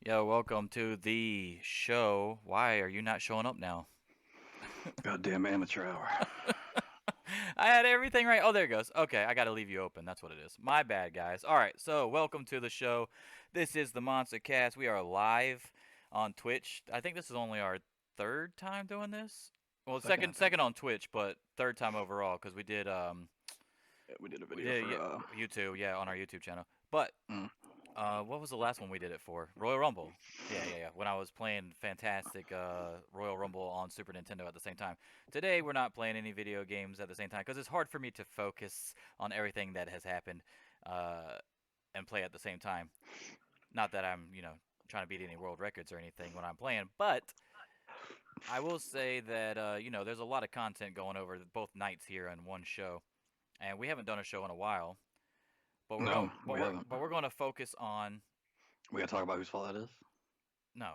Yo, welcome to the show. Why are you not showing up now? Goddamn amateur hour. I had everything right. Oh, there it goes. Okay, I got to leave you open. That's what it is. My bad, guys. All right, so welcome to the show. This is the MonsterCast. We are live on Twitch. I think this is only our third time doing this. Well, Second, I second think. second on Twitch, but third time overall because Yeah, we did a we video did for yeah, YouTube, yeah, on our YouTube channel. But mm, what was the last one we did it for? Royal Rumble. Yeah. When I was playing fantastic Royal Rumble on Super Nintendo at the same time. Today we're not playing any video games at the same time because it's hard for me to focus on everything that has happened uh, and play at the same time. Not that I'm, trying to beat any world records or anything when I'm playing, but I will say that there's a lot of content going over both nights here on one show, and we haven't done a show in a while. But we're no, going, we haven't. but we're going to focus on We gotta talk about whose fault that is. no.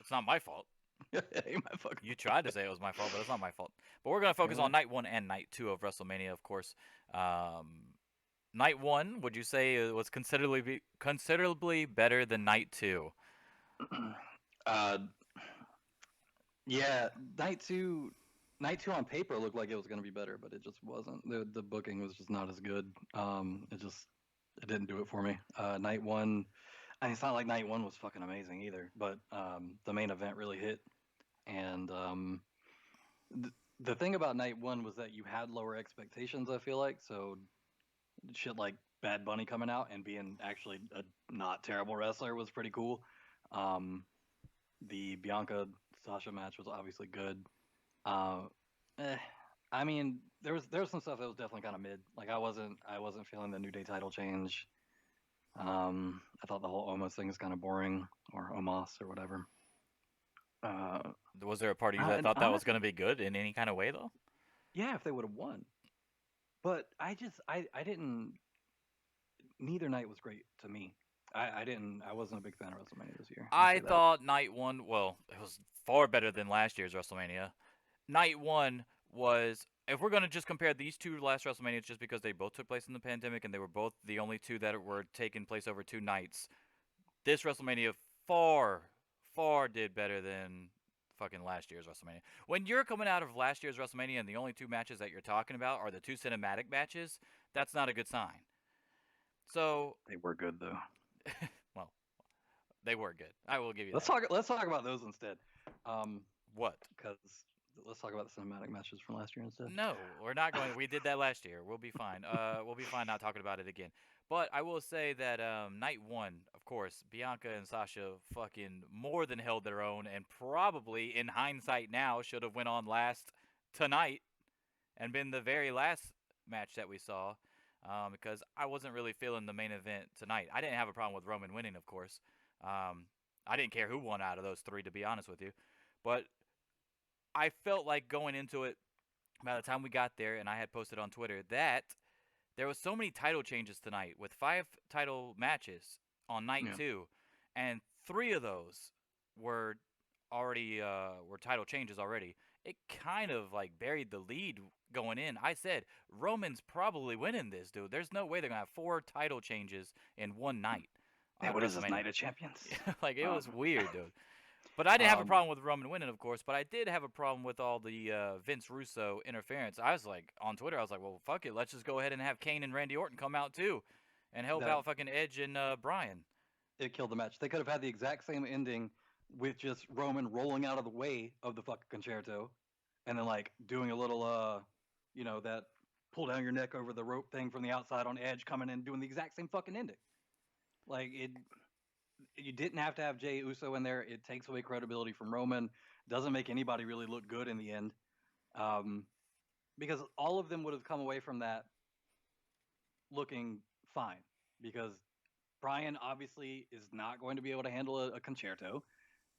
It's not my fault. Ain't my fucking You fault. tried to say it was my fault, but it's not my fault. But we're going to focus Yeah. on night one and night two of WrestleMania, of course. Um, Night one, would you say it was considerably better than night two? Uh, yeah, night two on paper looked like it was gonna be better, but it just wasn't. The booking was just not as good. It didn't do it for me. Night one, I mean, it's not like night one was fucking amazing either, but the main event really hit. And the thing about night one was that you had lower expectations. I feel like so shit like Bad Bunny coming out and being actually a not terrible wrestler was pretty cool. Um, the Bianca Sasha match was obviously good. Uh, eh, I mean, there was some stuff that was definitely kind of mid. Like I wasn't feeling the New Day title change. I thought the whole Omos thing is kind of boring, or Omos or whatever. Uh, Was there a part of you that and thought that was honest, going to be good in any kind of way, though? yeah, if they would have won, but I didn't. Neither night was great to me. I wasn't a big fan of WrestleMania this year. I'll I say that. thought night one, well, it was far better than last year's WrestleMania. Night one was, if we're going to just compare these two last WrestleManias just because they both took place in the pandemic and they were both the only two that were taking place over two nights, this WrestleMania far did better than fucking last year's WrestleMania. When you're coming out of last year's WrestleMania and the only two matches that you're talking about are the two cinematic matches, that's not a good sign. So, They were good though. well, they were good. I will give you Let's that. talk. Let's talk about those instead. What? Because let's talk about the cinematic matches from last year instead. No, we're not going. We did that last year. We'll be fine. We'll be fine not talking about it again. But I will say that night one, of course, Bianca and Sasha fucking more than held their own, and probably in hindsight now should have went on last tonight and been the very last match that we saw. Because I wasn't really feeling the main event tonight. I didn't have a problem with Roman winning, of course. Um, I didn't care who won out of those three, to be honest with you. But I felt like going into it by the time we got there, and I had posted on Twitter that there was so many title changes tonight with 5 title matches on night Yeah. two, and 3 of those were already were title changes already. It kind of like buried the lead going in. I said Roman's probably winning this, dude. There's no way they're gonna have 4 title changes in one night Yeah. at What is this, WrestleMania. Night of Champions? Like it was Um, weird, dude. But I didn't have a um, problem with Roman winning, of course. But I did have a problem with all the Vince Russo interference. I was like, on Twitter, I was like, well, fuck it. Let's just go ahead and have Kane and Randy Orton come out too and help that out fucking Edge and Bryan. it killed the match. They could have had the exact same ending with just Roman rolling out of the way of the fucking concerto, and then like doing a little that pull down your neck over the rope thing from the outside on Edge coming in doing the exact same fucking ending. Like it you didn't have to have Jey Uso in there. It takes away credibility from Roman. Doesn't make anybody really look good in the end. Um, because all of them would have come away from that looking fine. Because Bryan obviously is not going to be able to handle a concerto.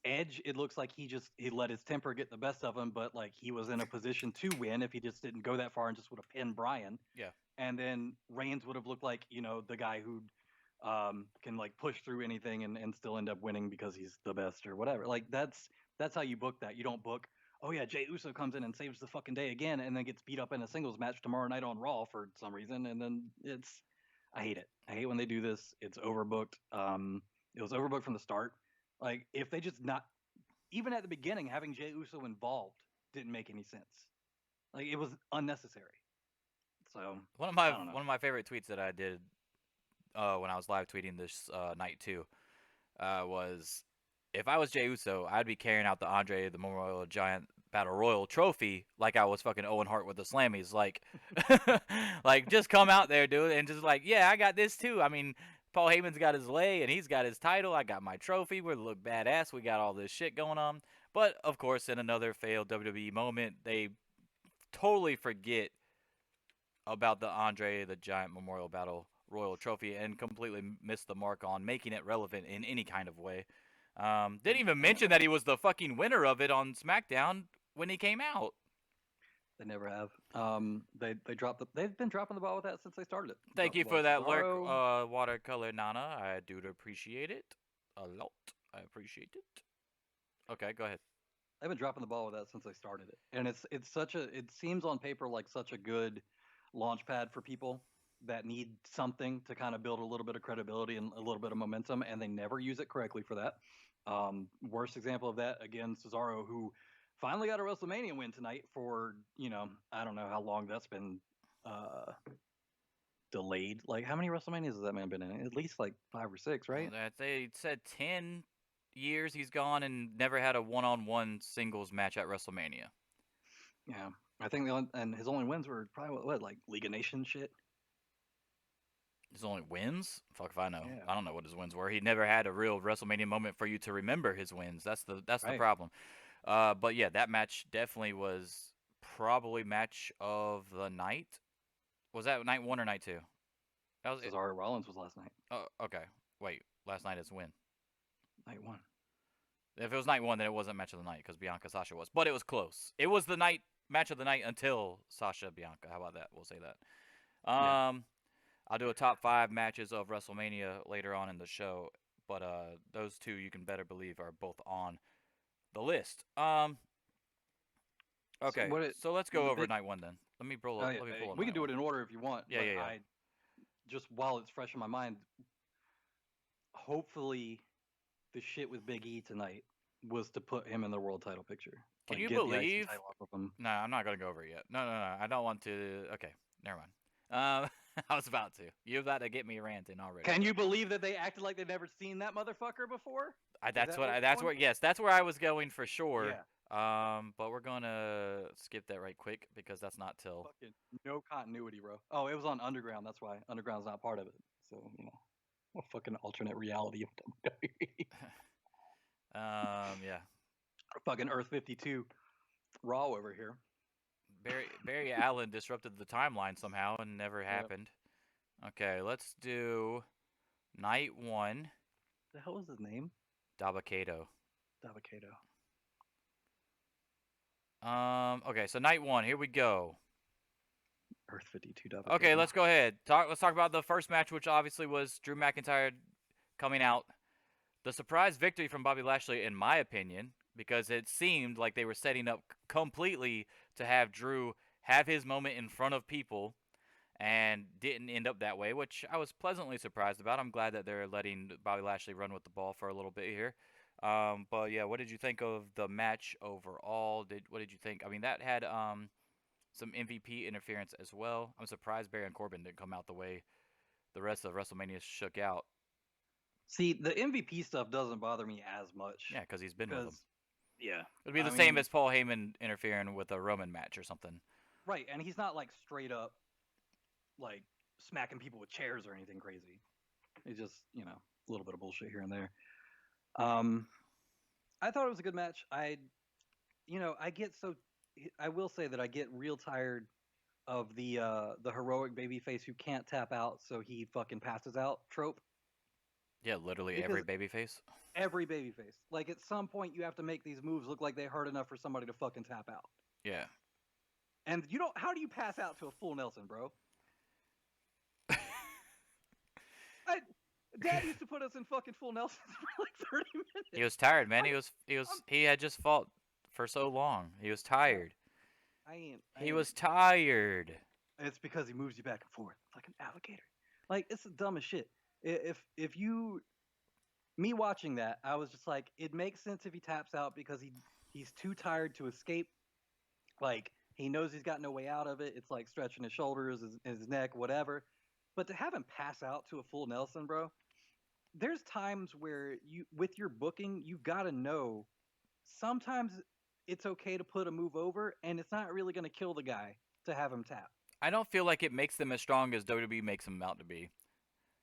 Edge, it looks like he let his temper get the best of him, but like he was in a position to win if he just didn't go that far and just would have pinned Bryan. Yeah. And then Reigns would have looked like the guy who can like push through anything and still end up winning because he's the best or whatever. Like that's how you book that. You don't book, oh yeah, Jey Uso comes in and saves the fucking day again and then gets beat up in a singles match tomorrow night on Raw for some reason, and then I hate it. I hate when they do this. It's overbooked. It was overbooked from the start. Like if they just not even at the beginning having Jey Uso involved didn't make any sense. Like it was unnecessary. So One of my I don't know. one of my favorite tweets that I did when I was live tweeting this night too was, if I was Jey Uso, I'd be carrying out the Andre the Memorial Giant Battle Royal trophy like I was fucking Owen Hart with the Slammies. Like, like just come out there, dude, and just like, yeah, I got this too. I mean, Paul Heyman's got his lay and he's got his title. I got my trophy. We look badass. We got all this shit going on. But of course, in another failed WWE moment, they totally forget about the Andre the Giant Memorial Battle Royal Trophy and completely missed the mark on making it relevant in any kind of way. Didn't even mention that he was the fucking winner of it on SmackDown when he came out. They never have. They dropped they've been dropping the ball with that since they started it. Thank Dropped you the ball for with that lurk, Cesaro. watercolor Nana. I do appreciate it a lot. I appreciate it. Okay, go ahead. They've been dropping the ball with that since they started it, and it's such a it seems on paper like such a good launch pad for people that need something to kind of build a little bit of credibility and a little bit of momentum, and they never use it correctly for that. Worst example of that again, Cesaro, who finally got a WrestleMania win tonight for I don't know how long that's been uh, delayed. Like how many WrestleManias has that man been in? At least like 5 or 6, right? They said 10 years he's gone and never had a one-on-one singles match at WrestleMania. Yeah, I think and his only wins were probably what like League of Nations shit. His only wins? Fuck if I know. Yeah, I don't know what his wins were. He never had a real WrestleMania moment for you to remember his wins. That's the right. problem. But yeah, that match definitely was probably match of the night. Was that night one or night two? That was it. Cesaro Rollins was last night. Oh, okay. Wait, last night is when? Night one. If it was night one, then it wasn't match of the night because Bianca Sasha was. But it was close. It was the night match of the night until Sasha Bianca. How about that? We'll say that. Yeah. I'll do a top 5 matches of WrestleMania later on in the show, but those two you can better believe are both on the list. So Okay, what it so let's go the over big night one then. Let me oh yeah, let me pull up we can night do one. it in order if you want, Yeah, but yeah, yeah. I just while it's fresh in my mind, hopefully the shit with Big E tonight was to put him in the world title picture. Can Like you get the IC believe? title off of him. No, I'm not gonna go over it yet. No, no, no. I don't want to. Okay, never mind. I was about to. You're about to get me ranting already. Can Bro. you believe that they acted like they've never seen that motherfucker before? Is That's that what. where we're That's going? where. Yes, that's where I was going for sure. Yeah. But we're gonna skip that right quick because that's not till. Fucking no continuity, bro. Oh, it was on Underground. That's why Underground's not part of it. So a fucking alternate reality of WWE. Yeah. Fucking Earth 52 Raw over here. Barry Allen disrupted the timeline somehow and never Yeah. happened. Okay, let's do night one. The hell was his name? Dabakato. Davocado. Okay, so night one. Here we go. Earth 52 Davocado. Okay, let's go ahead. Let's talk about the first match, which obviously was Drew McIntyre coming out. The surprise victory from Bobby Lashley, in my opinion, because it seemed like they were setting up completely to have Drew have his moment in front of people, and didn't end up that way, which I was pleasantly surprised about. I'm glad that they're letting Bobby Lashley run with the ball for a little bit here. But yeah, what did you think of the match overall? What did you think? I mean, that had some MVP interference as well. I'm surprised Baron Corbin didn't come out the way the rest of WrestleMania shook out. See, the MVP stuff doesn't bother me as much. Yeah, because he's been with them. Yeah. It'd be the same as Paul Heyman interfering with a Roman match or something. Right, and he's not like straight up like smacking people with chairs or anything crazy. It's just, a little bit of bullshit here and there. I thought it was a good match. I will say that I get real tired of the heroic babyface who can't tap out, so he fucking passes out trope. Yeah, literally every babyface. Every babyface. Like at some point, you have to make these moves look like they hurt enough for somebody to fucking tap out. Yeah. And how do you pass out to a full Nelson, bro? Dad used to put us in fucking full Nelsons for like 30 minutes. He was tired, man. He had just fought for so long. He was tired. He was tired. It's because he moves you back and forth like an alligator. Like it's the dumbest shit. If you me watching that, I was just like, it makes sense if he taps out because he's too tired to escape. Like he knows he's got no way out of it. It's like stretching his shoulders, his neck, whatever. But to have him pass out to a full Nelson, bro, there's times where you with your booking, you got to know sometimes it's okay to put a move over and it's not really going to kill the guy to have him tap. I don't feel like it makes them as strong as WWE makes them out to be.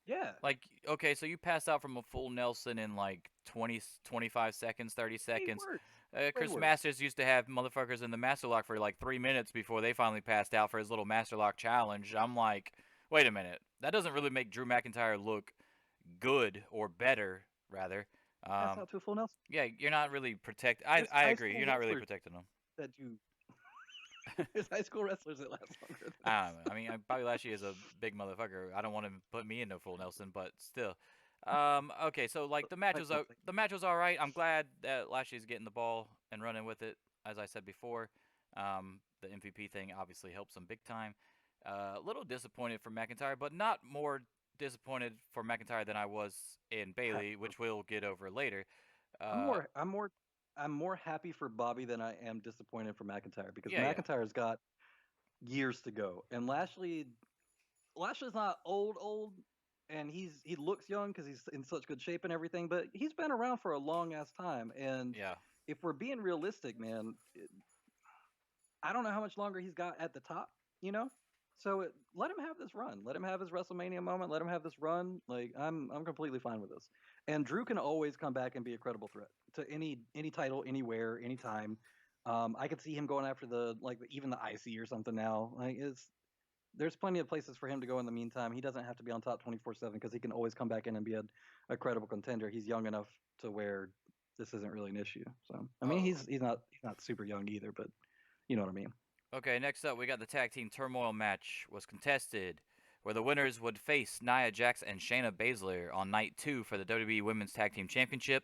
Yeah, Like, okay, so you pass out from a full Nelson in like 20, 25 seconds, 30 way seconds. worse. Way Chris worse. Masters used to have motherfuckers in the Master Lock for like 3 minutes before they finally passed out for his little Master Lock challenge. I'm like, wait a minute. That doesn't really make Drew McIntyre look good or better, rather. Pass Um, out to a full Nelson. yeah, you're not really protect. There's I high agree. school You're not really wrestlers protecting them. that do. There's high school wrestlers that last longer than I this. don't know. I mean, Bobby Lashley is a big motherfucker. I don't want him to put me in no full Nelson, but still. Okay, so like High school thing. the match was all right. I'm glad that Lashley's getting the ball and running with it. As I said before, the MVP thing obviously helps him big time. A little disappointed for McIntyre, but not more disappointed for McIntyre than I was in Bailey, which we'll get over later. I'm Uh, more I'm more I'm more happy for Bobby than I am disappointed for McIntyre because yeah, yeah, McIntyre's got years to go, and Lashley's not old, and he looks young because he's in such good shape and everything, but he's been around for a long ass time, and yeah. if we're being realistic, man, I don't know how much longer he's got at the top, you know. So let him have this run. Let him have his WrestleMania moment. Let him have this run. Like I'm completely fine with this. And Drew can always come back and be a credible threat to any title, anywhere, anytime. I could see him going after even the IC or something now. Like there's plenty of places for him to go in the meantime. He doesn't have to be on top 24/7 because he can always come back in and be a credible contender. He's young enough to where this isn't really an issue. So I mean, Oh, he's not super young either, but you know what I mean. okay, next up, we got the tag team turmoil match was contested, where the winners would face Nia Jax and Shayna Baszler on night 2 for the WWE Women's Tag Team Championship.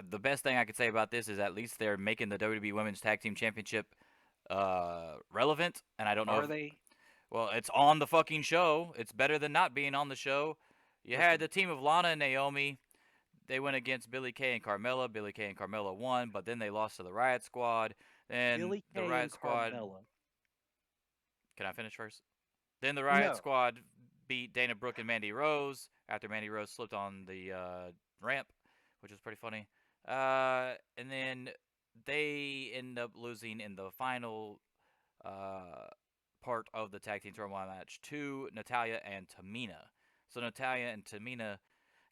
The best thing I could say about this is at least they're making the WWE Women's Tag Team Championship relevant, and I don't know if Are they? well, it's on the fucking show. It's better than not being on the show. You had Listen, the team of Lana and Naomi. They went against Billie Kay and Carmella. Billie Kay and Carmella won, but then they lost to the Riot Squad. Then Billy the Kay and Riot Squad. Carmella. Can I finish first? Then the Riot No, Squad beat Dana Brooke and Mandy Rose after Mandy Rose slipped on the ramp, which was pretty funny. And then they end up losing in the final uh, part of the tag team turmoil match to Natalia and Tamina. So Natalia and Tamina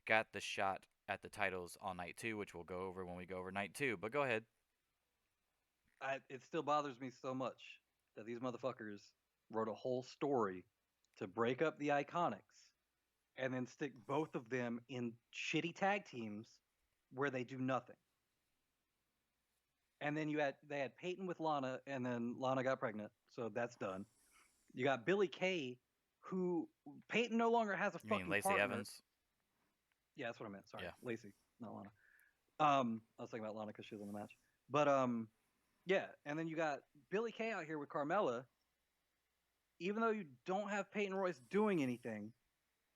got the shot at the titles on night 2, which we'll go over when we go over night 2. But go ahead. it still bothers me so much that these motherfuckers wrote a whole story to break up the Iconics and then stick both of them in shitty tag teams where they do nothing. And then they had Peyton with Lana, and then Lana got pregnant, so that's done. You got Billy Kay, who Peyton no longer has a You mean fucking Lacey partner. Evans? Yeah, that's what I meant. Sorry, Yeah. Lacey, not Lana. I was thinking about Lana because she was in the match. But yeah, and then you got Billy Kay out here with Carmella. Even though you don't have Peyton Royce doing anything,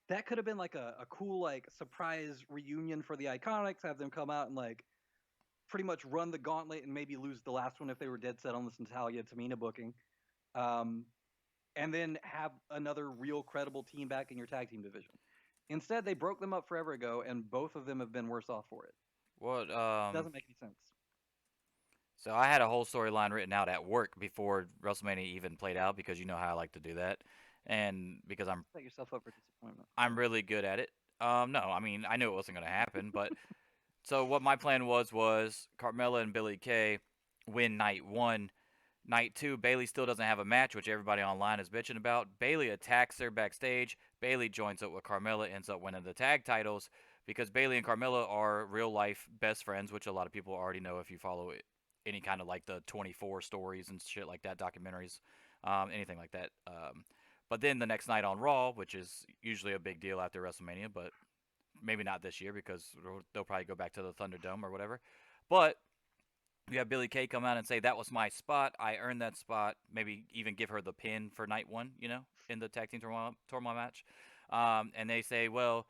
that could have been like a cool like surprise reunion for the Iconics. Have them come out and like pretty much run the gauntlet and maybe lose the last one if they were dead set on this Natalia Tamina booking. Um, and then have another real credible team back in your tag team division. Instead, they broke them up forever ago, and both of them have been worse off for it. What? Doesn't make any sense. So I had a whole storyline written out at work before WrestleMania even played out because you know how I like to do that, and because Set yourself up for disappointment. I'm really good at it. No, I mean I knew it wasn't going to happen, but so what my plan was Carmella and Billie Kay win night 1. Night 2, Bailey still doesn't have a match, which everybody online is bitching about. Bailey attacks her backstage. Bailey joins up with Carmella, ends up winning the tag titles because Bailey and Carmella are real life best friends, which a lot of people already know if you follow any kind of like the 24 stories and shit like that, documentaries, anything like that. But then the next night on Raw, which is usually a big deal after WrestleMania, but maybe not this year because they'll probably go back to the Thunderdome or whatever. But you have Billie Kay come out and say that was my spot. I earned that spot. Maybe even give her the pin for night 1, in the tag team turmoil match. And they say, well,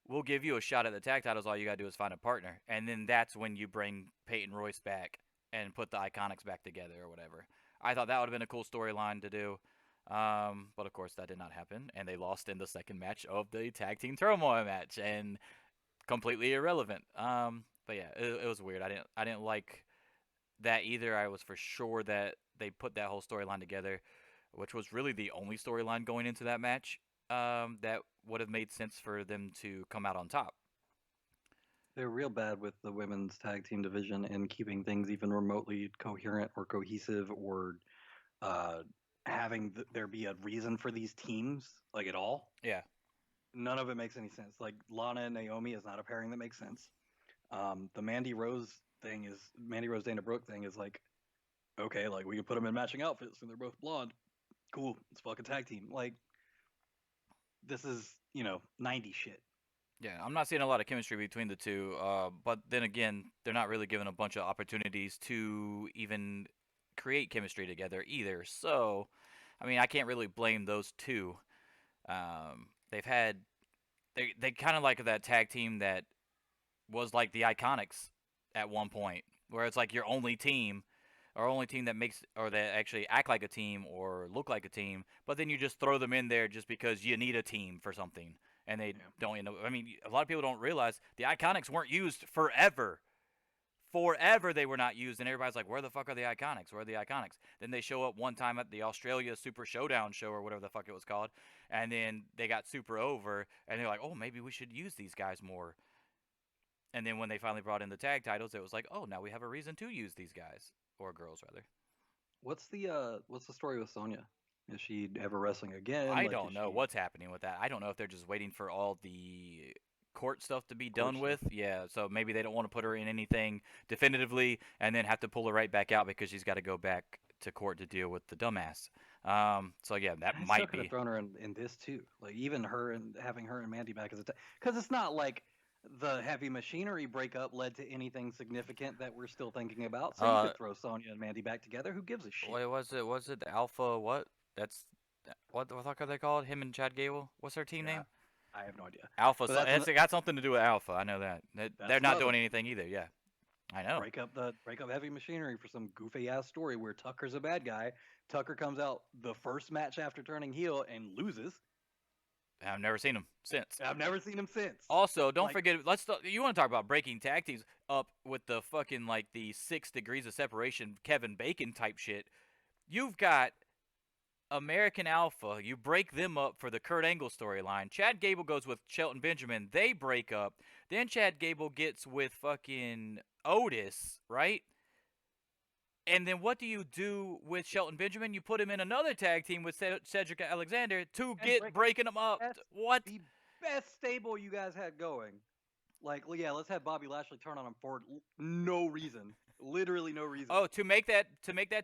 we'll give you a shot at the tag titles. All you gotta do is find a partner, and then that's when you bring Peyton Royce back and put the Iconics back together or whatever. I thought that would have been a cool storyline to do, but of course that did not happen, and they lost in the second match of the tag team turmoil match, and completely irrelevant. But yeah, it was weird. I didn't like that either. I was for sure that they put that whole storyline together, which was really the only storyline going into that match. That would have made sense for them to come out on top. They're real bad with the women's tag team division and keeping things even remotely coherent or cohesive or uh, having there be a reason for these teams like at all. Yeah, None of it makes any sense. Like Lana and Naomi is not a pairing that makes sense. The Mandy Rose Dana Brooke thing is like okay, like we can put them in matching outfits and they're both blonde. Cool, it's fucking tag team. Like this is 90 shit. yeah. I'm not seeing a lot of chemistry between the two. But then again, they're not really given a bunch of opportunities to even create chemistry together either. So, I mean, I can't really blame those two. They've had they kind of like that tag team that was like the Iconics at one point, where it's like your only team, or only team that makes or that actually act like a team or look like a team, but then you just throw them in there just because you need a team for something, and they Yeah. don't. I mean, a lot of people don't realize the Iconics weren't used forever. Forever they were not used, and everybody's like, "Where the fuck are the Iconics? Where are the Iconics?" Then they show up one time at the Australia Super Showdown show or whatever the fuck it was called, and then they got super over, and they're like, "Oh, maybe we should use these guys more." And then when they finally brought in the tag titles, it was like, oh, now we have a reason to use these guys or girls rather. What's the story with Sonya? Is she ever wrestling again? I Like, is don't know she what's happening with that. I don't know if they're just waiting for all the court stuff to be court done stuff? with. Yeah, so maybe they don't want to put her in anything definitively and then have to pull her right back out because she's got to go back to court to deal with the dumbass. So yeah, that I still might could have be. thrown her in this too. Like even her and having her and Mandy back as a because it's not like the heavy machinery breakup led to anything significant that we're still thinking about. So you Uh, could throw Sonya and Mandy back together. Who gives a shit? what was it? Was it the Alpha? What? That's what the fuck are they called? Him and Chad Gable. What's their team Yeah, name? I have no idea. Alpha. But So it's got something to do with Alpha. I know that. They're that's not another doing thing. anything either. Yeah, I know. Break up heavy machinery for some goofy ass story where Tucker's a bad guy. Tucker comes out the first match after turning heel and loses. I've never seen them since. I've never seen him since. Also, don't Like, forget. You want to talk about breaking tag teams up with the fucking like the 6 degrees of separation, Kevin Bacon type shit. You've got American Alpha. You break them up for the Kurt Angle storyline. Chad Gable goes with Shelton Benjamin. They break up. Then Chad Gable gets with fucking Otis, right? And then what do you do with Shelton Benjamin? You put him in another tag team with Cedric Alexander to and get breaking them up. that's What? the best stable you guys had going. Like, yeah, let's have Bobby Lashley turn on him for no reason, literally no reason. Oh, to make that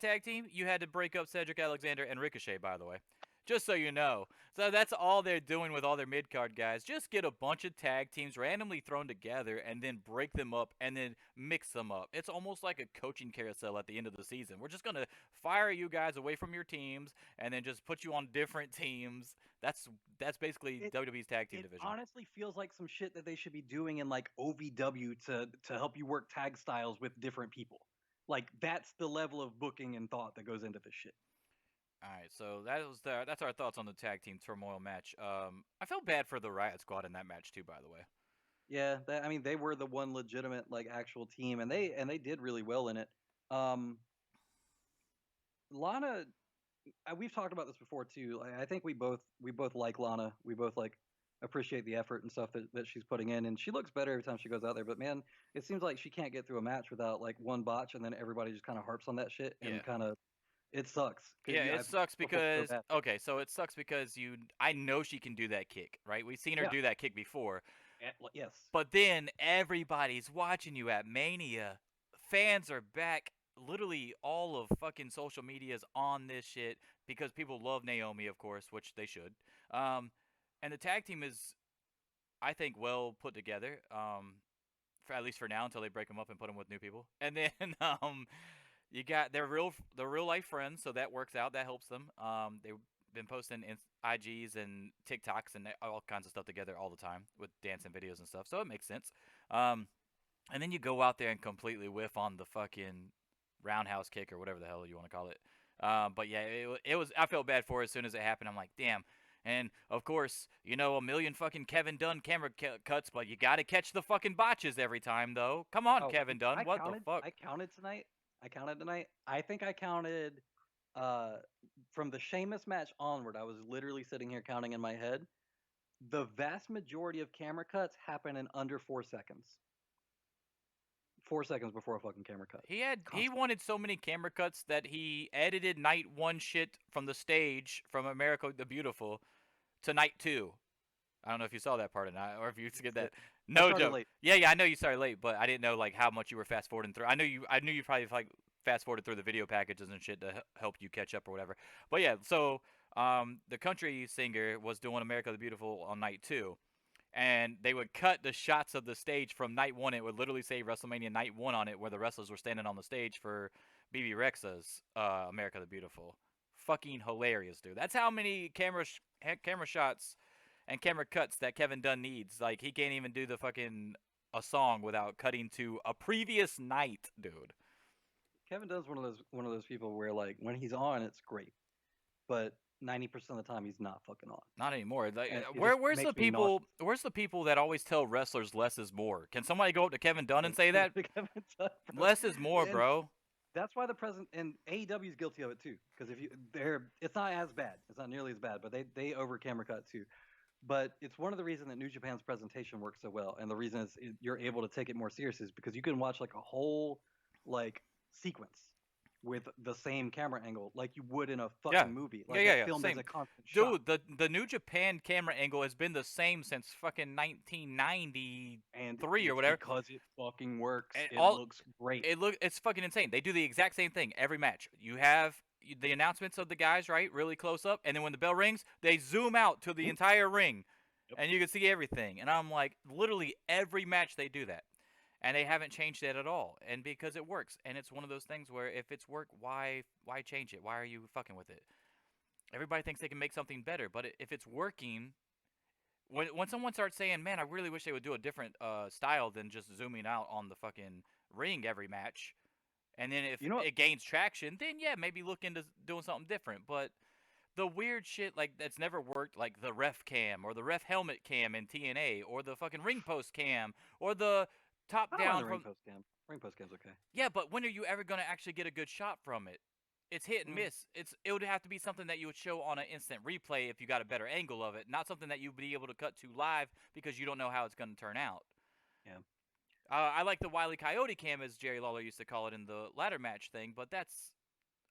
tag team, you had to break up Cedric Alexander and Ricochet, by the way. Just so you know. So that's all they're doing with all their mid card guys. Just get a bunch of tag teams randomly thrown together and then break them up and then mix them up. It's almost like a coaching carousel at the end of the season. We're just gonna fire you guys away from your teams and then just put you on different teams. That's basically It WWE's tag team it division. honestly feels like some shit that they should be doing in like OVW to help you work tag styles with different people. Like that's the level of booking and thought that goes into this shit. All right, so that's our thoughts on the tag team turmoil match. I felt bad for the Riot Squad in that match too, by the way. Yeah, I mean they were the one legitimate like actual team, and they did really well in it. Um, Lana, we've talked about this before too. I think we both like Lana. We both like appreciate the effort and stuff that she's putting in, and she looks better every time she goes out there. But man, it seems like she can't get through a match without like one botch, and then everybody just kind of harps on that shit, Yeah. and kind of it sucks. Yeah, it I've sucks before so because bad. okay, so it sucks because I know she can do that kick, right? We've seen her Yeah, do that kick before. yes, But then everybody's watching you at Mania. Fans are back. Literally all of fucking social media is on this shit because people love Naomi, of course, which they should. Um, and the tag team is, I think, well put together. For at least for now until they break them up and put them with new people. And then you got they're real life friends, so that works out. That helps them. been posting IGs and TikToks and all kinds of stuff together all the time with dancing videos and stuff, so it makes sense. Um, and then you go out there and completely whiff on the fucking roundhouse kick or whatever the hell you want to call it. But yeah, it was. I felt bad for it as soon as it happened. I'm like, damn. And of course, a million fucking Kevin Dunn camera cuts, but you got to catch the fucking botches every time, though. Come on, Oh, Kevin Dunn. I What the counted. fuck? I counted tonight. I counted tonight. I think I counted uh from the Sheamus match onward. I was literally sitting here counting in my head. The vast majority of camera cuts happen in under 4 seconds. 4 seconds before a fucking camera cut. He Constantly. wanted so many camera cuts that he edited night one shit from the stage from America the Beautiful to night two. I don't know if you saw that part or not, or if you skipped that. I No started joke. late. Yeah, I know you started late, but I didn't know like how much you were fast forwarding through. I knew you probably like fast forwarded through the video packages and shit to help you catch up or whatever. But yeah, so the country singer was doing America the Beautiful on night two, and they would cut the shots of the stage from night one. It would literally say WrestleMania night one on it, where the wrestlers were standing on the stage for BB Rexha's America the Beautiful. Fucking hilarious, dude. That's how many camera shots and camera cuts that Kevin Dunn needs. Like he can't even do the fucking a song without cutting to a previous night, dude. Kevin Dunn's one of those people where like when he's on, it's great, but 90% of the time he's not fucking on, Not anymore. Like, and it just where's the makes me nauseous. people? Where's the people that always tell wrestlers less is more? Can somebody go up to Kevin Dunn and Like, say that? Kevin Dunn, bro. Less is more, And bro. that's why the president and AEW is guilty of it too. Because if you, it's not as bad. It's not nearly as bad, but they over camera cut too. But it's one of the reasons that New Japan's presentation works so well, and the reason is you're able to take it more serious is because you can watch like a whole like sequence with the same camera angle like you would in a Yeah. fucking movie. Yeah, Like yeah, it's yeah. filmed as Same. a constant shot. Dude, the New Japan camera angle has been the same since fucking 1993 And or it's whatever. because it fucking works. And It all looks great. it's fucking insane. They do the exact same thing every match. You have the announcements of the guys, right, really close up, and then when the bell rings, they zoom out to the entire ring, Yep. and you can see everything. And I'm like, literally every match they do that, and they haven't changed it at all. And because it works, and it's one of those things where if it's work, why change it? Why are you fucking with it? Everybody thinks they can make something better, but if it's working, when someone starts saying, "Man, I really wish they would do a different style than just zooming out on the fucking ring every match," and then if You know what? it gains traction, then yeah, maybe look into doing something different. But the weird shit like that's never worked, like the ref cam or the ref helmet cam in TNA, or the fucking ring post cam, or the top I don't mind down the ring from post cam. Ring post cam's okay. yeah. But when are you ever gonna actually get a good shot from it? It's hit and Mm, miss. It would have to be something that you would show on an instant replay if you got a better angle of it, not something that you'd be able to cut to live because you don't know how it's going to turn out. yeah. I like the Wile E. Coyote cam, as Jerry Lawler used to call it in the ladder match thing, but that's,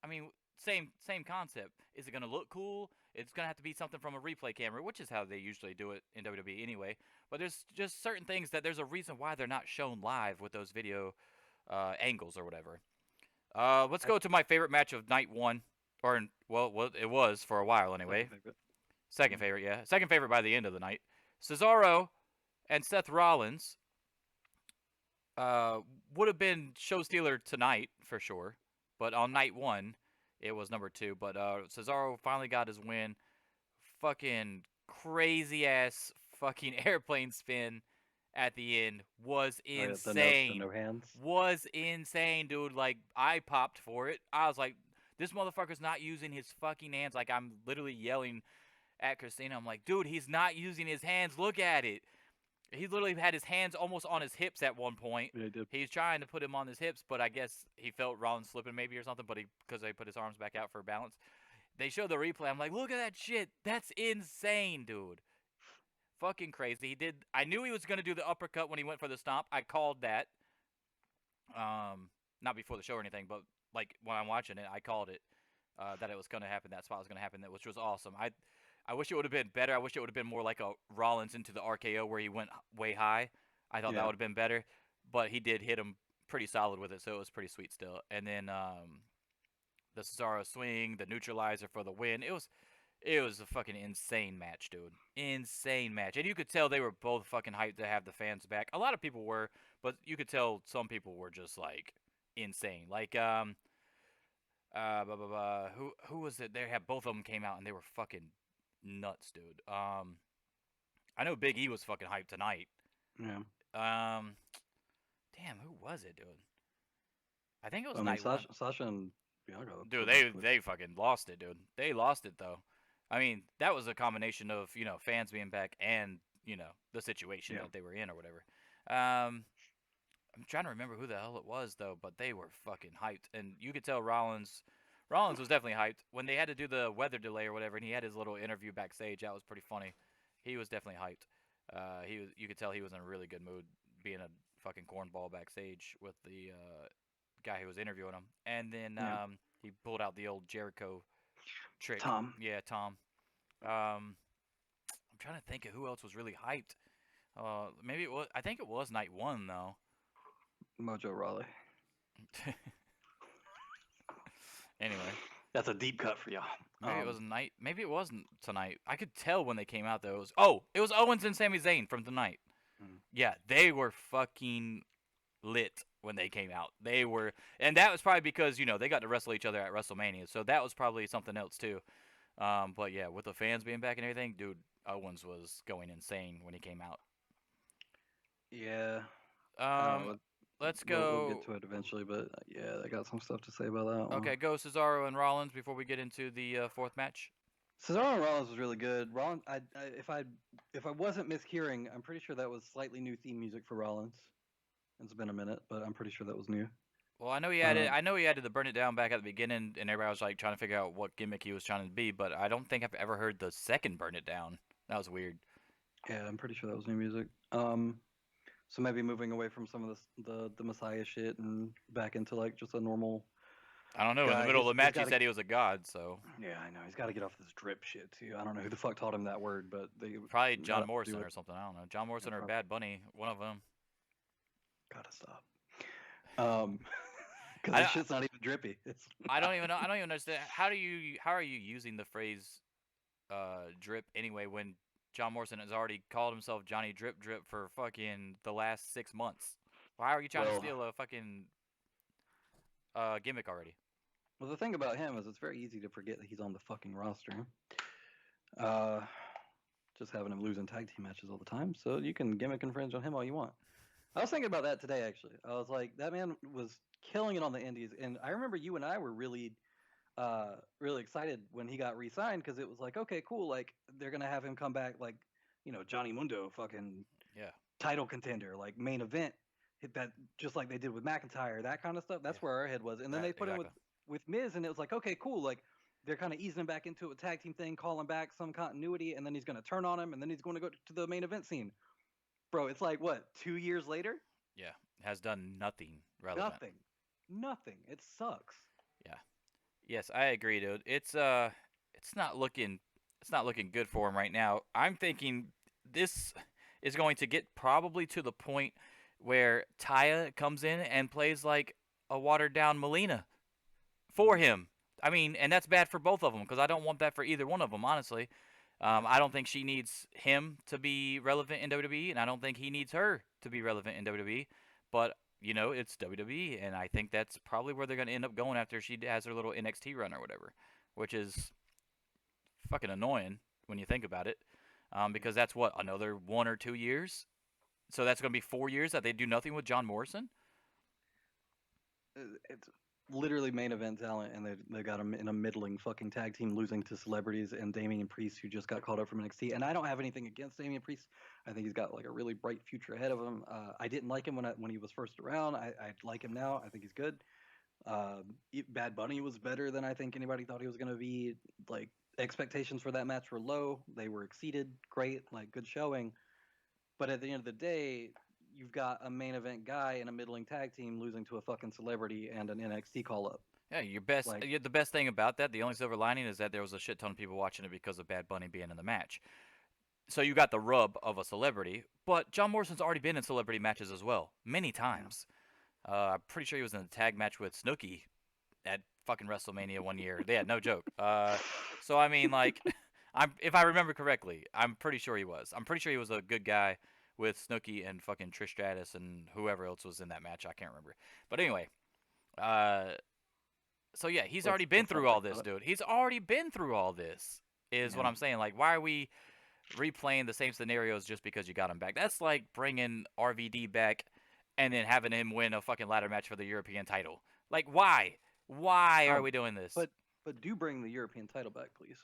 I mean, same concept. Is it going to look cool? It's going to have to be something from a replay camera, which is how they usually do it in WWE anyway. But there's just certain things that there's a reason why they're not shown live with those video angles or whatever. Let's I, go to my favorite match of night one, or well, it was for a while second anyway. favorite. Second Mm. favorite, yeah, second favorite by the end of the night. Cesaro and Seth Rollins uh, would have been show stealer tonight for sure, but on night one, it was number two. But Cesaro finally got his win. Fucking crazy ass fucking airplane spin at the end was Oh yeah, the insane. no hands. Was insane, dude. Like I popped for it. I was like, this motherfucker's not using his fucking hands. Like I'm literally yelling at Christina. I'm like, dude, he's not using his hands. Look at it. He literally had his hands almost on his hips at one point. Yeah, he did. He's trying to put him on his hips, but I guess he felt Rollins slipping maybe or something. But because they put his arms back out for balance, they showed the replay. I'm like, look at that shit. That's insane, dude. Fucking crazy. He did. I knew he was gonna do the uppercut when he went for the stomp. I called that. Not before the show or anything, but like when I'm watching it, I called it that it was gonna happen. That spot was gonna happen. Which was awesome. I wish it would have been better. I wish it would have been more like a Rollins into the RKO where he went way high. I thought that Yeah. would have been better, but he did hit him pretty solid with it, so it was pretty sweet still. And then the Cesaro swing, the neutralizer for the win. It was a fucking insane match, dude. Insane match. And you could tell they were both fucking hyped to have the fans back. A lot of people were, but you could tell some people were just like insane. Like Blah, blah, blah. Who was it? They had both of them came out and they were fucking nuts, dude. I know Big E was fucking hyped tonight. Yeah. Um, damn, who was it, dude? I think it was I mean, night one. Sasha and Bianca Dude, pretty much quit. they fucking lost it, dude. They lost it though. I mean, that was a combination of fans being back and the situation Yeah. that they were in or whatever. Um, I'm trying to remember who the hell it was though, but they were fucking hyped, and you could tell Rollins was definitely hyped when they had to do the weather delay or whatever, and he had his little interview backstage. That was pretty funny. He was definitely hyped. You could tell he was in a really good mood, being a fucking cornball backstage with the guy who was interviewing him, and then Yeah. he pulled out the old Jericho trick. Tom. Yeah, Tom. I'm trying to think of who else was really hyped. Maybe it was. I think it was night one though. Mojo Rawley. Anyway, That's a deep cut for y'all. maybe it was night. Maybe it wasn't tonight. I could tell when they came out though. It was Owens and Sami Zayn from tonight. Mm. Yeah, they were fucking lit when they came out. They were, and that was probably because they got to wrestle each other at WrestleMania, so that was probably something else too. But yeah, with the fans being back and everything, dude, Owens was going insane when he came out. Yeah. I don't Um, know. let's We'll go. get to it eventually, but yeah, I got some stuff to say about that one. Okay, go Cesaro and Rollins before we get into the fourth match. Cesaro and Rollins was really good. Rollins, if I wasn't mishearing, I'm pretty sure that was slightly new theme music for Rollins. It's been a minute, but I'm pretty sure that was new. Well, I know he added. I know he added the burn it down back at the beginning, and everybody was like trying to figure out what gimmick he was trying to be. But I don't think I've ever heard the second burn it down. That was weird. Yeah, I'm pretty sure that was new music. So maybe moving away from some of the Messiah shit and back into like just a normal. I don't know. In the Guy, middle of the he's match, he gotta- said he was a god. So Yeah, I know. He's got to get off this drip shit too. I don't know who the fuck taught him that word, but they probably gotta John do Morrison it. or something. I don't know. John Morrison or probably. Bad Bunny, one of them. Gotta stop. Because I- this shit's not even drippy. It's I don't even know. I don't even understand. How are you using the phrase drip anyway when John Morrison has already called himself Johnny Drip Drip for fucking the last 6 months? Why are you trying to Well- steal a fucking gimmick already? Well, the thing about him is it's very easy to forget that he's on the fucking roster. Uh, just having him losing tag team matches all the time, so you can gimmick infringe on him all you want. I was thinking about that today, actually. I was like, that man was killing it on the indies, and I remember you and I were really excited when he got re-signed because it was like, okay, cool, like they're gonna have him come back, like Johnny Mundo, fucking Yeah. title contender, like main event, hit that just like they did with McIntyre, that kind of stuff. That's Yeah. where our head was, and then That- they put him exactly. with Miz, and it was like, okay, cool, like they're kind of easing him back into a tag team thing, calling back some continuity, and then he's gonna turn on him, and then he's going to go to the main event scene. Bro, it's like what, 2 years later? Yeah. Has done nothing relevant. Nothing. It sucks. Yes, I agree, dude. It's not looking good for him right now. I'm thinking this is going to get probably to the point where Taya comes in and plays like a watered down Melina for him. I mean, and that's bad for both of them because I don't want that for either one of them, honestly. I don't think she needs him to be relevant in WWE, and I don't think he needs her to be relevant in WWE. But it's WWE, and I think that's probably where they're going to end up going after she has her little NXT run or whatever, which is fucking annoying when you think about it, because that's what, another 1 or 2 years. So that's going to be 4 years that they do nothing with John Morrison. It's literally main event talent, and they got him in a middling fucking tag team, losing to celebrities and Damian Priest, who just got called up from NXT. And I don't have anything against Damian Priest. I think he's got like a really bright future ahead of him. I didn't like him when he was first around. I like him now. I think he's good. Bad Bunny was better than I think anybody thought he was going to be. Like, expectations for that match were low. They were exceeded. Great, like good showing. But at the end of the day, you've got a main event guy in a middling tag team losing to a fucking celebrity and an NXT call up. Yeah, Like- the best thing about that, the only silver lining is that there was a shit ton of people watching it because of Bad Bunny being in the match. So you got the rub of a celebrity, but John Morrison's already been in celebrity matches as well, many times. I'm pretty sure he was in a tag match with Snooki at fucking WrestleMania one year. Yeah, no joke. So I mean, like, if I remember correctly, I'm pretty sure he was. I'm pretty sure he was a good guy with Snooki and fucking Trish Stratus and whoever else was in that match. I can't remember. But anyway, So yeah, he's Let's already been let's not through all talk this, about dude. He's already been through all this. Is what it. I'm saying. Like, why are we replaying the same scenarios just because you got him back? That's like bringing RVD back and then having him win a fucking ladder match for the European title. Like, why? Why are Oh, we doing this? but do bring the European title back, please.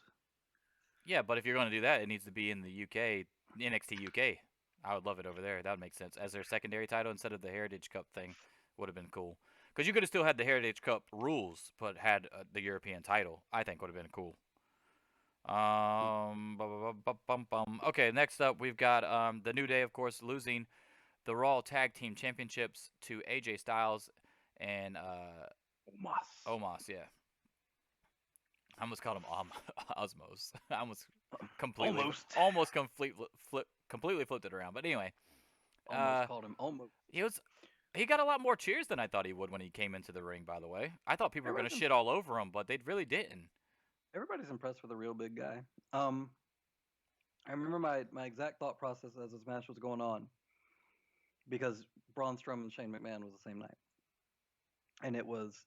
Yeah, but if you're going to do that, it needs to be in the UK, NXT UK. I would love it over there. That would make sense as their secondary title instead of the Heritage Cup thing. Would have been cool because you could have still had the Heritage Cup rules, but had the European title. I think would have been cool. Okay, next up we've got the New Day, of course, losing the Raw Tag Team Championships to AJ Styles and Omos. Omos. Yeah, I almost called him Osmos. I Almost. almost completely flipped it around. But anyway, Almost uh, called him almost. he was he got a lot more cheers than I thought he would when he came into the ring. By the way, I thought people were gonna Everybody's shit impressed. all over him, but they really didn't. Everybody's impressed with a real big guy. Um, I remember my exact thought process as this match was going on because Braun Strowman and Shane McMahon was the same night, and it was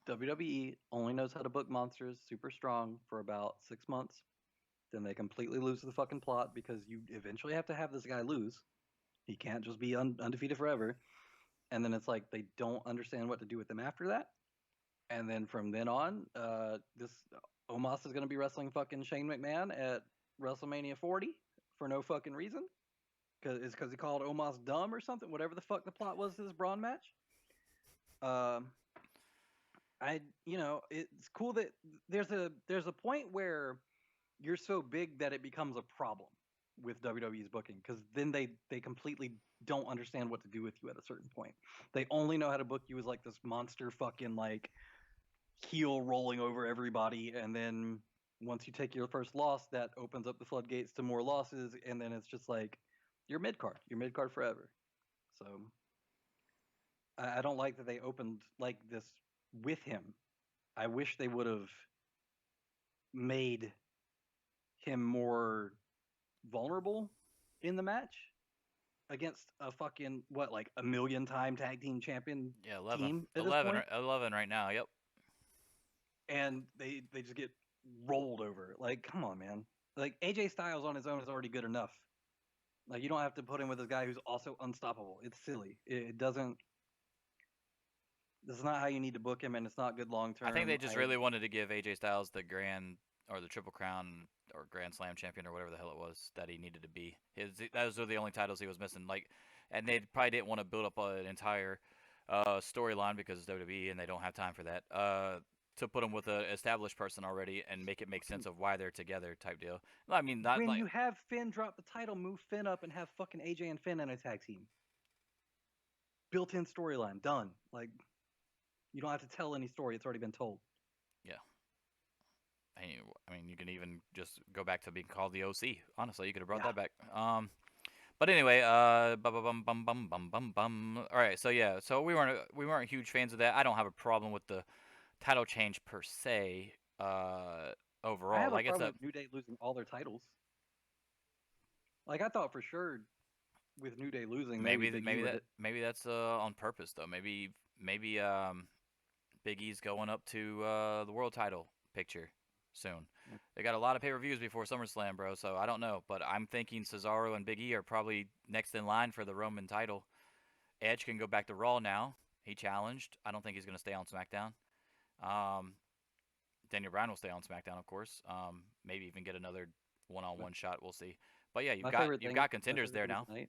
WWE only knows how to book monsters super strong for about 6 months. Then they completely lose the fucking plot because you eventually have to have this guy lose. He can't just be undefeated forever. And then it's like they don't understand what to do with him after that. And then from then on, this Omos is going to be wrestling fucking Shane McMahon at WrestleMania 40 for no fucking reason. Because he called Omos dumb or something. Whatever the fuck the plot was to this Braun match. Um, it's cool that there's a point where you're so big that it becomes a problem with WWE's booking because then they completely don't understand what to do with you at a certain point. They only know how to book you as like this monster fucking like heel rolling over everybody, and then once you take your first loss, that opens up the floodgates to more losses, and then it's just like you're mid card forever. So I don't like that they opened like this with him. I wish they would have made him more vulnerable in the match against a fucking what like a million time tag team champion Yeah, team at this point, 11 right now. Yep. and they just get rolled over. Like, come on, man. Like AJ Styles on his own is already good enough. Like you don't have to put him with this guy who's also unstoppable. It's silly. It doesn't. This is not how you need to book him, and it's not good long I think term. they just really wanted to give AJ Styles the Grand or the Triple Crown or Grand Slam champion or whatever the hell it was that he needed to be. Those were the only titles he was missing. Like, and they probably didn't want to build up an entire storyline because it's WWE and they don't have time for that. To put him with an established person already and make it make sense of why they're together type deal. I mean, not When like you have Finn drop the title, move Finn up and have fucking AJ and Finn in a tag team. Built-in storyline, done. Like you don't have to tell any story; it's already been told. yeah. I mean, you can even just go back to being called the OC. Honestly, you could have brought Yeah. that back. But anyway, bum bum bum bum bum bum bum. All right, so yeah, so we weren't huge fans of that. I don't have a problem with the title change per se. I Overall, have a like it's problem a with New Day losing all their titles. Like I thought for sure with New Day losing, maybe Big E would. maybe that's on purpose though. Maybe Big E's going up to the world title picture soon. They got a lot of pay-per-views before SummerSlam, bro. So I don't know, but I'm thinking Cesaro and Big E are probably next in line for the Roman title. Edge can go back to Raw now. He challenged. I don't think he's going to stay on SmackDown. Um, Daniel Bryan will stay on SmackDown, of course. Maybe even get another one-on-one shot. We'll see. But yeah, My favorite you've thing. got My contenders favorite there thing now. tonight.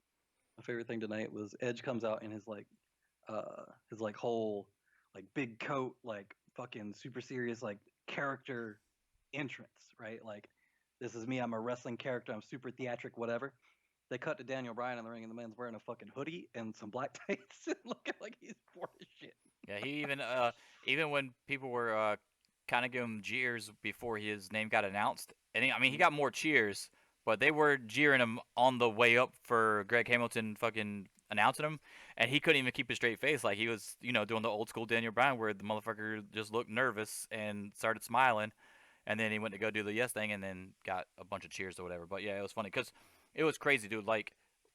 My favorite thing tonight was Edge comes out in his like whole like big coat like fucking super serious like character entrance, right? Like this is me, I'm a wrestling character, I'm super theatric, whatever. They cut to Daniel Bryan in the ring and the man's wearing a fucking hoodie and some black tights and looking like he's bored as shit. Yeah, he even when people were kind of giving him jeers before his name got announced, and I mean he got more cheers, but they were jeering him on the way up for Greg Hamilton fucking announcing him, and he couldn't even keep a straight face, like he was doing the old school Daniel Bryan where the motherfucker just looked nervous and started smiling, and then he went to go do the yes thing and then got a bunch of cheers or whatever. But yeah, it was funny because it was crazy, dude. Like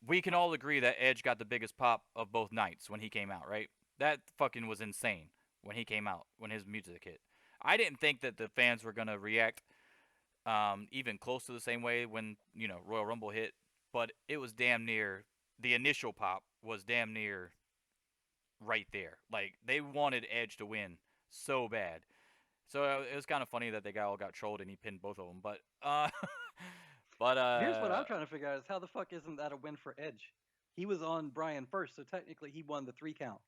we can all agree that Edge got the biggest pop of both nights when he came out, right? That fucking was insane when he came out, when his music hit. I didn't think that the fans were gonna react even close to the same way when Royal Rumble hit, but it was damn near the initial pop was damn near right there. Like they wanted Edge to win so bad. So it was kind of funny that they all got trolled and he pinned both of them. But but Here's what I'm trying to figure out: is how the fuck isn't that a win for Edge? He was on Bryan first, so technically he won the 3 count.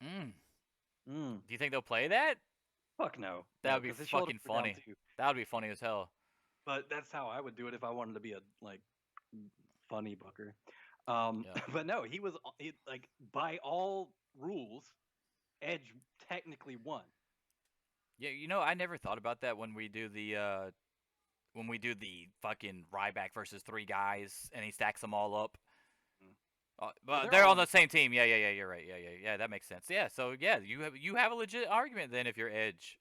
Do you think they'll play that? Fuck no. That would be 'cause his shoulders fucking were down funny. too. That would be funny as hell. But that's how I would do it if I wanted to be a funny booker. Yeah. But no, he was like by all rules, Edge technically won. Yeah, I never thought about that when we do the fucking Ryback versus 3 guys and he stacks them all up. But they're on the same team. Yeah, you're right. Yeah, that makes sense. Yeah, so yeah, you have a legit argument then if you're Edge.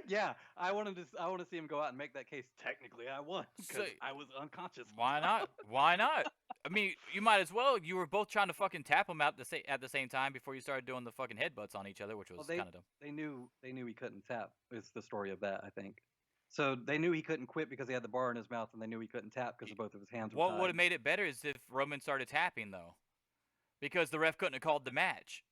Yeah, I want to see him go out and make that case. Technically, I won because I was unconscious. Why not? Why not? I mean, you might as well. You were both trying to fucking tap him out at the same time before you started doing the fucking headbutts on each other, which was kind of dumb. They knew he couldn't tap. Is the story of that, I think. So they knew he couldn't quit because he had the bar in his mouth, and they knew he couldn't tap because both of his hands were tied. What would have made it better is if Roman started tapping though, because the ref couldn't have called the match.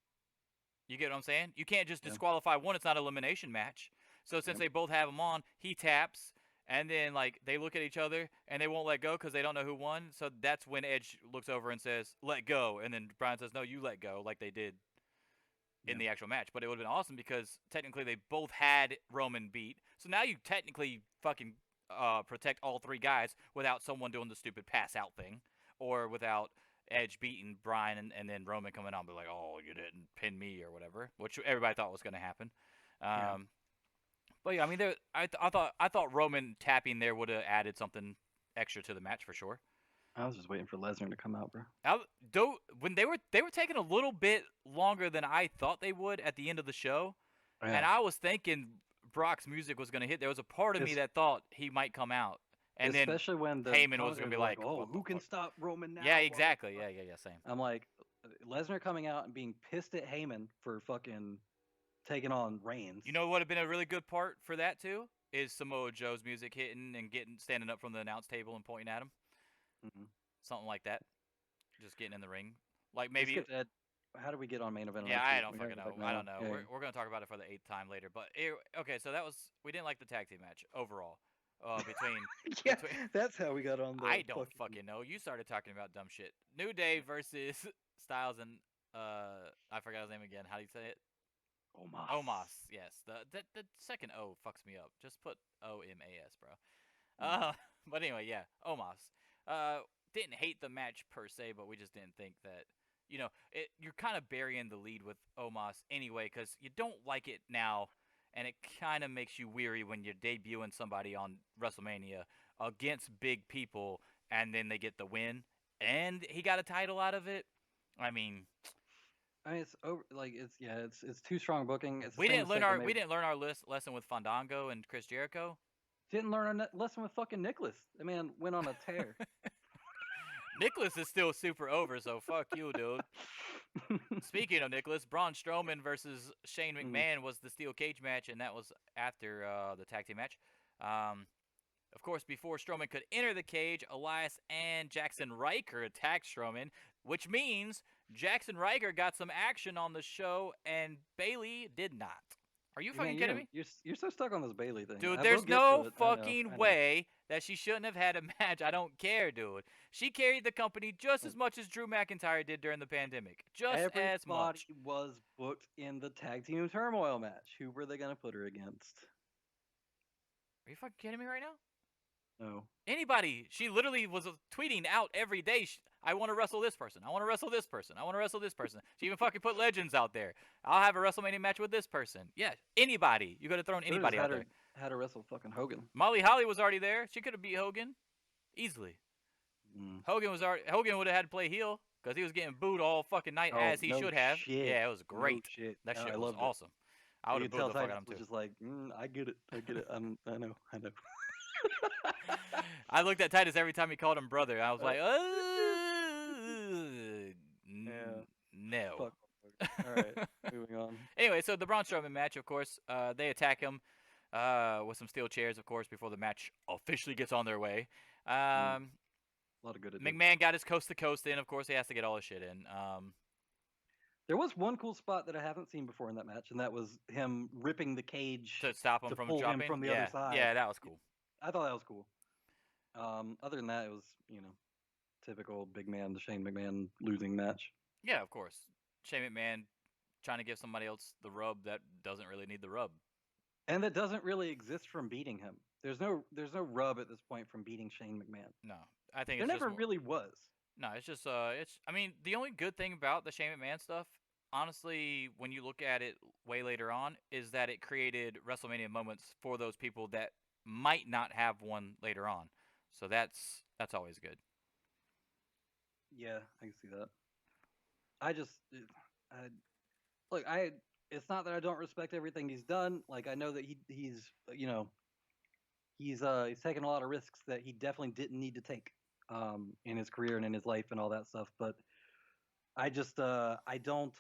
You get what I'm saying? You can't just disqualify one. It's not an elimination match. So since they both have him on, he taps, and then like they look at each other and they won't let go because they don't know who won. So that's when Edge looks over and says, "Let go," and then Bryan says, "No, you let go," like they did in the actual match. But it would have been awesome because technically they both had Roman beat. So now you technically fucking protect all 3 guys without someone doing the stupid pass out thing, or without Edge beating Bryan and then Roman coming out and be like, "Oh, you didn't pin me" or whatever, which everybody thought was going to happen. But yeah, I mean, I thought Roman tapping there would have added something extra to the match for sure. I was just waiting for Lesnar to come out, bro. When they were taking a little bit longer than I thought they would at the end of the show, and I was thinking Brock's music was going to hit. There was a part of me that thought he might come out, and especially when the Heyman was going to be like, "Oh, who can stop Roman now?" Yeah, exactly. Yeah, same. I'm like, Lesnar coming out and being pissed at Heyman for fucking taking on Reigns. You know what would have been a really good part for that too? Is Samoa Joe's music hitting and standing up from the announce table and pointing at him. Something like that. Just getting in the ring. Like maybe. How do we get on main event? Yeah, I don't fucking know. I don't know. Yeah. We're gonna talk about it for the 8th time later. But okay, so we didn't like the tag team match overall. Between that's how we got on. I don't fucking know. You started talking about dumb shit. New Day versus Styles and I forgot his name again. How do you say it? Omos, yes. The second O fucks me up. Just put O-M-A-S, bro. But anyway, yeah, Omos. Didn't hate the match per se, but we just didn't think that, you're kind of burying the lead with Omos anyway, because you don't like it now, and it kind of makes you weary when you're debuting somebody on WrestleMania against big people, and then they get the win, and he got a title out of it. I mean, it's over. Like it's too strong booking. We didn't learn our lesson with Fandango and Chris Jericho. Didn't learn our lesson with fucking Nicholas. The man went on a tear. Nicholas is still super over, so fuck you, dude. Speaking of Nicholas, Braun Strowman versus Shane McMahon was the steel cage match, and that was after the tag team match. Of course, before Strowman could enter the cage, Elias and Jackson Ryker attacked Strowman, which means Jackson Ryker got some action on the show, and Bayley did not. Are you fucking kidding me? You're so stuck on this Bayley thing. Dude, there's no fucking way that she shouldn't have had a match. I don't care, dude. She carried the company just as much as Drew McIntyre did during the pandemic. As much. Everybody was booked in the tag team turmoil match. Who were they going to put her against? Are you fucking kidding me right now? No. Anybody. She literally was tweeting out every day, I want to wrestle this person. I want to wrestle this person. I want to wrestle this person. She even fucking put legends out there. I'll have a WrestleMania match with this person. Yeah, anybody. You could have thrown anybody out there. Had to wrestle fucking Hogan. Molly Holly was already there. She could have beat Hogan easily. Hogan would have had to play heel because he was getting booed all fucking night as he should have. Shit. Yeah, it was great. That shit was awesome. I would have booed the fuck out of him too. Just like, I get it. I know. I looked at Titus every time he called him brother. I was like, no. Fuck. All right, moving on. anyway, so the Braun Strowman match, of course, they attack him with some steel chairs, of course, before the match officially gets on their way. A lot of good it did. McMahon got his coast to coast in. Of course, he has to get all his shit in. There was one cool spot that I haven't seen before in that match, and that was him ripping the cage to stop him to from pull dropping him from the yeah. other side. Yeah, that was cool. I thought that was cool. Other than that, it was, typical big man, the Shane McMahon losing match. Yeah, of course. Shane McMahon trying to give somebody else the rub that doesn't really need the rub. And that doesn't really exist from beating him. There's no rub at this point from beating Shane McMahon. No, I think there it's never just really was. No, it's just I mean, the only good thing about the Shane McMahon stuff, honestly, when you look at it way later on, is that it created WrestleMania moments for those people that might not have one later on. So that's always good. Yeah, I can see that. It's not that I don't respect everything he's done. Like, I know that he's taken a lot of risks that he definitely didn't need to take in his career and in his life and all that stuff. But I just I don't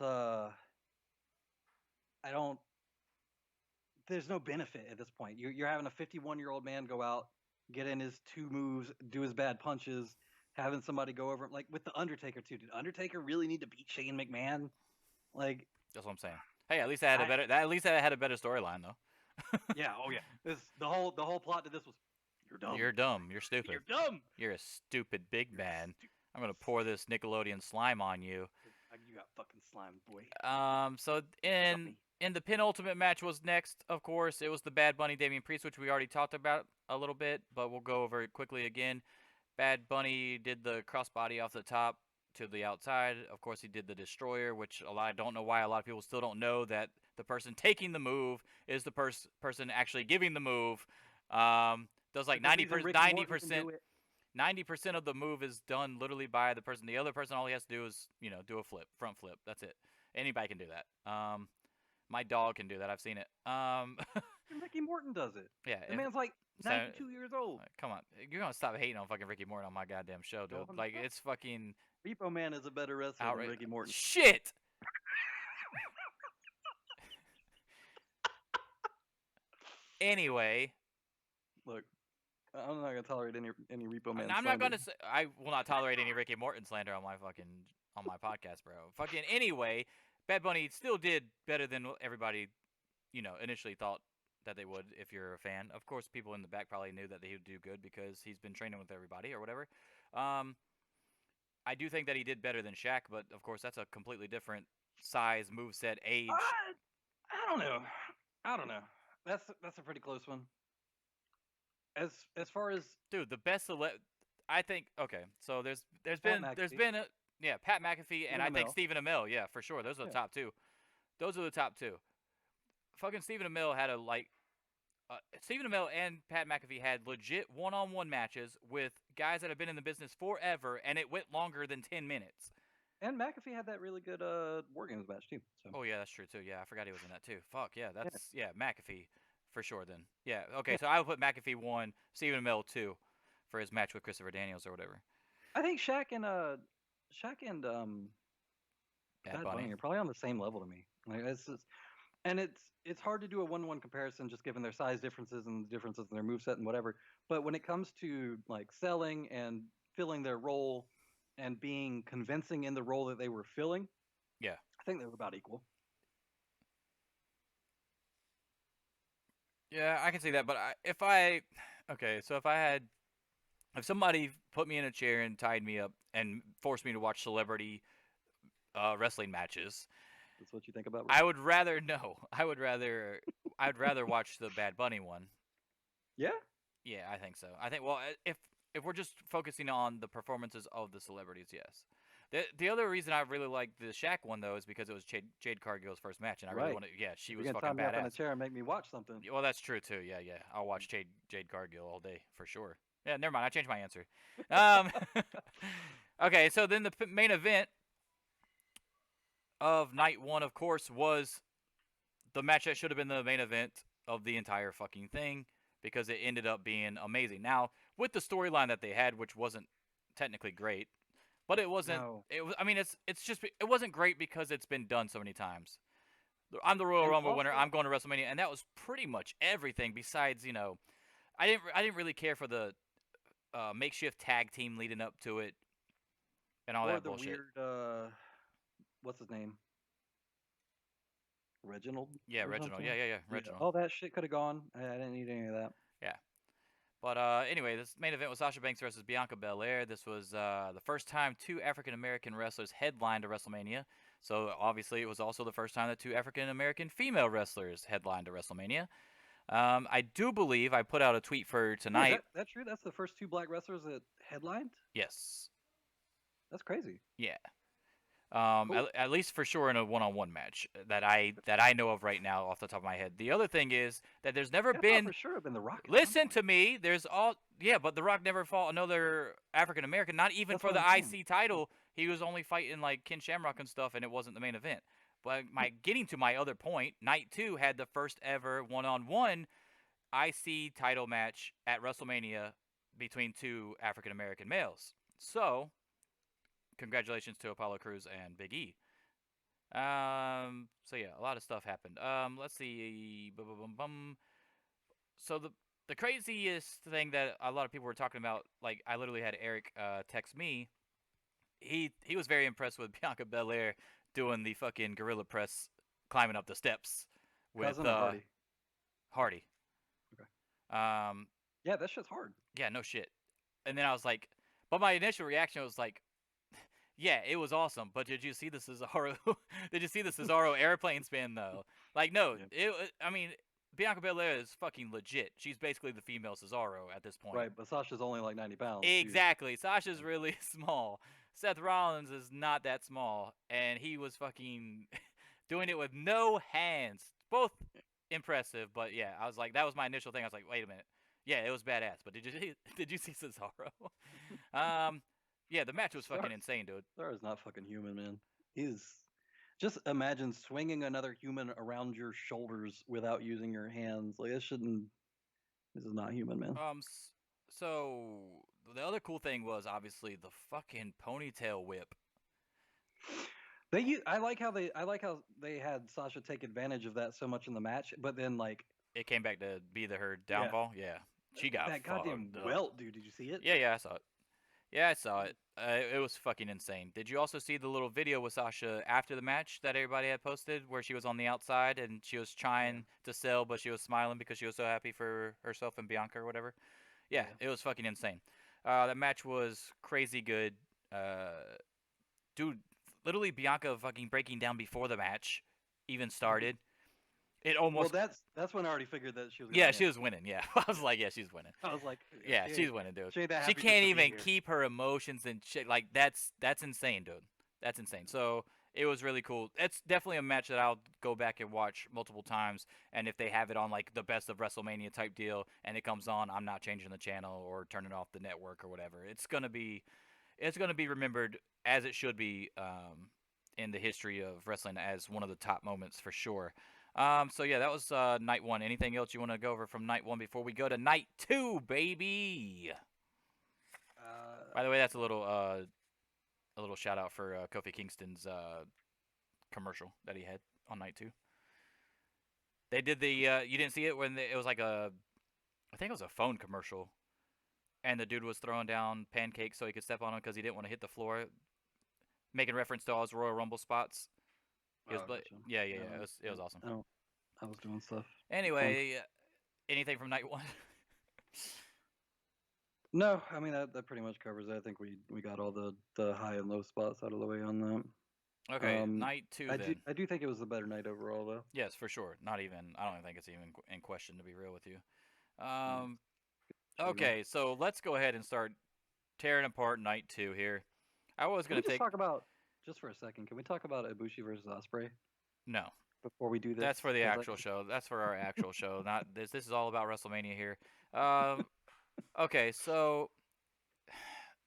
there's no benefit at this point. You're having a 51-year-old man go out, get in his 2 moves, do his bad punches, having somebody go over him. Like with the Undertaker too. Did Undertaker really need to beat Shane McMahon? Like, that's what I'm saying. Hey, at least I had a better storyline though. Yeah. Oh yeah. The whole plot to this was, you're dumb. You're dumb. You're stupid. You're dumb. You're a stupid big man. I'm gonna pour this Nickelodeon slime on you. You got fucking slime, boy. So in the penultimate match was next, of course. It was the Bad Bunny Damian Priest, which we already talked about a little bit, but we'll go over it quickly again. Bad Bunny did the crossbody off the top to the outside. Of course, he did the Destroyer, which I don't know why a lot of people still don't know that the person taking the move is the person actually giving the move. Does like 90% of the move is done literally by the person. The other person, all he has to do is, do a front flip. That's it. Anybody can do that. My dog can do that. I've seen it. Ricky Morton does it. Yeah. The man's like 92 years old. Come on. You're going to stop hating on fucking Ricky Morton on my goddamn show, dude. No, like, it's fucking... Repo Man is a better wrestler than Ricky Morton. Shit! Anyway... Look, I'm not gonna tolerate any Repo Man. I'm not gonna say I will not tolerate any Ricky Morton slander on my podcast, bro. Fucking anyway, Bad Bunny still did better than everybody, initially thought that they would. If you're a fan, of course, people in the back probably knew that he would do good because he's been training with everybody or whatever. I do think that he did better than Shaq, but of course, that's a completely different size, moveset, age. I don't know. That's a pretty close one. As far as dude, the best I think okay. So there's been Pat McAfee and I think Stephen Amell, yeah, for sure. Those are the top two. Fucking Stephen Amell had Stephen Amell and Pat McAfee had legit one-on-one matches with guys that have been in the business forever, and it went longer than 10 minutes. And McAfee had that really good War Games match too. So. Oh yeah, that's true too. Yeah, I forgot he was in that too. Fuck yeah, that's McAfee. For sure, then. Yeah, okay, so I would put McAfee 1, Stephen Amell 2 for his match with Christopher Daniels or whatever. I think Shaq and Bad Bunny are probably on the same level to me. Like, it's hard to do a 1-1 comparison just given their size differences and differences in their moveset and whatever. But when it comes to like selling and filling their role and being convincing in the role that they were filling, yeah, I think they were about equal. Yeah, I can see that, but if somebody put me in a chair and tied me up and forced me to watch celebrity wrestling matches, that's what you think about. I would rather watch the Bad Bunny one. Yeah. Yeah, I think so. I think if we're just focusing on the performances of the celebrities, yes. The other reason I really like the Shaq one though is because it was Jade Cargill's first match, and I really wanted. Yeah, she was fucking badass. You're gonna tie me up in a chair and make me watch something. Well, that's true too. Yeah, I'll watch Jade Cargill all day for sure. Yeah, never mind. I changed my answer. Okay, so then the main event of night 1, of course, was the match that should have been the main event of the entire fucking thing because it ended up being amazing. Now, with the storyline that they had, which wasn't technically great. But it wasn't. No. It was. I mean, it wasn't great because it's been done so many times. I'm the Royal And Rumble winner. also, I'm going to WrestleMania, and that was pretty much everything. Besides, I didn't really care for the makeshift tag team leading up to it and all or that the bullshit. weird, what's his name? Reginald Yeah, or Reginald. something. Yeah, Yeah, Reginald. all that shit could have gone. I didn't need any of that. Yeah. But anyway, this main event was Sasha Banks versus Bianca Belair. This was the first time two African American wrestlers headlined a WrestleMania. So obviously, it was also the first time that two African American female wrestlers headlined a WrestleMania. I do believe I put out a tweet for Ooh, is tonight. that true? That's the first two black wrestlers that headlined. Yes. That's crazy. Yeah. Cool. At least for sure in a one-on-one match that I know of right now off the top of my head. The other thing is that there's never I thought been. for sure it'd been The Rock at some Listen point. to me. There's all yeah, but The Rock never fought another African American. Not even That's for what the I'm saying. IC title. He was only fighting like Ken Shamrock and stuff, and it wasn't the main event. But my getting to my other point, Night 2 had the first ever one-on-one IC title match at WrestleMania between two African American males. So, congratulations to Apollo Crews and Big E. So yeah, a lot of stuff happened. Let's see. Bum, bum, bum, bum. So the craziest thing that a lot of people were talking about, like I literally had Eric text me. He was very impressed with Bianca Belair doing the fucking gorilla press, climbing up the steps with Cousin or Hardy? Hardy. Okay. Um, Yeah, that shit's hard. yeah, no shit. And then I was like, but my initial reaction was like, yeah, it was awesome. But did you see the Cesaro? Did you see the Cesaro airplane spin though? Like, no, Yeah. I mean, Bianca Belair is fucking legit. She's basically the female Cesaro at this point. Right, but Sasha's only like 90 pounds. Exactly. Sasha's really small. Seth Rollins is not that small, and he was fucking doing it with no hands. Both impressive, but yeah, I was like, that was my initial thing. I was like, wait a minute. Yeah, it was badass. But did you see Cesaro? Yeah, the match was fucking insane, dude. Cesaro is not fucking human, man. He's just imagine swinging another human around your shoulders without using your hands. Like this shouldn't. This is not human, man. So the other cool thing was obviously the fucking ponytail whip. I like how they had Sasha take advantage of that so much in the match, but then like It came back to be her downfall. Yeah, she got that goddamn fucked up. welt, dude. Did you see it? Yeah, I saw it. Yeah, I saw it. It was fucking insane. Did you also see the little video with Sasha after the match that everybody had posted, where she was on the outside and she was trying to sell, but she was smiling because she was so happy for herself and Bianca or whatever? Yeah, it was fucking insane. That match was crazy good. Dude, literally Bianca fucking breaking down before the match even started. It Well, almost. that's when I already figured that she was. Gonna Yeah, win. she was winning. Yeah, I was like, yeah, she's winning. I was like, Yeah, she she's ain't- winning, dude. She, ain't that She happy just can't to be even here. keep her emotions and shit. Like that's insane, dude. That's insane. So it was really cool. It's definitely a match that I'll go back and watch multiple times. And if they have it on like the best of WrestleMania type deal, and it comes on, I'm not changing the channel or turning off the network or whatever. It's gonna be remembered as it should be in the history of wrestling as one of the top moments for sure. So yeah, that was night one. Anything else you want to go over from night one before we go to night two, baby? By the way, that's a little shout out for Kofi Kingston's commercial that he had on night two. They did the you didn't see it when it was like I think it was a phone commercial, and the dude was throwing down pancakes so he could step on them because he didn't want to hit the floor, making reference to all his Royal Rumble spots. Gotcha. Yeah. It was awesome. Oh, I was doing stuff. Anyway, anything from night one? No, I mean that pretty much covers it. I think we got all the high and low spots out of the way on that. Okay, night two then. I do think it was the better night overall though. Yes, for sure. Not even. I don't even think it's even in question, to be real with you. Sure, Okay, so let's go ahead and start tearing apart night two here. I was Can gonna we just take talk about just for a second? Can we talk about Ibushi versus Osprey no. before we do this? That's for the 'Cause actual show. That's for our actual show. Not this. This is all about WrestleMania here. Um, okay, so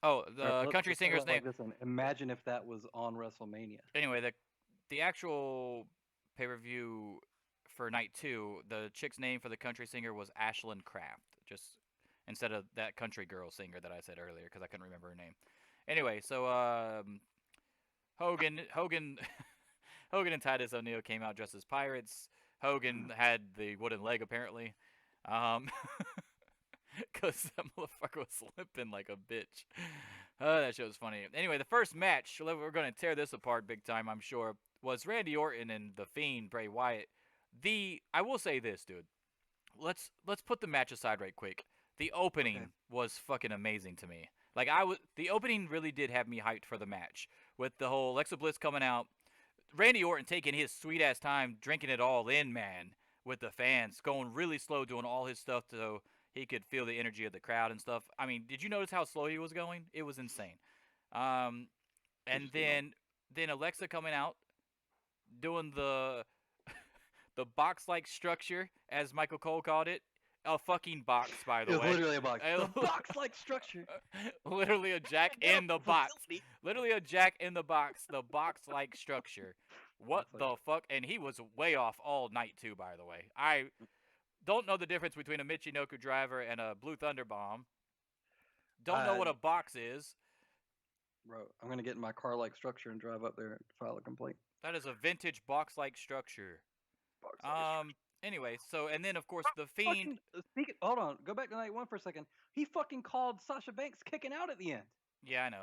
All right, the country let's talk singer's about it name. like this one. Imagine if that was on WrestleMania. Anyway, the actual pay per view for night two, the chick's name for the country singer was Ashlyn Kraft, just instead of that country girl singer that I said earlier because I couldn't remember her name. Anyway, so Hogan Hogan and Titus O'Neil came out dressed as pirates. Hogan had the wooden leg apparently, because that motherfucker was limping like a bitch. That shit was funny. Anyway, the first match, we're going to tear this apart big time, I'm sure, was Randy Orton and the Fiend Bray Wyatt. I will say this, dude. Let's put the match aside right quick. The opening Okay. was fucking amazing to me. Like the opening really did have me hyped for the match with the whole Alexa Bliss coming out, Randy Orton taking his sweet ass time, drinking it all in, man, with the fans, going really slow, doing all his stuff so he could feel the energy of the crowd and stuff. I mean, did you notice how slow he was going? It was insane. Um, He and just getting old. then Alexa coming out, doing the box like structure, as Michael Cole called it. A fucking box, by the It was way. literally a box. The box-like structure. Literally a jack in the box. Literally a jack in the box. The box-like structure. What the fuck? And he was way off all night too, by the way. I don't know the difference between a Michinoku driver and a Blue Thunder Bomb. Don't know what a box is. Bro, I'm gonna get in my car-like structure and drive up there and file a complaint. That is a vintage box-like structure. Anyway, so and then of course the Fiend. Hold on, go back to night one for a second. He fucking called Sasha Banks kicking out at the end. Yeah, I know.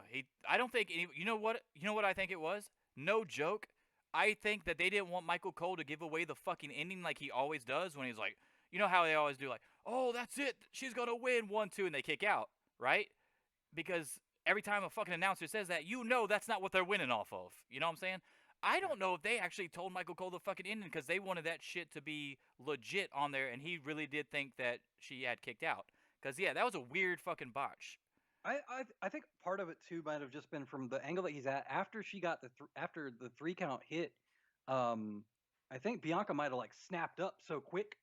I don't think any. You know what? You know what I think it was? No joke. I think that they didn't want Michael Cole to give away the fucking ending like he always does when he's like, you know how they always do, like, oh, that's it, she's gonna win 1-2, and they kick out, right? Because every time a fucking announcer says that, you know that's not what they're winning off of. You know what I'm saying? I don't know if they actually told Michael Cole the fucking ending because they wanted that shit to be legit on there, and he really did think that she had kicked out. Because yeah, that was a weird fucking botch. I think part of it too might have just been from the angle that he's at after she got after the 3 count hit. I think Bianca might have like snapped up so quick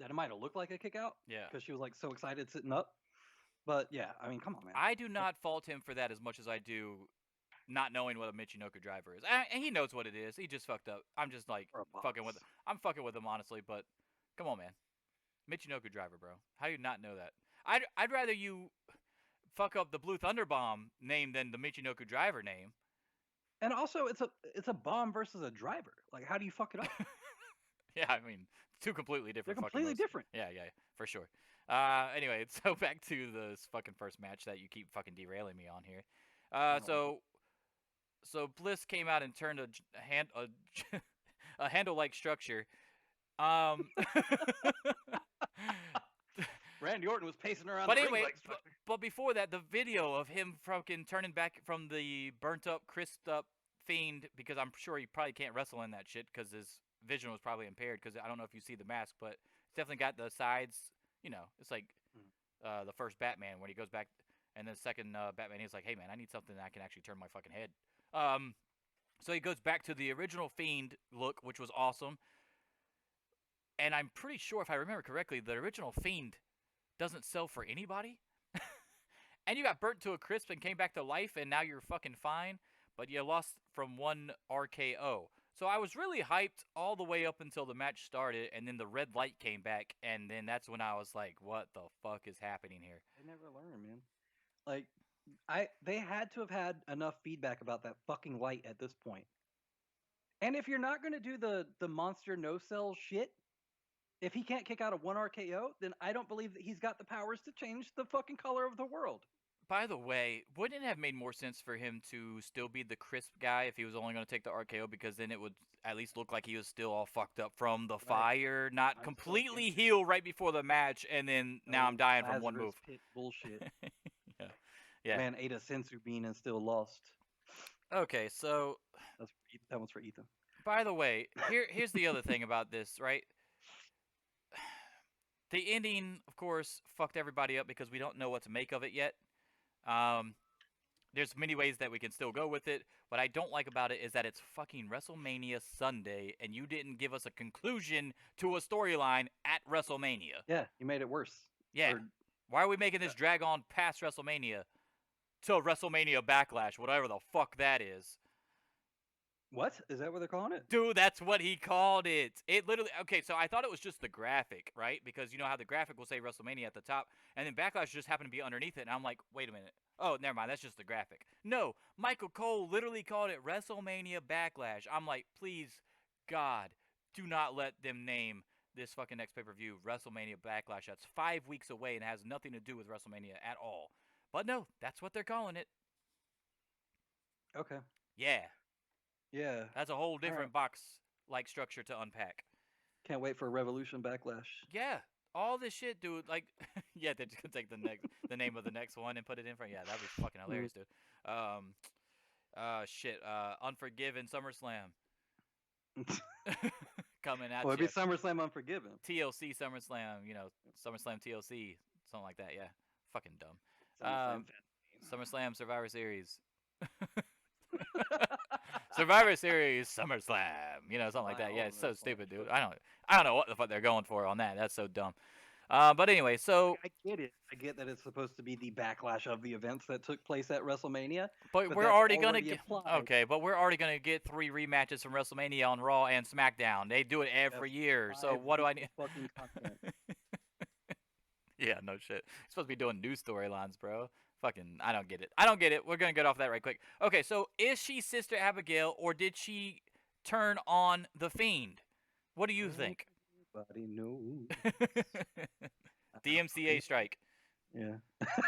that it might have looked like a kick out. Yeah. Because she was like so excited sitting up. But yeah, I mean, come on, man. I do not fault him for that as much as I do not knowing what a Michinoku driver is. And he knows what it is. He just fucked up. I'm just like fucking with. I'm fucking with him honestly, but come on, man. Michinoku driver, bro. How do you not know that? I'd rather you fuck up the Blue Thunder Bomb name than the Michinoku driver name. And also, it's a bomb versus a driver. Like, how do you fuck it up? Yeah, I mean, two completely different. They're completely different. Yeah, for sure. Anyway, so back to this fucking first match that you keep fucking derailing me on here. So Bliss came out and turned a handle-like structure. Randy Orton was pacing around. But anyway, but before that, the video of him fucking turning back from the burnt-up, crisped-up Fiend, because I'm sure he probably can't wrestle in that shit because his vision was probably impaired. Because I don't know if you see the mask, but it's definitely got the sides. You know, it's like the first Batman when he goes back, and the second Batman, he's like, "Hey man, I need something that I can actually turn my fucking head." So he goes back to the original Fiend look, which was awesome. And I'm pretty sure, if I remember correctly, the original Fiend doesn't sell for anybody. And you got burnt to a crisp and came back to life, and now you're fucking fine. But you lost from one RKO. So I was really hyped all the way up until the match started, and then the red light came back, and then that's when I was like, what the fuck is happening here? They never learn, man. Like, they had to have had enough feedback about that fucking light at this point. And if you're not going to do the monster no-sell shit, if he can't kick out a 1 RKO, then I don't believe that he's got the powers to change the fucking color of the world. By the way, wouldn't it have made more sense for him to still be the crisp guy if he was only going to take the RKO? Because then it would at least look like he was still all fucked up from the fire, not completely healed right before the match, and then now I'm dying from one move. Pit bullshit. Yeah. Man ate a sensu bean and still lost. Okay, so that one's for Ethan. By the way, here's the other thing about this, right? The ending, of course, fucked everybody up because we don't know what to make of it yet. There's many ways that we can still go with it. What I don't like about it is that it's fucking WrestleMania Sunday, and you didn't give us a conclusion to a storyline at WrestleMania. Yeah, you made it worse. Yeah. Why are we making this drag on past WrestleMania to WrestleMania Backlash, whatever the fuck that is? What is that? What they're calling it? Dude, that's what he called it. It literally. Okay, so I thought it was just the graphic, right? Because you know how the graphic will say WrestleMania at the top, and then Backlash just happened to be underneath it, and I'm like, wait a minute. Oh, never mind. That's just the graphic. No, Michael Cole literally called it WrestleMania Backlash. I'm like, please, God, do not let them name this fucking next pay-per-view WrestleMania Backlash. That's 5 weeks away and has nothing to do with WrestleMania at all. But no, that's what they're calling it. Okay. Yeah, Yeah. that's a whole All different right. box-like structure to unpack. Can't wait for Revolution Backlash. Yeah, all this shit, dude. Like, yeah, they're just gonna take the name of the next one and put it in front. Yeah, that'd be fucking Mm. hilarious, dude. Um, shit. Unforgiven SummerSlam coming at Well, it'd be you. SummerSlam Unforgiven. TLC SummerSlam. You know, SummerSlam TLC, something like that. Yeah, fucking dumb. SummerSlam. SummerSlam Survivor Series. Survivor Series SummerSlam, you know, something like that. Yeah, it's so stupid, dude. I don't know what the fuck they're going for on that. That's so dumb. But anyway, so I get it. I get that it's supposed to be the backlash of the events that took place at WrestleMania. but we're that's already gonna get implied. okay. But we're already gonna get 3 rematches from WrestleMania on Raw and SmackDown. They do it every That's year. So 5 what do I weeks need? of fucking content. Yeah, no shit. You're supposed to be doing new storylines, bro. Fucking, I don't get it. I don't get it. We're gonna get off that right quick. Okay, so is she Sister Abigail or did she turn on the Fiend? What do you think? Everybody knows. DMCA strike. Yeah.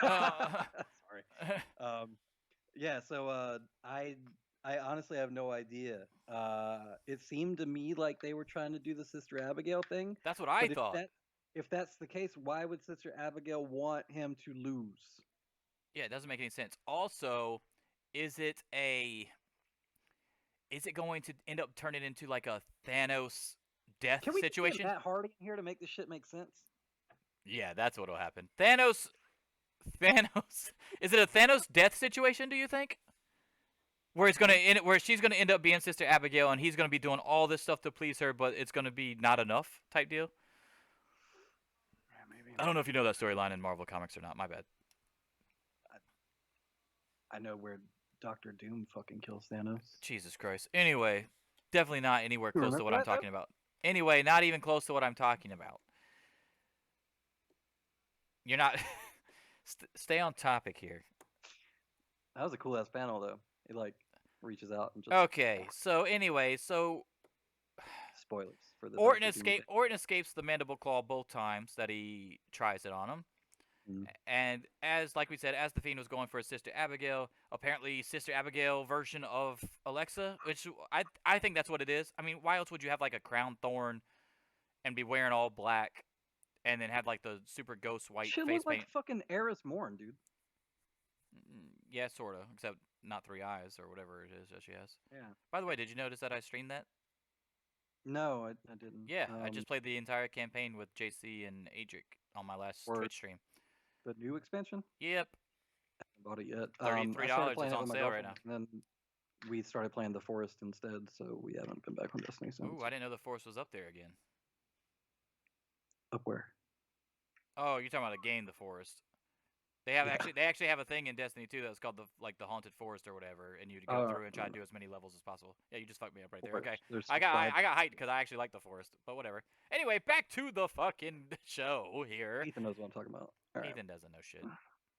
Uh, Sorry. Yeah. So I honestly have no idea. It seemed to me like they were trying to do the Sister Abigail thing. That's what I But thought. if that's the case, why would Sister Abigail want him to lose? Yeah, it doesn't make any sense. Also, is it going to end up turning into like a Thanos death Can we situation? get Matt Hardy in here to make this shit make sense? Yeah, that's what'll happen. Thanos. Is it a Thanos death situation? Do you think? Where she's gonna end up being Sister Abigail, and he's gonna be doing all this stuff to please her, but it's gonna be not enough type deal. Yeah, maybe. I don't know if you know that storyline in Marvel Comics or not. My bad. I know where Doctor Doom fucking kills Thanos. Jesus Christ. Anyway, definitely not anywhere You close to remember what I'm that, though? talking about. Anyway, not even close to what I'm talking about. You're not. Stay on topic here. That was a cool ass panel though. He like reaches out and just Okay. So anyway, spoilers for the Orton Dr. Doom Orton escapes the mandible claw both times that he tries it on him. thing. And like we said, as the Fiend was going for his Sister Abigail, apparently Sister Abigail version of Alexa, which I think that's what it is. I mean, why else would you have like a crown thorn and be wearing all black, and then have like the super ghost white Shit face looked like paint? fucking Eris Morn, dude. Yeah, sorta, except not 3 eyes or whatever it is that she has. Yeah. By the way, did you notice that I streamed that? No, I didn't. Yeah, I just played the entire campaign with JC and Adric on my last For Twitch stream. the new expansion. Yep, I haven't bought it yet. $33 I started playing is it on with my sale right girlfriend, and then we started playing the Forest instead. So we haven't been back from Destiny since. Ooh, I didn't know the Force was up there again. Up where? Oh, you're talking about a game, the Forest. They actually have a thing in Destiny 2 that's called the Haunted Forest or whatever, and you go through and try to do as many levels as possible. Yeah, you just fucked me up right there. Okay, I got hyped because I actually like the Forest, but whatever. Anyway, back to the fucking show here. Ethan knows what I'm talking about. All right. Ethan doesn't know shit.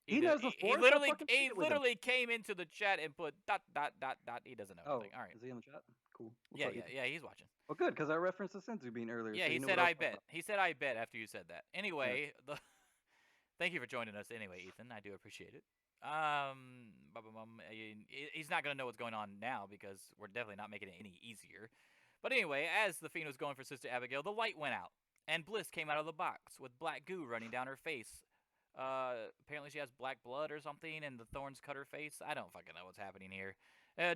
He knows the Forest. He literally came into the chat and put ... He doesn't know anything. All right. Is he in the chat? Cool. Yeah, he's watching. Well, good, because I referenced the Senzu bean earlier. Yeah, so he said I bet. He said I bet after you said that. Anyway, thank you for joining us anyway, Ethan. I do appreciate it. He's not going to know what's going on now because we're definitely not making it any easier. But anyway, as the Fiend was going for Sister Abigail, the light went out, and Bliss came out of the box with black goo running down her face. Apparently she has black blood or something, and the thorns cut her face. I don't fucking know what's happening here.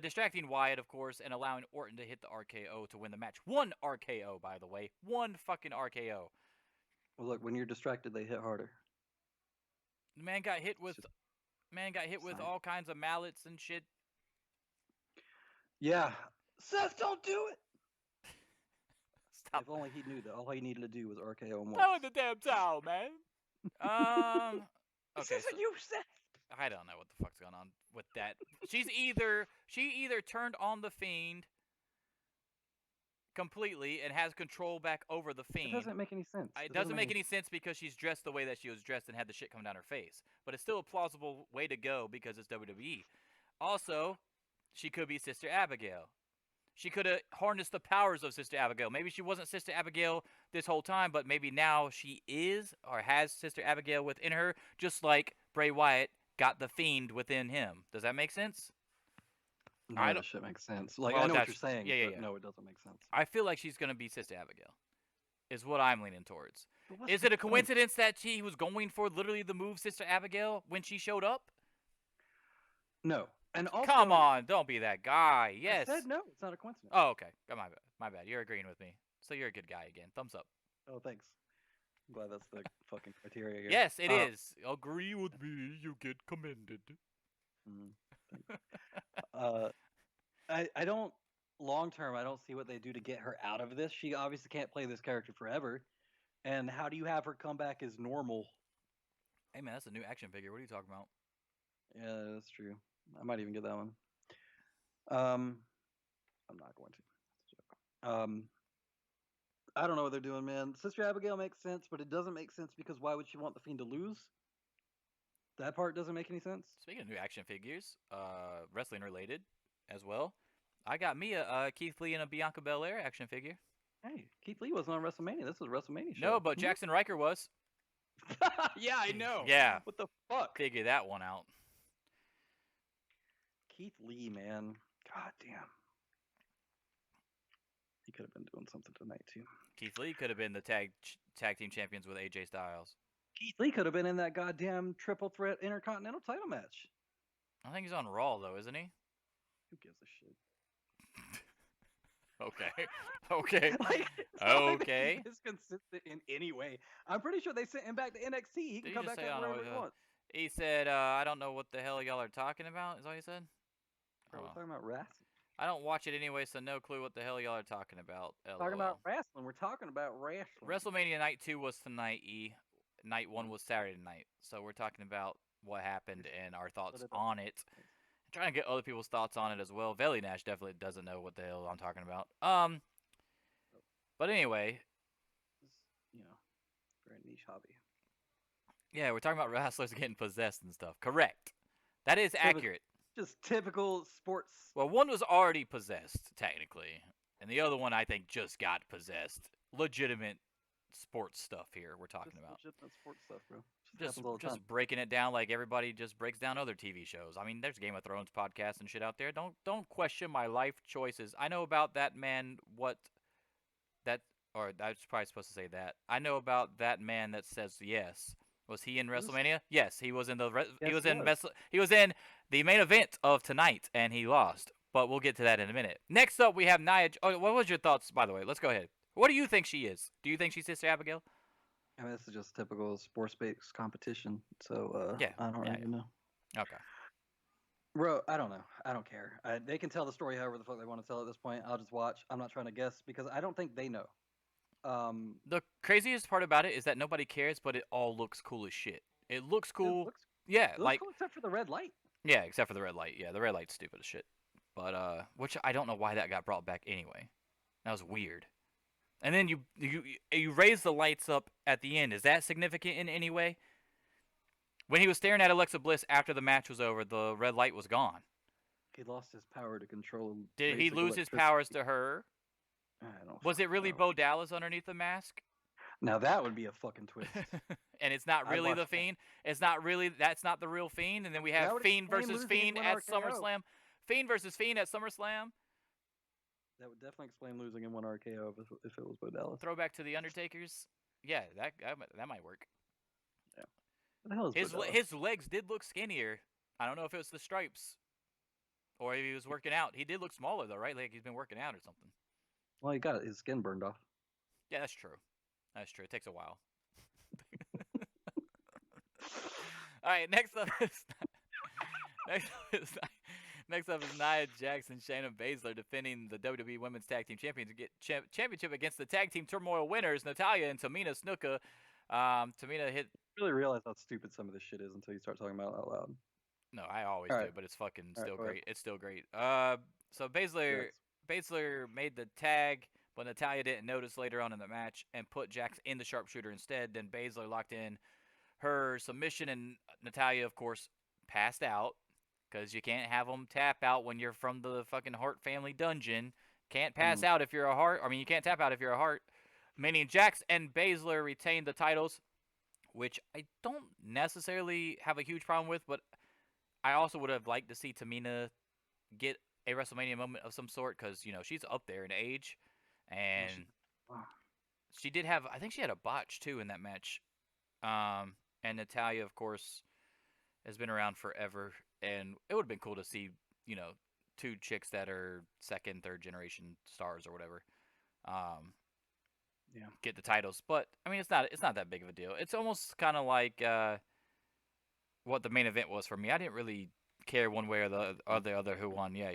Distracting Wyatt, of course, and allowing Orton to hit the RKO to win the match. 1 RKO, by the way. 1 fucking RKO. Well, look, when you're distracted, they hit harder. The man got hit with all kinds of mallets and shit. Yeah. Seth, don't do it! Stop. If only he knew that. All he needed to do was RKO once. Oh, the damn towel, man. Okay. This isn't you, Seth! I don't know what the fuck's going on with that. She either turned on the Fiend completely and has control back over the It Fiend. doesn't make any sense. It doesn't make any sense because she's dressed the way that she was dressed and had the shit coming down her face. But it's still a plausible way to go because it's WWE. Also, she could be Sister Abigail. She could have harnessed the powers of Sister Abigail. Maybe she wasn't Sister Abigail this whole time, but maybe now she is or has Sister Abigail within her, just like Bray Wyatt got the Fiend within him. Does that make sense? None of this shit makes sense. Like, well, I know what you're that's- saying, yeah, but yeah. no, it doesn't make sense. I feel like she's going to be Sister Abigail, is what I'm leaning towards. But what's Is the it a point? coincidence that she was going for literally the move Sister Abigail when she showed up? No. And also, Come on, don't be that guy. Yes. I said no. It's not a coincidence. Oh, okay. Oh, my bad. My bad. You're agreeing with me. So you're a good guy again. Thumbs up. Oh, thanks. I'm glad that's the fucking criteria here. Yes, it is. Agree with me. You get commended. I don't, long term, I don't see what they do to get her out of this. She obviously can't play this character forever. And how do you have her come back as normal? Hey, man, that's a new action figure. What are you talking about? Yeah, that's true. I might even get that one. I'm not going to. That's a joke. I don't know what they're doing, man. Sister Abigail makes sense, but it doesn't make sense because why would she want the Fiend to lose? That part doesn't make any sense. Speaking of new action figures, wrestling related as well, I got me a Keith Lee and a Bianca Belair action figure. Hey, Keith Lee wasn't on WrestleMania. This is a WrestleMania show. No, but Jackson Riker was. Yeah, I know. Yeah. What the fuck? Figure that one out. Keith Lee, man. God damn. He could have been doing something tonight too. Keith Lee could have been the tag team champions with AJ Styles. Keith Lee could have been in that goddamn triple threat Intercontinental title match. I think he's on Raw though, isn't he? Who gives a shit? Okay. Okay. Like, it's not like Okay. he's consistent in any way. I'm pretty sure they sent him back to NXT. He Did can he come just back say, out I don't know wherever he what, wants. He said, I don't know what the hell y'all are talking about. Is that what he said? Bro, Oh. we're talking about wrestling. I don't watch it anyway, so no clue what the hell y'all are talking about. Talking about LOL. wrestling. We're talking about wrestling. WrestleMania Night 2 was tonight, Night 1 was Saturday night. So we're talking about what happened and our thoughts on it. I'm trying to get other people's thoughts on it as well. Velly Nash definitely doesn't know what the hell I'm talking about. But anyway, It's, very niche hobby. yeah, we're talking about wrestlers getting possessed and stuff. Correct. That is accurate. Just typical sports. Well, one was already possessed, technically. And the other one, I think, just got possessed. Legitimate sports stuff here we're talking about. Legitimate sports stuff, bro. Happens all the Just time. breaking it down like everybody just breaks down other TV shows. I mean, there's Game of Thrones podcasts and shit out there. Don't question my life choices. I know about that man. Or I was probably supposed to say that. I know about that man that says yes. Was he in WrestleMania? Yes, he was in the. He was in the main event of tonight, and he lost. But we'll get to that in a minute. Next up, we have Nia. Oh, what was your thoughts, by the way? Let's go ahead. What do you think she is? Do you think she's Sister Abigail? I mean, this is just typical sports-based competition. So Yeah, I don't really know. Okay. Bro, I don't know. I don't care. They can tell the story however the fuck they want to tell at this point. I'll just watch. I'm not trying to guess because I don't think they know. The craziest part about it is that nobody cares, but it all looks cool as shit. It looks cool. It yeah, looks cool except for the red light. Yeah, except for the red light. Yeah, the red light's stupid as shit. But which I don't know why that got brought back anyway. That was weird. And then you raise the lights up at the end. Is that significant in any way? When he was staring at Alexa Bliss after the match was over, the red light was gone. He lost his power to control. Did he basic lose his electricity. powers to her? I don't Was it really know. Bo Dallas underneath the mask? Now that would be a fucking twist. And it's not I'd really watch the that. Fiend. It's not really. That's not the real Fiend. And then we That have would Fiend explain versus losing Fiend in at one RKO. SummerSlam. Fiend versus Fiend at SummerSlam. That would definitely explain losing in one RKO if it was Bo Dallas. Throwback to the Undertaker's. Yeah, that might work. What the hell is Bo Dallas? His legs did look skinnier. I don't know if it was the stripes or if he was working out. He did look smaller though, right? Like he's been working out or something. Well, he got his skin burned off. Yeah, that's true. That's true. It takes a while. All right, next up is Nia Jax and Shannon Basler defending the WWE Women's Tag Team Championship against the Tag Team Turmoil winners Natalia and Tomina Snuka. Tamina hit. I really realize how stupid some of this shit is until you start talking about it out loud. No, I always All do, right. but it's fucking All right, still go ahead. great. It's still great. So Basler made the tag but Natalia didn't notice later on in the match and put Jax in the sharpshooter instead. Then Basler locked in her submission, and Natalia, of course, passed out because you can't have them tap out when you're from the fucking Hart family dungeon. Can't pass out if you're a Hart. I mean, you can't tap out if you're a Hart. Meaning Jax and Basler retained the titles, which I don't necessarily have a huge problem with, but I also would have liked to see Tomina get a WrestleMania moment of some sort because, she's up there in age. And she did have, I think she had a botch too in that match. And Natalia, of course, has been around forever. And it would have been cool to see, two chicks that are second, third generation stars or whatever. Get the titles. But, I mean, it's not that big of a deal. It's almost kind of like what the main event was for me. I didn't really care one way or the other who won. Yeah.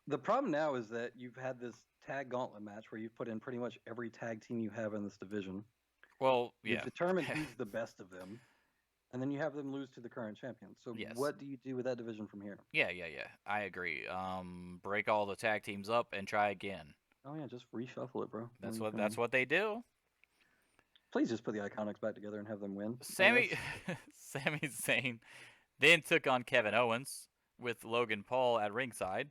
The problem now is that you've had this tag gauntlet match where you've put in pretty much every tag team you have in this division. Well, yeah. You've determined who's the best of them, and then you have them lose to the current champion. So what do you do with that division from here? Yeah. I agree. Break all the tag teams up and try again. Oh yeah, just reshuffle it, bro. That's what they do. Please just put the Iconics back together and have them win. Sami Zayn then took on Kevin Owens with Logan Paul at ringside.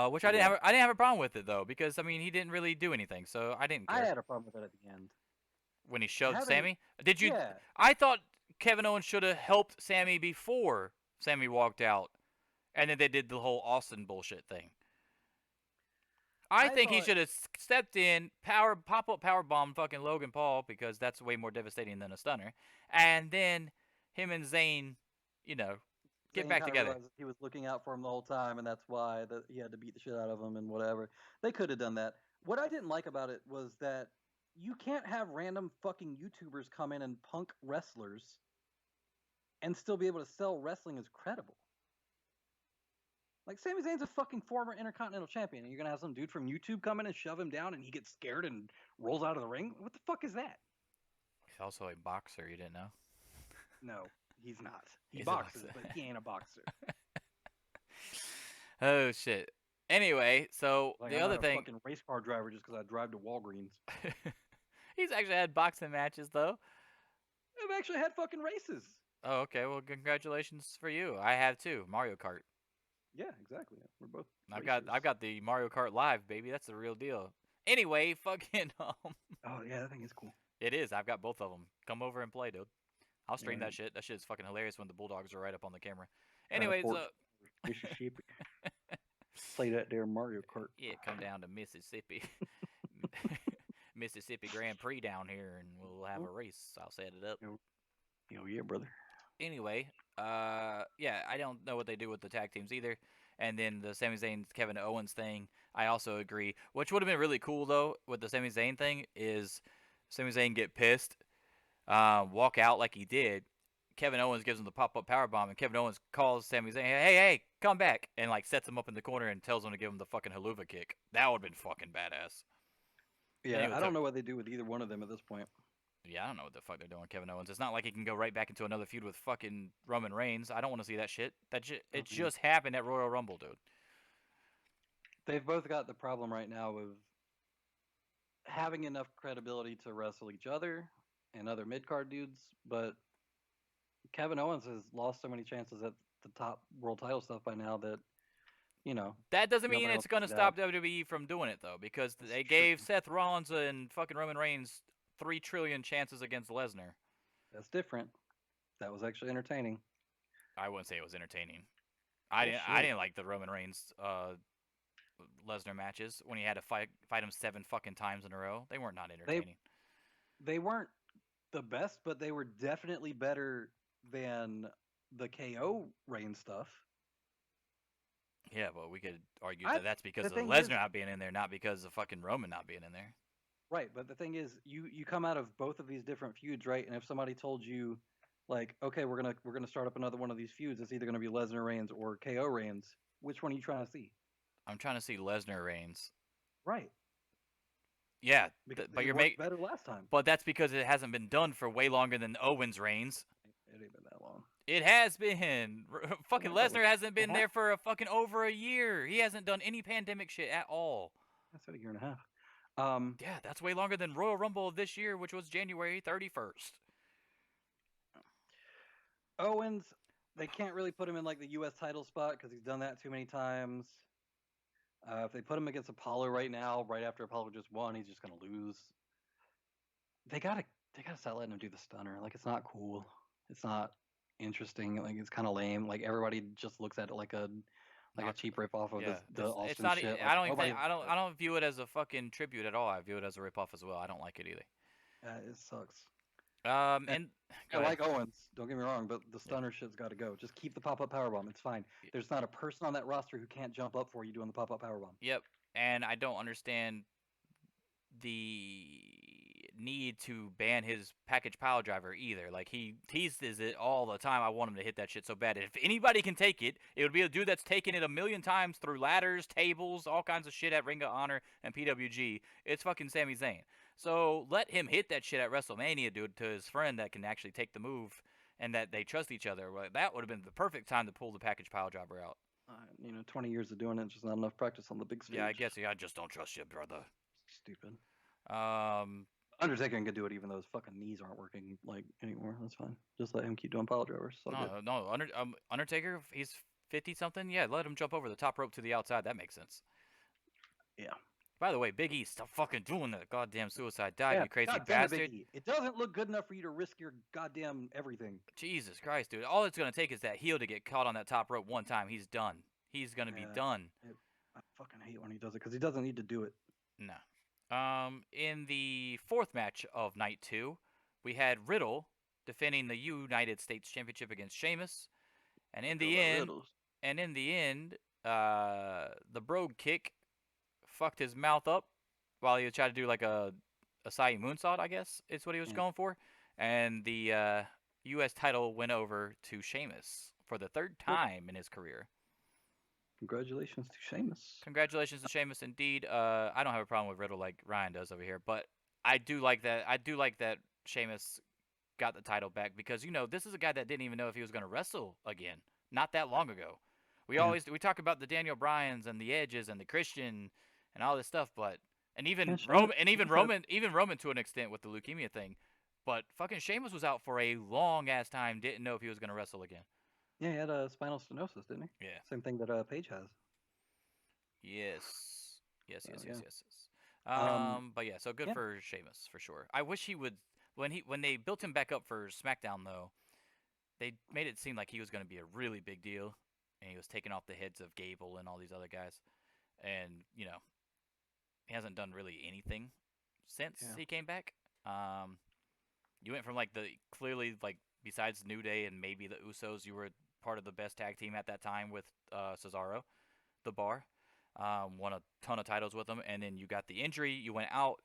Which I didn't have a problem with it though, because I mean he didn't really do anything, so I didn't care. I had a problem with it at the end. When he shoved Sami? Did you? Yeah. I thought Kevin Owens should have helped Sami before Sami walked out, and then they did the whole Austin bullshit thing. I think he should have stepped in, pop-up powerbomb fucking Logan Paul, because that's way more devastating than a stunner, and then him and Zayn, get back together. He was looking out for him the whole time, and that's why he had to beat the shit out of him and whatever. They could have done that. What I didn't like about it was that you can't have random fucking YouTubers come in and punk wrestlers and still be able to sell wrestling as credible. Like, Sami Zayn's a fucking former Intercontinental Champion, and you're going to have some dude from YouTube come in and shove him down, and he gets scared and rolls out of the ring? What the fuck is that? He's also a boxer, you didn't know? No, he's not. He boxes, but he ain't a boxer. Oh, shit. Anyway, so like, the I'm other not thing... a fucking race car driver just because I drive to Walgreens. He's actually had boxing matches, though. I've actually had fucking races. Oh, okay. Well, congratulations for you. I have, too. Mario Kart. Yeah, exactly. We're both. I've got the Mario Kart Live, baby. That's the real deal. Anyway, fucking. Oh yeah, that thing is cool. It is. I've got both of them. Come over and play, dude. I'll stream that shit. That shit is fucking hilarious when the Bulldogs are right up on the camera. Anyways, Mississippi. Play that there Mario Kart. Yeah, come down to Mississippi. Mississippi Grand Prix down here, and we'll have a race. I'll set it up. Yeah, brother. Anyway, yeah, I don't know what they do with the tag teams either. And then the Sami Zayn Kevin Owens thing, I also agree. Which would have been really cool though with the Sami Zayn thing is Sami Zayn get pissed, walk out like he did. Kevin Owens gives him the pop-up powerbomb, and Kevin Owens calls Sami Zayn, hey, come back, and like sets him up in the corner and tells him to give him the fucking haluva kick. That would have been fucking badass. Yeah, anyway, I don't know what they do with either one of them at this point. Yeah, I don't know what the fuck they're doing with Kevin Owens. It's not like he can go right back into another feud with fucking Roman Reigns. I don't want to see that shit. It just happened at Royal Rumble, dude. They've both got the problem right now of having enough credibility to wrestle each other and other mid-card dudes, but Kevin Owens has lost so many chances at the top world title stuff by now that, That doesn't mean it's going to stop WWE from doing it, though, because they gave Seth Rollins and fucking Roman Reigns 3 trillion chances against Lesnar. That's different. That was actually entertaining. I wouldn't say it was entertaining. I didn't like the Roman Reigns Lesnar matches when he had to fight him 7 fucking times in a row. They weren't not entertaining. They weren't the best, but they were definitely better than the KO Reigns stuff. Yeah, but we could argue that that's because of Lesnar not being in there, not because of fucking Roman not being in there. Right, but the thing is, you come out of both of these different feuds, right? And if somebody told you, like, okay, we're gonna start up another one of these feuds, it's either gonna be Lesnar Reigns or KO Reigns. Which one are you trying to see? I'm trying to see Lesnar Reigns. Right. Yeah, but you're making better last time. But that's because it hasn't been done for way longer than Owens Reigns. It ain't been that long. It has been. Fucking Lesnar hasn't been there for a fucking over a year. He hasn't done any pandemic shit at all. I said a year and a half. Um, Yeah, that's way longer than Royal Rumble of this year, which was January 31st. Owens, they can't really put him in like the U.S. title spot because he's done that too many times. If they put him against Apollo right now, right after Apollo just won, he's just gonna lose. They gotta they gotta start letting him do the stunner. Like it's not cool. It's not interesting. Like it's kind of lame. Like everybody just looks at it like a Knock. cheap rip off of Yeah, the it's Austin not. shit. I Like don't even nobody think. likes I it. don't view it as a fucking tribute at all. I view it as a ripoff as well. I don't like it either. It sucks. And And I go ahead. like Owens. Don't get me wrong, but the Yeah. stunner shit's got to go. Just keep the pop up powerbomb. It's fine. There's not a person on that roster who can't jump up for you doing the pop up powerbomb. Yep. And I don't understand the need to ban his package pile driver either. Like he teases it all the time. I want him to hit that shit so bad. If anybody can take it, it would be a dude that's taken it a million times through ladders, tables, all kinds of shit at Ring of Honor and PWG. It's fucking Sami Zayn. So let him hit that shit at WrestleMania, dude, to his friend that can actually take the move and that they trust each other. Well, that would have been the perfect time to pull the package pile driver out. 20 years of doing it, just not enough practice on the big stage. Yeah, I guess. Yeah, I just don't trust you, brother. Stupid. Um, Undertaker can do it even though his fucking knees aren't working like anymore. That's fine. Just let him keep doing pile drivers. It's all good. No. Undertaker, he's 50 something. Yeah, let him jump over the top rope to the outside. That makes sense. Yeah. By the way, Big E, stop fucking doing that goddamn suicide dive, Yeah. you crazy God damn it, bastard. Big E. It doesn't look good enough for you to risk your goddamn everything. Jesus Christ, dude. All it's gonna take is that heel to get caught on that top rope one time. He's done. He's gonna be done. I fucking hate when he does it because he doesn't need to do it. No. In the fourth match of night 2, we had Riddle defending the United States Championship against Sheamus, and in the end, the Brogue Kick fucked his mouth up while he was trying to do like a Asai moonsault, I guess is what he was Yeah. going for, and the U.S. title went over to Sheamus for the third time in his career. Congratulations to Sheamus. Congratulations to Sheamus, indeed. I don't have a problem with Riddle like Ryan does over here, but I do like that. I do like that Sheamus got the title back because this is a guy that didn't even know if he was going to wrestle again not that long ago. We talk about the Daniel Bryans and the Edges and the Christian and all this stuff, but even Roman to an extent with the leukemia thing. But fucking Sheamus was out for a long ass time, didn't know if he was going to wrestle again. Yeah, he had a spinal stenosis, didn't he? Yeah. Same thing that Paige has. Yes. Yes. Um, But yeah, so good yeah. for Sheamus for sure. I wish he would when they built him back up for SmackDown though, they made it seem like he was going to be a really big deal, and he was taking off the heads of Gable and all these other guys, and he hasn't done really anything since he came back. You went from like the clearly like besides New Day and maybe the Usos, you were part of the best tag team at that time with Cesaro, the Bar. Won a ton of titles with them, and then you got the injury. You went out,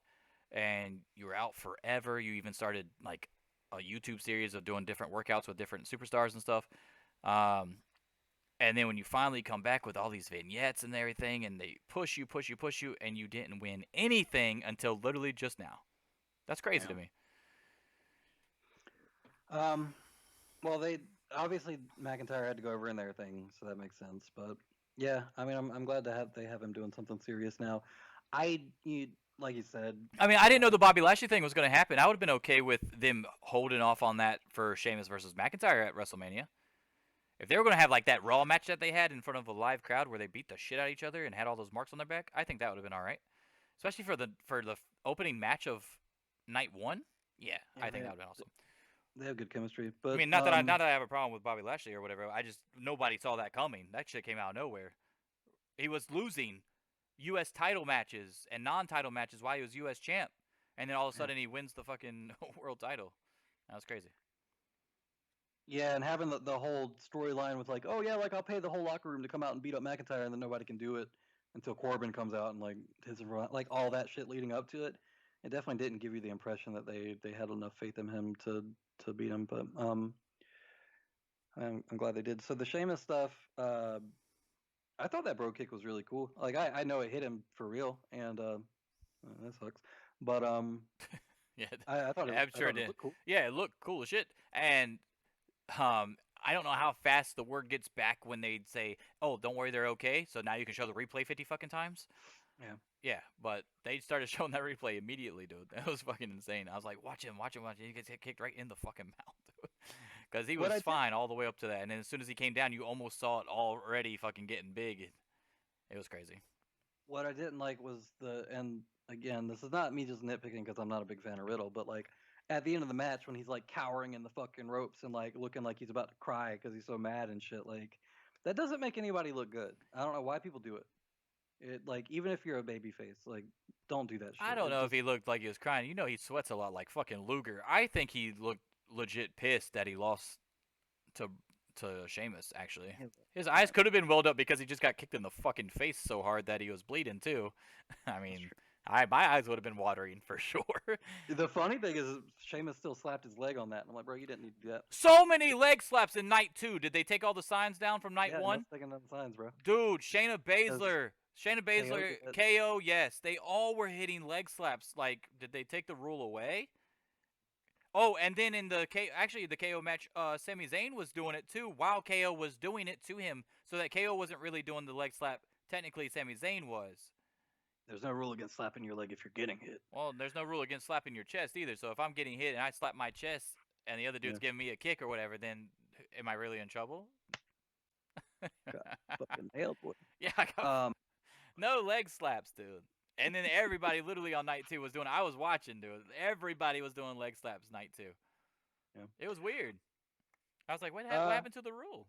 and you were out forever. You even started like a YouTube series of doing different workouts with different superstars and stuff. And then when you finally come back with all these vignettes and everything, and they push you, and you didn't win anything until literally just now. That's crazy to me. Well, they obviously McIntyre had to go over in their thing, so that makes sense. But yeah, I mean, I'm glad they have him doing something serious now. Like you said. I mean, I didn't know the Bobby Lashley thing was going to happen. I would have been okay with them holding off on that for Sheamus versus McIntyre at WrestleMania. If they were going to have like that Raw match that they had in front of a live crowd where they beat the shit out of each other and had all those marks on their back, I think that would have been all right. Especially for the opening match of night 1. Yeah, I think that would have been awesome. They have good chemistry, but I mean, not that I have a problem with Bobby Lashley or whatever. Nobody saw that coming. That shit came out of nowhere. He was losing U.S. title matches and non-title matches while he was U.S. champ, and then all of a sudden he wins the fucking world title. That was crazy. Yeah, and having the whole storyline with like, oh yeah, like I'll pay the whole locker room to come out and beat up McIntyre, and then nobody can do it until Corbin comes out and like like all that shit leading up to it. It definitely didn't give you the impression that they had enough faith in him to beat him. But I'm glad they did. So the Sheamus stuff, I thought that bro kick was really cool. Like I know it hit him for real, and that sucks. But yeah, I thought I'm sure it did. Looked cool. Yeah, it looked cool as shit. And I don't know how fast the word gets back when they say, "Oh, don't worry, they're okay." So now you can show the replay 50 fucking times. Yeah. Yeah, but they started showing that replay immediately, dude. That was fucking insane. I was like, watch him, watch him, watch him. He gets kicked right in the fucking mouth, dude. Because he What was I did fine all the way up to that, and then as soon as he came down, you almost saw it already fucking getting big. It was crazy. what I didn't like was and again, this is not me just nitpicking because I'm not a big fan of Riddle, but like at the end of the match when he's like cowering in the fucking ropes and like looking like he's about to cry because he's so mad and shit, like that doesn't make anybody look good. I don't know why people do it. It like even if you're a baby face, like don't do that I shit. don't It know if just he looked like he was crying. You know, he sweats a lot like fucking Luger. I think he looked legit pissed that he lost to Sheamus. Actually, his eyes yeah, could have been welled up because he just got kicked in the fucking face so hard that he was bleeding too. I that's mean, true. my eyes would have been watering for sure. The funny thing is Sheamus still slapped his leg on that, and I'm like, bro, you didn't need to do that. So many leg slaps in night 2. Did they take all the signs down from night Yeah, no 1? second on signs, bro. Dude, Because Shayna KO Baszler, did that. KO, yes, they all were hitting leg slaps. Like, did they take the rule away? Oh, and then in the the KO match, Sami Zayn was doing it too, while KO was doing it to him, so that KO wasn't really doing the leg slap. Technically, Sami Zayn was. There's no rule against slapping your leg if you're getting hit. Well, there's no rule against slapping your chest either. So if I'm getting hit and I slap my chest, and the other Yeah, dude's giving me a kick or whatever, then am I really in trouble? got fucking nailed, boy. Yeah, I got Um, no leg slaps, dude. And then everybody literally on night 2 was doing. I was watching, dude. Everybody was doing leg slaps night 2. yeah. It was weird. I was like, what Uh, happened to the rule?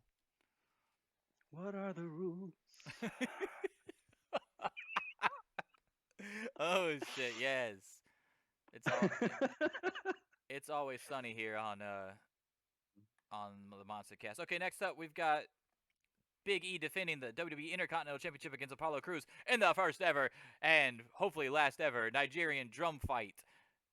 what are the rules? Oh shit, yes. It's all it's always sunny here on the MonsterCast. Okay, next up we've got Big E defending the WWE Intercontinental Championship against Apollo Crews in the first ever and hopefully last ever Nigerian drum fight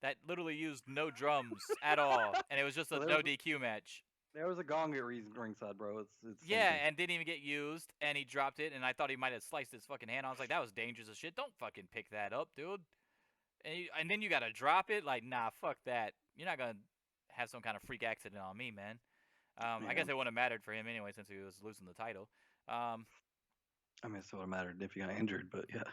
that literally used no drums at all, and it was just a Well, no DQ match. there was a gong at ringside, bro. It's the same Yeah, thing. and didn't even get used, and he dropped it, and I thought he might have sliced his fucking hand. I was like, that was dangerous as shit. Don't fucking pick that up, dude. And then you gotta drop it. Like, nah, fuck that. You're not gonna have some kind of freak accident on me, man. I Yeah, guess it wouldn't have mattered for him anyway since he was losing the title. Um, I mean, it would have mattered if you got injured, but yeah,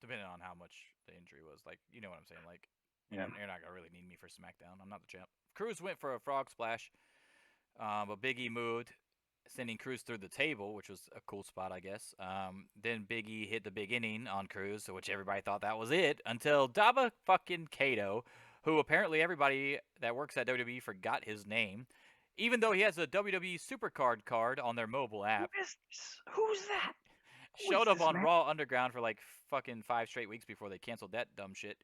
depending on how much the injury was. Like, you know what I'm saying? Like, yeah. you're not gonna really need me for SmackDown. I'm not the champ. Cruz went for a frog splash, but Big E moved, sending Cruz through the table, which was a cool spot, I guess. Then Big E hit the big inning on Cruz, which everybody thought that was it, until Daba fucking Kato, who apparently everybody that works at WWE forgot his name, even though he has a WWE Supercard card on their mobile Who app. is this? Who's that? Who is Showed up this on man? Raw Underground for like fucking 5 straight weeks before they canceled that dumb shit.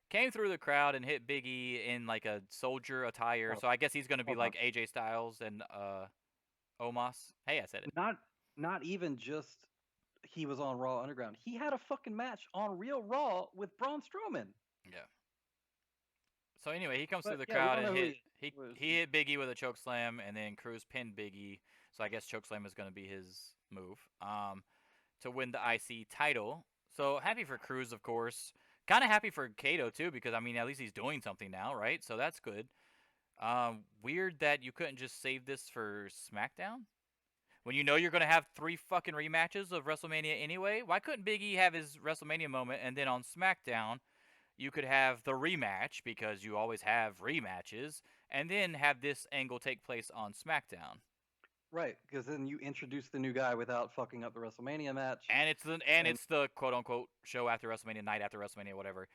Came through the crowd and hit Big E in like a soldier attire. Oh, So I guess he's gonna be hold on. like AJ Styles and Omos. Hey, I said it. Not even just he was on Raw Underground. He had a fucking match on Real Raw with Braun Strowman. Yeah. So anyway, he comes through But the yeah, we crowd don't and know who he hit is. he Was he hit Biggie with a choke slam, and then Cruz pinned Biggie. So I guess choke slam is going to be his move to win the IC title. So happy for Cruz, of course. Kind of happy for Kato too, because I mean at least he's doing something now, right? So that's good. Weird that you couldn't just save this for SmackDown when you know you're going to have 3 fucking rematches of WrestleMania anyway. Why couldn't Big E have his WrestleMania moment and then on SmackDown you could have the rematch because you always have rematches, and then have this angle take place on SmackDown. right, because then you introduce the new guy without fucking up the WrestleMania match. And it's And the quote unquote show after WrestleMania, night after WrestleMania, whatever,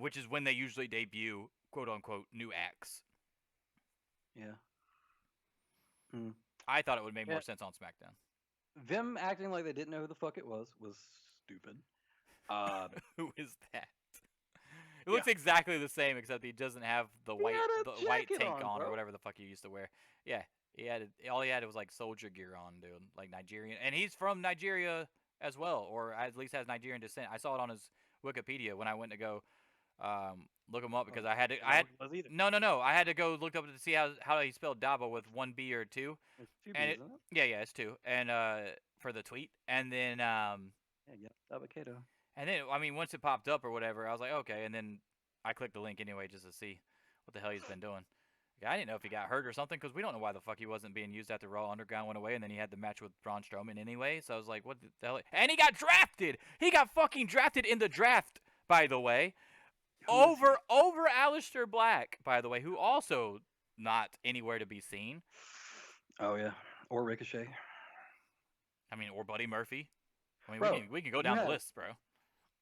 which is when they usually debut quote unquote new acts. yeah. Hmm. I thought it would make Yeah. more sense on SmackDown. Them acting like they didn't know who the fuck it was stupid. Uh, Who is that? It yeah. looks exactly the same except he doesn't have the He had a white jacket tank on or bro. whatever the fuck he used to wear. Yeah, all he had was like soldier gear on, dude, like Nigerian, and he's from Nigeria as well, or at least has Nigerian descent. I saw it on his Wikipedia when I went to go look him up Oh, because I had to. didn't I know had who he was either. no. I had to go look up to see how he spelled Dabo with 1 B or 2, There's two and B's, it isn't it? yeah it's 2, and for the tweet, Yeah, yeah. Avocado. and then I mean once it popped up or whatever, I was like okay, and then I clicked the link anyway just to see what the hell he's been doing Yeah, I didn't know if he got hurt or something because we don't know why the fuck he wasn't being used after Raw Underground went away, and then he had the match with Braun Strowman anyway. So I was like, what the hell? And he got drafted. He got fucking drafted in the draft, by the way, Who is he? over Aleister Black, by the way, who also not anywhere to be seen. Oh yeah, or Ricochet. I mean, or Buddy Murphy. I mean, Bro, we can go you down the have. list, bro.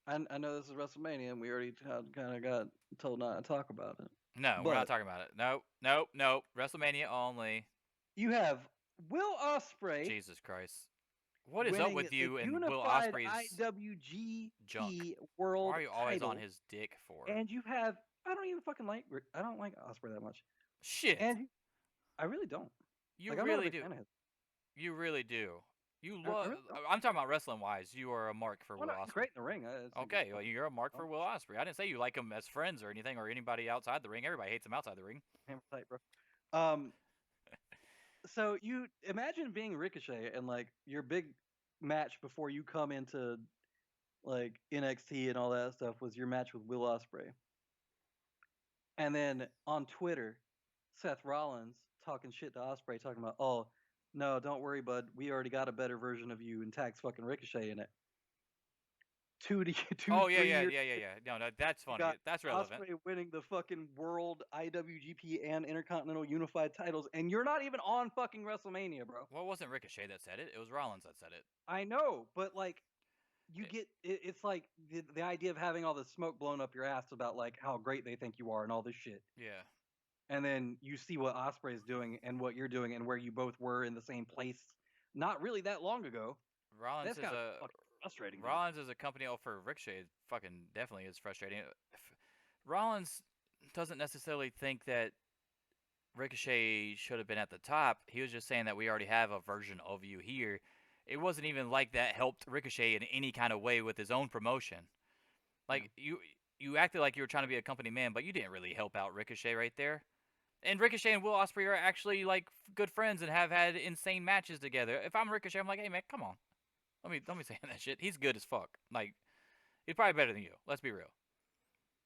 I know this is WrestleMania, and we already kind of got told not to talk about it. No, we're not But talking about it. Nope, nope, nope. WrestleMania only. you have Will Ospreay Jesus Christ. What is up winning with the you and Will unified Ospreay's junk? IWGP Why World are you always on Title, his dick for? and you have. I don't even fucking like. I don't like Ospreay that much, Shit. and I really don't. You Like, I'm not a really big do. fan of his. You really do. You I love. really don't. I'm talking about wrestling wise. You are a mark for Well, Will not Ospreay. great in the ring. Okay, well you're a mark for Will Ospreay. I didn't say you like him as friends or anything or anybody outside the ring. Everybody hates him outside the ring. Hammer tight, bro. Um, so you imagine being Ricochet and like your big match before you come into like NXT and all that stuff was your match with Will Ospreay, and then on Twitter, Seth Rollins talking shit to Ospreay, talking about, oh no, don't worry, bud, we already got a better version of you, and tags fucking Ricochet in it. Oh yeah, 3 years. No, no, that's You funny. got That's relevant. Ospreay winning the fucking World IWGP and Intercontinental Unified titles, and you're not even on fucking WrestleMania, bro. Well, it wasn't Ricochet that said it. It was Rollins that said it. I know, but like, you It- get it's like the idea of having all this smoke blown up your ass about like how great they think you are and all this shit, yeah. and then you see what Osprey's doing and what you're doing and where you both were in the same place not really that long ago. Rollins That's is kind of a fucking frustrating, dude. Rollins is a company. Oh, for Ricochet, fucking definitely is frustrating. Rollins doesn't necessarily think that Ricochet should have been at the top. He was just saying that we already have a version of you here. It wasn't even like that helped Ricochet in any kind of way with his own promotion. Yeah. Like you acted like you were trying to be a company man, but you didn't really help out Ricochet right there. And Ricochet and Will Ospreay are actually like good friends and have had insane matches together. If I'm Ricochet, I'm like, hey man, come on. Let me say that shit. He's good as fuck. Like he's probably better than you. Let's be real.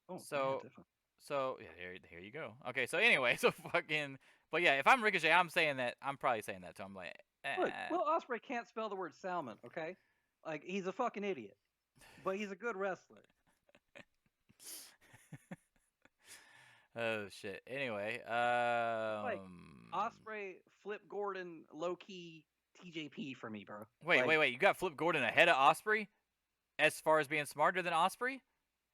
Oh yeah, So definitely. so yeah, here you go. Okay, so anyway, so fucking but yeah, if I'm Ricochet, I'm saying that I'm probably saying that to him like Look, Will Ospreay can't spell the word salmon, okay? Like, he's a fucking idiot, but he's a good wrestler. oh shit. Anyway, Like, Ospreay, Flip Gordon, low key TJP for me, bro. wait, Like, wait, wait. You got Flip Gordon ahead of Osprey as far as being smarter than Osprey?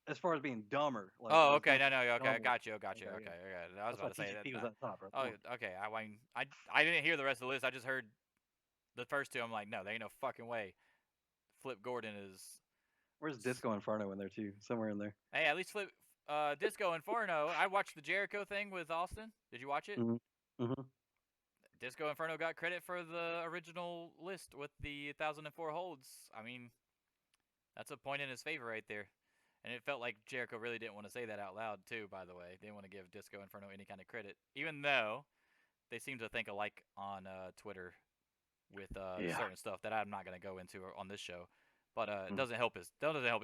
as far as being dumber, like Oh, as okay. much No, no. Okay, I dumber. got you. I got you. Okay, Okay, yeah. okay. I was That's why about to say that. TJP was at the top, bro. Oh, Come okay. I didn't hear the rest of the list. I just heard the first two. I'm like, no, there ain't no fucking way. Flip Gordon is. Where's Disco Inferno in there too? Somewhere in there. Hey, at least Flip Disco Inferno. I watched the Jericho thing with Austin. Did you watch it? Mm-hmm. Mm-hmm. Disco Inferno got credit for the original list with the 1004 holds. I mean, that's a point in his favor right there. And it felt like Jericho really didn't want to say that out loud too. By the way, they didn't want to give Disco Inferno any kind of credit, even though they seem to think alike on Twitter with Yeah. certain stuff that I'm not going to go into on this show. But it Mm. doesn't help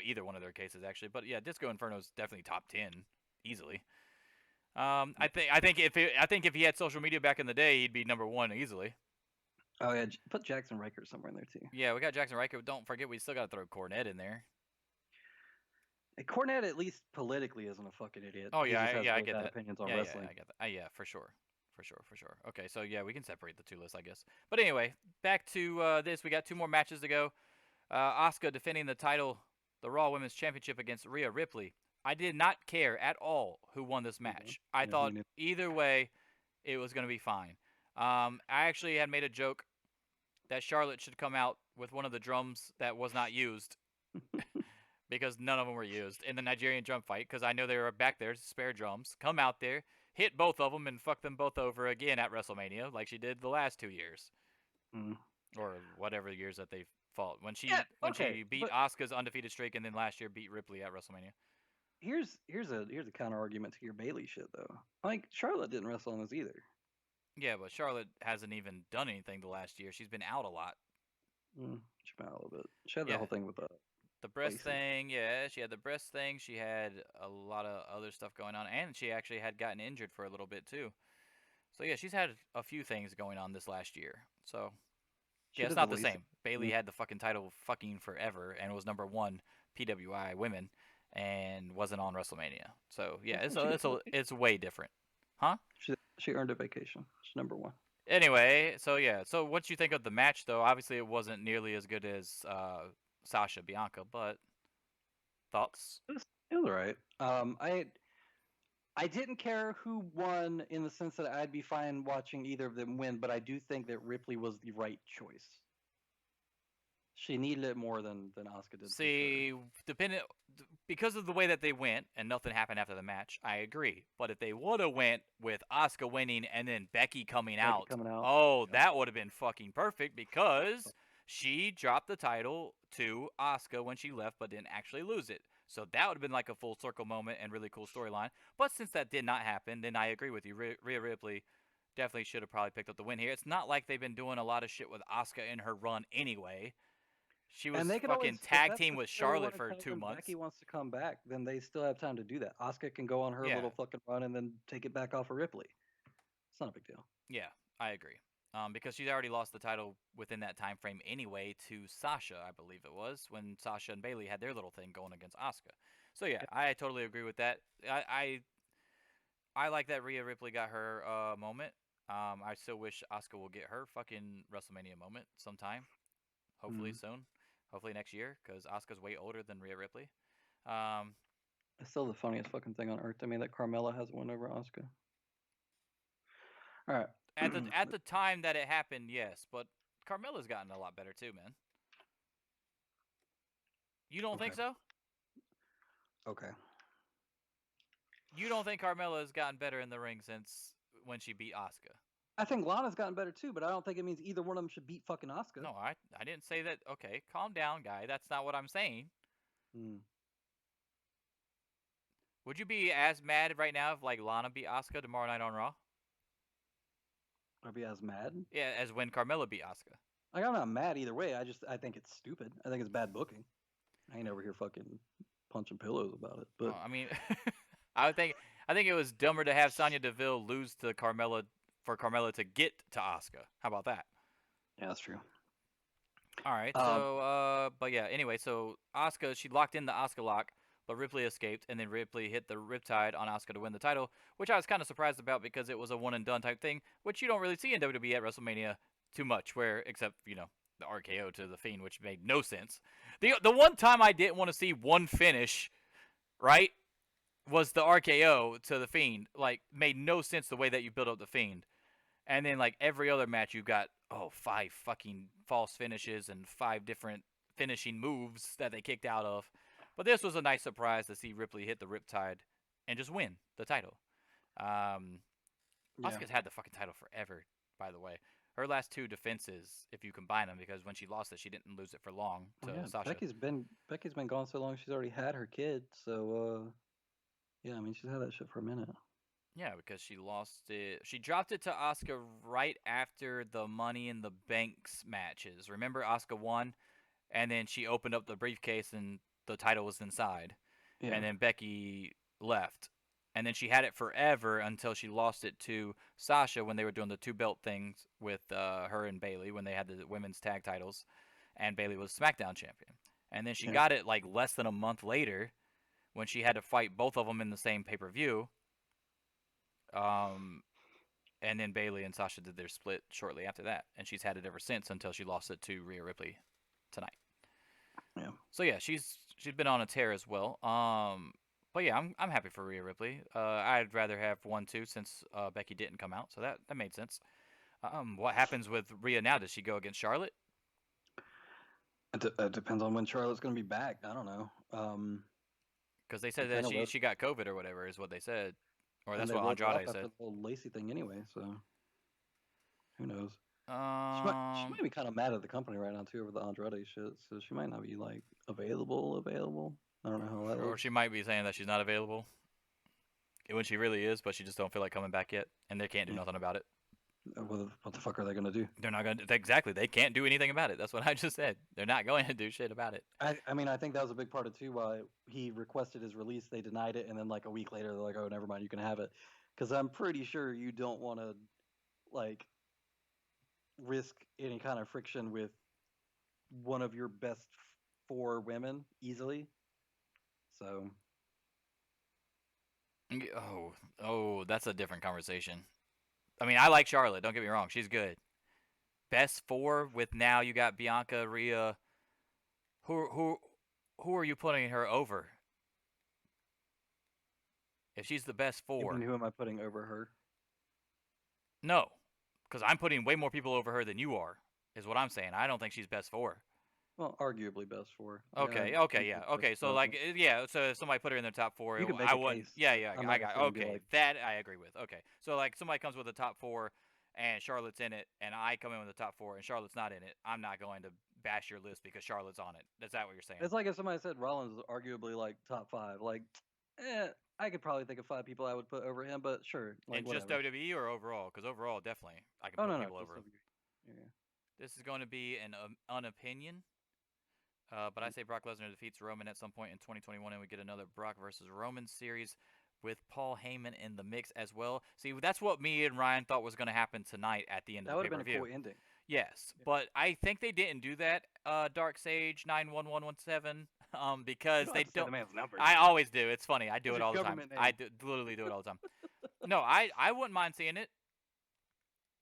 either one of their cases actually. But yeah, Disco Inferno is definitely top 10 easily. I think if he had social media back in the day, he'd be number one easily. Oh yeah, put Jackson Riker somewhere in there too. Yeah, we got Jackson Riker. Don't forget, we still got to throw Cornette in there. Hey, Cornette, at least politically, isn't a fucking idiot. Oh He yeah, just has yeah, I really get bad that. opinions on Yeah, wrestling. yeah, I get that. Yeah, for sure. Okay, so yeah, we can separate the two lists, I guess. But anyway, back to this. We got two more matches to go. Asuka defending the title, the Raw Women's Championship against Rhea Ripley. I did not care at all who won this match. I Yeah, thought me neither. either way, it was going to be fine. I actually had made a joke that Charlotte should come out with one of the drums that was not used because none of them were used in the Nigerian drum fight because I know they were back there, spare drums. Come out there, hit both of them, and fuck them both over again at WrestleMania like she did the last 2 years. Mm. Or whatever years that they fought. When she okay, beat but Asuka's undefeated streak and then last year beat Ripley at WrestleMania. here's a counter argument to your Bailey shit though. Like, Charlotte didn't wrestle on this either. Yeah, but Charlotte hasn't even done anything the last year. She's been out a lot. She been out a little bit. She had that Yeah. whole thing with The breast Lacey. thing, yeah, she had the breast thing. She had a lot of other stuff going on, and she actually had gotten injured for a little bit too. So yeah, she's had a few things going on this last year. So She yeah, it's did the not the Lacey. same. Bailey had the fucking title fucking forever and was number one PWI women and wasn't on WrestleMania. So yeah, I think she got a vacation. it's way different, huh? She earned a vacation. She's number one. Anyway, so yeah, so what you think of the match though? Obviously, it wasn't nearly as good as Sasha Bianca, but thoughts? It was alright. I didn't care who won in the sense that I'd be fine watching either of them win, but I do think that Ripley was the right choice. She needed it more than Asuka did for sure. See, depending because of the way that they went and nothing happened after the match, I agree. But if they would have went with Asuka winning and then Becky coming Becky out, coming out. oh, Yep. that would have been fucking perfect because she dropped the title to Asuka when she left, but didn't actually lose it. So that would have been like a full circle moment and really cool storyline. But since that did not happen, then I agree with you. Rhea Ripley definitely should have probably picked up the win here. It's not like they've been doing a lot of shit with Asuka in her run anyway. She And was they could fucking always, if tag that's team the with story they Charlotte want to for tell, two when months. Becky wants to come back, then they still have time to do that. Asuka can go on her Yeah, little fucking run and then take it back off of Ripley. It's not a big deal. yeah, I agree. Because she's already lost the title within that time frame anyway to Sasha, I believe it was, when Sasha and Bailey had their little thing going against Asuka. So yeah, Yeah. I totally agree with that. I like that Rhea Ripley got her moment. I still wish Asuka will get her fucking WrestleMania moment sometime. Hopefully Mm. soon. Hopefully next year, because Asuka's way older than Rhea Ripley. Um, It's still the funniest fucking thing on earth to me that Carmella has won over Asuka. All right. at the time that it happened, yes, but Carmella's gotten a lot better too, man. You don't Okay. think so? Okay. You don't think Carmella has gotten better in the ring since when she beat Asuka? I think Lana's gotten better too, but I don't think it means either one of them should beat fucking Asuka. No, I didn't say that. Okay, calm down, guy. That's not what I'm saying. Mm. Would you be as mad right now if like Lana beat Asuka tomorrow night on Raw? I'd be as mad. Yeah, as when Carmella beat Asuka. Like, I'm not mad either way. I think it's stupid. I think it's bad booking. I ain't over here fucking punching pillows about it. But I mean, I would think I think it was dumber to have Sonya Deville lose to Carmella for Carmella to get to Asuka. How about that? yeah, that's true. All right. Um, So, but yeah. Anyway, so Asuka, she locked in the Asuka lock, but Ripley escaped, and then Ripley hit the Riptide on Asuka to win the title, which I was kind of surprised about because it was a one and done type thing, which you don't really see in WWE at WrestleMania too much, where except the RKO to the Fiend, which made no sense. The one time I didn't want to see one finish, right, was the RKO to the Fiend. Like, made no sense the way that you built up the Fiend. And then like every other match, you've got five fucking false finishes and five different finishing moves that they kicked out of. But this was a nice surprise to see Ripley hit the Riptide and just win the title. Um, yeah. Asuka's had the fucking title forever, by the way. Her last two defenses, if you combine them, because when she lost it, she didn't lose it for long Oh, to yeah. Sasha. Becky's been gone so long. She's already had her kid. So yeah. I mean, she's had that shit for a minute. Yeah, because she lost it. She dropped it to Asuka right after the Money in the Banks matches. Remember, Asuka won, and then she opened up the briefcase and the title was inside. Yeah. And then Becky left. And then she had it forever until she lost it to Sasha when they were doing the two belt things with her and Bailey when they had the women's tag titles, and Bailey was SmackDown champion. And then she Yeah. got it like less than a month later when she had to fight both of them in the same pay per view. Um, and then Bailey and Sasha did their split shortly after that, and she's had it ever since until she lost it to Rhea Ripley tonight. Yeah. So yeah, she's been on a tear as well. But yeah, I'm happy for Rhea Ripley. I'd rather have 1-2 since Becky didn't come out, so that made sense. What happens with Rhea now? Does she go against Charlotte? It depends on when Charlotte's gonna be back. I don't know. Because they They said that kind of let she got COVID or whatever is what they said, or and that's they what wrote her off Andrade after said. the whole Lacey thing anyway. So who knows? She might Um, be kind of mad at the company right now too over the Andrade shit. So she might not be like available. I don't know how that or looks. she might be saying that she's not available when she really is, but she just don't feel like coming back yet, and they can't do Yeah. nothing about it. What the fuck are they gonna do? They're not going to exactly. They can't do anything about it. That's what I just said. They're not going to do shit about it. I mean, I think that was a big part of too why he requested his release. They denied it, and then like a week later, they're like, "Oh, never mind, you can have it." Because I'm pretty sure you don't want to. like risk any kind of friction with one of your best four women easily. So Oh, that's a different conversation. I mean, I like Charlotte. Don't get me wrong; she's good. Best four with now you got Bianca, Rhea. Who are you putting her over? If she's the best I mean, four, who am I putting over her? no, because I'm putting way more people over her than you are. Is what I'm saying. I don't think she's best four. Well, arguably best four. I Okay, think yeah, she's okay. So close. like, yeah. So if somebody put her in the top four, You can make I a wouldn't. case, Yeah, but yeah. I'm I not got necessarily gonna be okay. like, That I agree with. Okay, so like somebody comes with a top four, and Charlotte's in it, and I come in with the top four, and Charlotte's not in it. I'm not going to bash your list because Charlotte's on it. Is that what you're saying? it's like if somebody said Rollins is arguably like top five. Like, eh, I could probably think of five people I would put over him, but sure, like In just whatever. WWE or overall? Because overall, definitely, I can Oh put no, no, people just over. WWE. Yeah. This is going to be an unopinion. But I say Brock Lesnar defeats Roman at some point in 2021, and we get another Brock versus Roman series with Paul Heyman in the mix as well. See, that's what me and Ryan thought was going to happen tonight at the end of That the would pay have been per a view. cool ending. Yes, Yeah. but I think they didn't do that. Dark Sage 91117, because You don't they have to say don't. the man's number. I always do. It's funny. I do That's it your all the time. government I name. literally do it all the time. No, I wouldn't mind seeing it.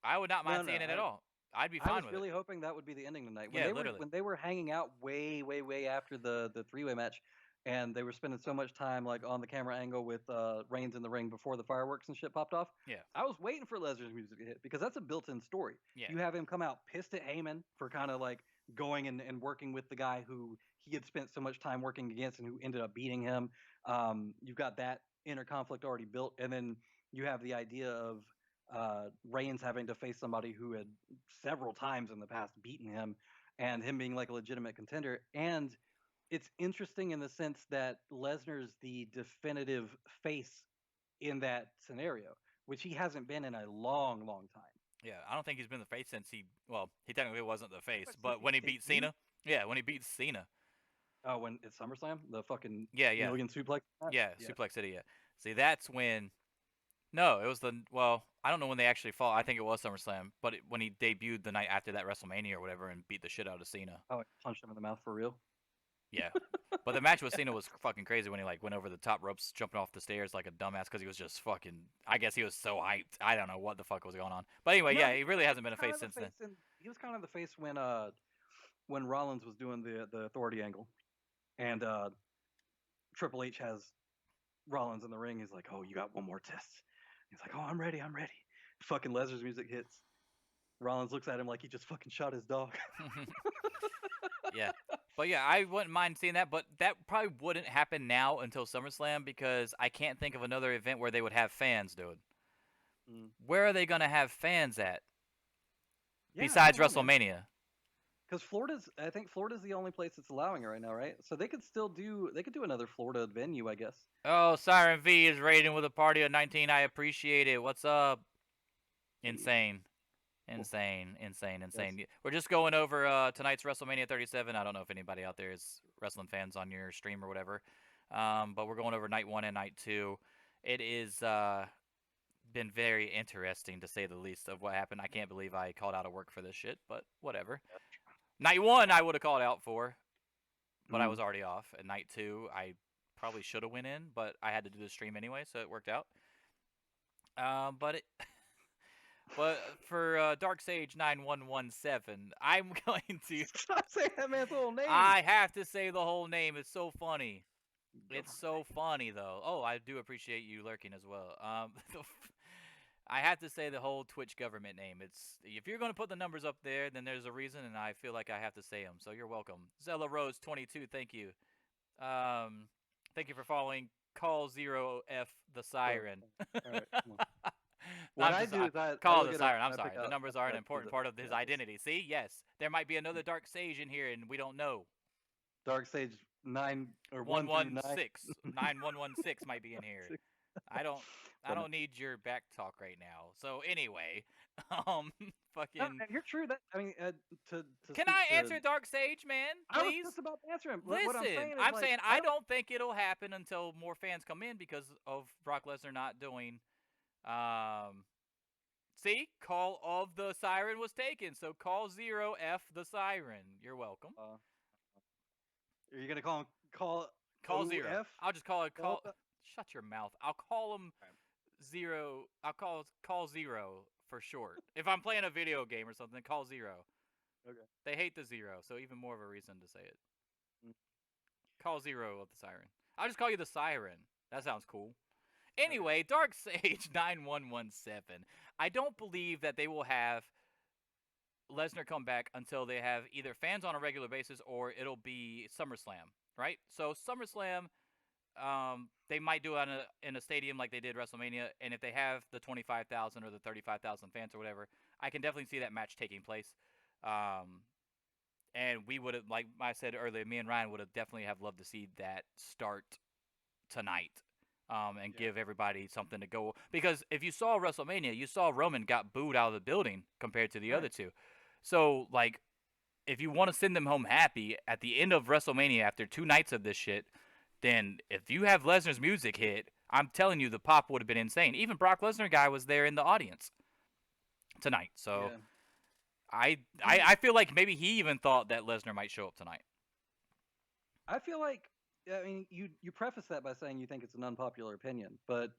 I would not No, mind no. seeing it at all. I'd be I fine was with it. really hoping that would be the ending tonight. Yeah, literally. When they were hanging out way after the three-way match, and they were spending so much time like on the camera angle with Reigns in the ring before the fireworks and shit popped off. Yeah. I was waiting for Lesnar's music to hit because that's a built-in story. Yeah. You have him come out pissed at Heyman for kind of like going and working with the guy who he had spent so much time working against and who ended up beating him. You've got that inner conflict already built, and then you have the idea of Reigns having to face somebody who had several times in the past beaten him, and him being like a legitimate contender. And it's interesting in the sense that Lesnar's the definitive face in that scenario, which he hasn't been in a long time. Yeah, I don't think he's been the face since he technically wasn't the face, But since but when he beat debuted, Cena, yeah, when he beat Cena, oh, when it's SummerSlam, the fucking yeah, million suplex match. yeah, Yeah. Suplex City, yeah. See, that's when, no, it was I don't know when they actually fought. I think it was SummerSlam, but when he debuted the night after that WrestleMania or whatever and beat the shit out of Cena. Oh, I punched him in the mouth for real. Yeah, but the match with Cena was fucking crazy when he like went over the top ropes, jumping off the stairs like a dumbass because he was just fucking. I guess he was so hyped. I don't know what the fuck was going on, but anyway, No, yeah, he really hasn't been a kind face of the since then. face, and he was kind of the face when Rollins was doing the authority angle, and Triple H has Rollins in the ring. He's like, "Oh, you got one more test." He's like, "Oh, I'm ready. I'm ready." Fucking Lesnar's music hits. Rollins looks at him like he just fucking shot his dog. Yeah. But yeah, I wouldn't mind seeing that, but that probably wouldn't happen now until SummerSlam because I can't think of another event where they would have fans, dude. Mm. Where are they going to have fans at Yeah, besides WrestleMania? Because I think Florida's the only place that's allowing it right now, right? So they could do another Florida venue, I guess. Oh, Siren V is raiding with a party of 19. I appreciate it. What's up? Insane. Insane. Yes. We're just going over tonight's WrestleMania 37. I don't know if anybody out there is wrestling fans on your stream or whatever. But we're going over night 1 and night 2. It is been very interesting to say the least of what happened. I can't believe I called out of work for this shit, but whatever. Night 1 I would have called out for, but I was already off. And night 2 I probably should have went in, but I had to do the stream anyway, so it worked out. But for Dark Sage 9117, I'm going to. Stop saying that man's whole name. I have to say the whole name. It's so funny. It's so funny though. Oh, I do appreciate you lurking as well. I have to say the whole Twitch government name. It's if you're going to put the numbers up there, then there's a reason, and I feel like I have to say them. So you're welcome. Zella Rose 22. Thank you. Thank you for following. Call 0F the Siren. All right, come on. What I do is I call look the it siren. up, I'm I sorry. pick The out- numbers I are an see important the- part of his yeah, identity. See, yes, there might be another Dark Sage in here, and we don't know. Dark Sage 9 or 1 through 9. 116, 9116 might be in here. I don't need your back talk right now. So anyway, fucking. No, you're true. That I mean, to Can speak I to- answer Dark Sage, man? I was Please. just about to answer him. Listen, What I'm saying is, I'm like, saying I don't think it'll happen until more fans come in because of Brock Lesnar not doing See, call of the siren was taken, so call 0 F the siren. You're welcome. Are you gonna call Call 0. OF? I'll just call it All call. the- Shut your mouth. I'll call him Right. 0. I'll call 0 for short. If I'm playing a video game or something, call 0. Okay. They hate the 0, so even more of a reason to say it. Mm. Call 0 of the siren. I'll just call you the siren. That sounds cool. Anyway, Dark Sage 9117. I don't believe that they will have Lesnar come back until they have either fans on a regular basis or it'll be SummerSlam, right? So SummerSlam, they might do it in a stadium like they did WrestleMania, and if they have the 25,000 or the 35,000 fans or whatever, I can definitely see that match taking place. And we would have, like I said earlier, me and Ryan would have definitely have loved to see that start tonight. And give everybody something to go. Because if you saw WrestleMania, you saw Roman got booed out of the building compared to the other two. So, like, if you want to send them home happy at the end of WrestleMania after 2 nights of this shit, then if you have Lesnar's music hit, I'm telling you, the pop would have been insane. Even Brock Lesnar guy was there in the audience tonight. So, I feel like maybe he even thought that Lesnar might show up tonight. I feel like, I mean, you preface that by saying you think it's an unpopular opinion, but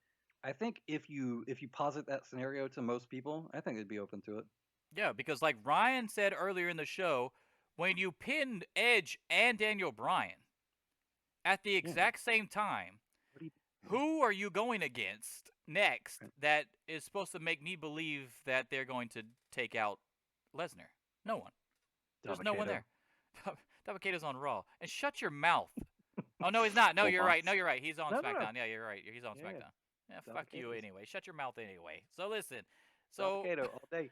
I think if you posit that scenario to most people, I think they'd be open to it. Yeah, because like Ryan said earlier in the show, when you pinned Edge and Daniel Bryan at the exact same time, who are you going against next that is supposed to make me believe that they're going to take out Lesnar? No one. There's no one there. Dabba-Kato's on Raw. And shut your mouth. Oh, no, he's not. No, you're right. No, you're right. He's on SmackDown. No. Yeah, you're right. He's on SmackDown. Yeah, fuck you anyway. Shut your mouth anyway. So listen. Dabba-Kato all day.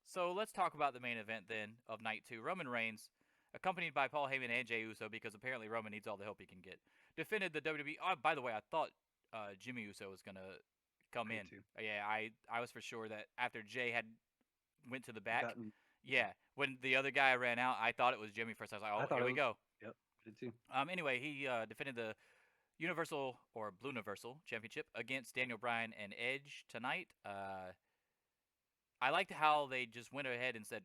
So let's talk about the main event then of night 2. Roman Reigns, accompanied by Paul Heyman and Jey Uso, because apparently Roman needs all the help he can get, defended the WWE. Oh, by the way, I thought Jimmy Uso was gonna come in. Too. Yeah, I was for sure that after Jey had went to the back. Yeah, when the other guy ran out, I thought it was Jimmy first. I was like, oh, here we go. Yep, did too. Anyway, he defended the Universal or Blue Universal Championship against Daniel Bryan and Edge tonight. I liked how they just went ahead and said,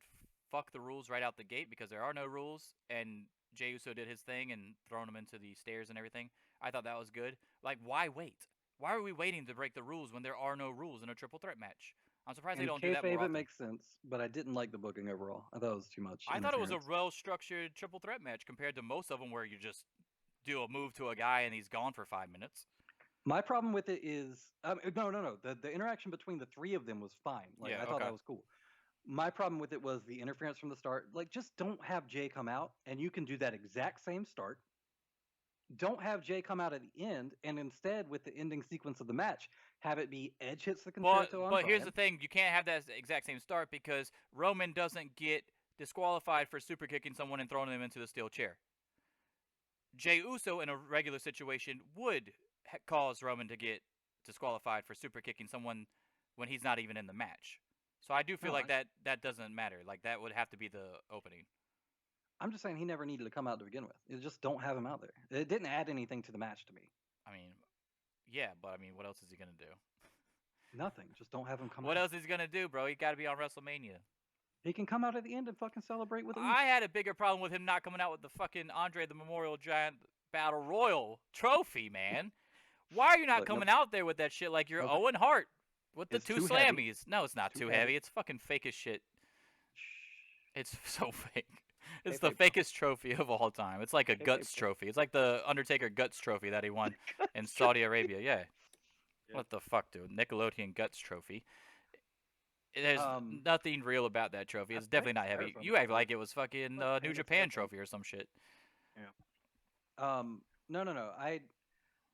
fuck the rules right out the gate because there are no rules. And Jey Uso did his thing and thrown him into the stairs and everything. I thought that was good. Like, why wait? Why are we waiting to break the rules when there are no rules in a triple threat match? I'm surprised they don't do that more often. It makes sense, but I didn't like the booking overall. I thought it was too much. I thought it was a well-structured triple threat match compared to most of them where you just do a move to a guy and he's gone for 5 minutes. My problem with it is no. The interaction between the 3 of them was fine. Like I thought that was cool. My problem with it was the interference from the start. Like just don't have Jey come out and you can do that exact same start. Don't have Jey come out at the end, and instead, with the ending sequence of the match, have it be Edge hits the concerto on But here's the thing: you can't have that exact same start because Roman doesn't get disqualified for super kicking someone and throwing them into the steel chair. Jey Uso, in a regular situation, would cause Roman to get disqualified for super kicking someone when he's not even in the match. So I do feel like that doesn't matter. Like that would have to be the opening. I'm just saying he never needed to come out to begin with. You just don't have him out there. It didn't add anything to the match to me. I mean, yeah, but I mean, what else is he gonna do? Nothing. Just don't have him come out. What else is he gonna do, bro? He got to be on WrestleMania. He can come out at the end and fucking celebrate with him. I had a bigger problem with him not coming out with the fucking Andre the Memorial Giant Battle Royal trophy, man. Why are you not coming out there with that shit like you're Owen Hart with the 2 slammies? No, it's not too heavy. It's fucking fake as shit. It's so fake. It's the fakest trophy of all time. It's like a guts trophy. It's like the Undertaker guts trophy that he won in Saudi Arabia. Yeah. What the fuck, dude? Nickelodeon guts trophy. There's nothing real about that trophy. It's definitely not heavy. You act like it was fucking New Japan trophy or some shit. Yeah. No.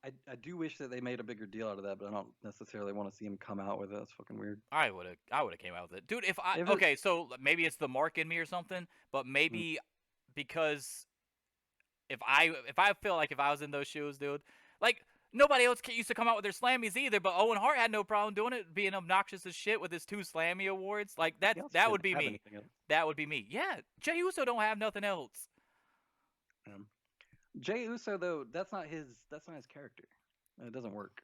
I do wish that they made a bigger deal out of that, but I don't necessarily want to see him come out with it. That's fucking weird. I would have came out with it, dude. Okay, so maybe it's the mark in me or something, but maybe because if I feel like if I was in those shoes, dude, like nobody else used to come out with their slammies either, but Owen Hart had no problem doing it, being obnoxious as shit with his 2 slammy awards. Like that would be me. That would be me. Yeah, Jey Uso don't have nothing else. Jey Uso though, that's not his character. It doesn't work.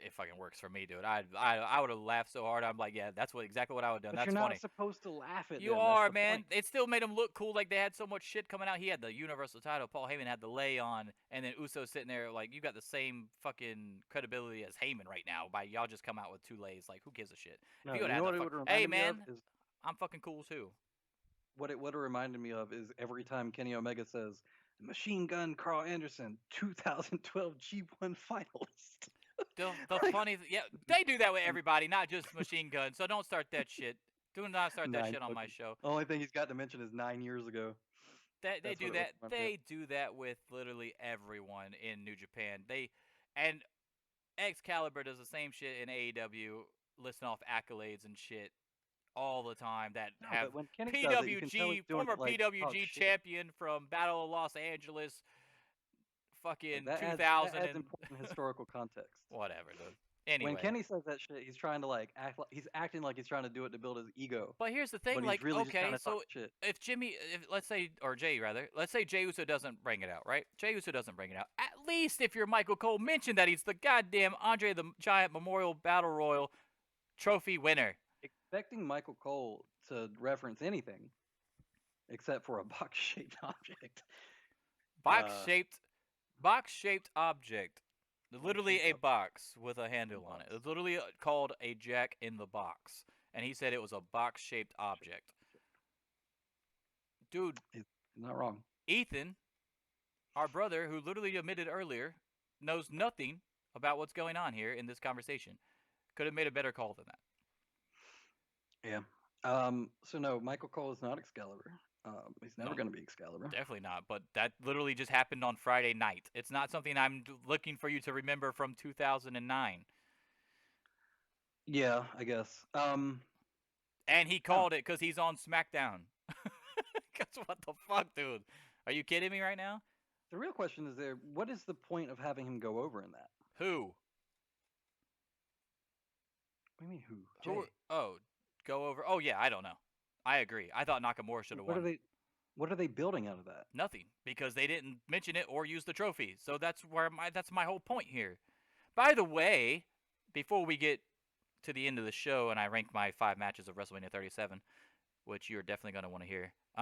it fucking works for me, dude. I would have laughed so hard. I'm like, yeah, that's exactly what I would have done. But That's you're not funny. supposed to laugh at You them. That's are, the man. point. It still made him look cool. Like they had so much shit coming out. He had the Universal title. Paul Heyman had the lay on, and then Uso sitting there like, you got the same fucking credibility as Heyman right now. By y'all just come out with 2 lays. Like, who gives a shit? If No, you would you know have what the it fuck, would have hey reminded me of man, is I'm fucking cool too. what it would have reminded me of is every time Kenny Omega says Machine Gun Carl Anderson 2012 G1 finalist. The Like, funny, yeah, they do that with everybody, not just Machine Gun. So don't start that shit. Do not start that nine shit on my fucking. show. Only thing he's got to mention is 9 years ago. They That's what do it would that. remind me of. They do that with literally everyone in New Japan. And Excalibur does the same shit in AEW, listing off accolades and shit all the time that No, have but when Kenny does it, you can tell he's PWG, doing former it like talk PWG shit. champion from Battle of Los Angeles, Yeah, fucking that 2000 adds and important historical context. whatever, dude. When Anyway, Kenny says that shit, he's trying to like act like he's acting like he's trying to do it to build his ego, but here's the thing, but he's like, really just trying okay, to talk so shit. if Jimmy, if, let's say, or Jay rather, let's say Jay Uso doesn't bring it out, right? Jay Uso doesn't bring it out. At least if you're Michael Cole, mention that he's the goddamn Andre the Giant Memorial Battle Royal trophy winner. Expecting Michael Cole to reference anything except for a box-shaped object. Box shaped, box shaped object. Literally Box-shaped a object. box with a handle on it. Box. It's literally called a jack in the box, and he said it was a box shaped object. Dude, He's not wrong. Ethan, our brother, who literally admitted earlier, knows nothing about what's going on here in this conversation. Could have made a better call than that. Yeah. So no, Michael Cole is not Excalibur. He's never No, going to be Excalibur. definitely not. But that literally just happened on Friday night. It's not something I'm looking for you to remember from 2009. Yeah, I guess. And he Oh, called it because he's on SmackDown. Because what the fuck, dude? Are you kidding me right now? the real question is there. What is the point of having him go over in that? Who? What do you mean who? Who? Jay. Oh, go over. Oh yeah, I don't know. I agree. I thought Nakamura should have What are won. they? What are they building out of that? Nothing because they didn't mention it or use the trophy. So that's my whole point here. By the way, before we get to the end of the show and I rank my 5 matches of WrestleMania 37, which you're definitely going to want to hear. Oh,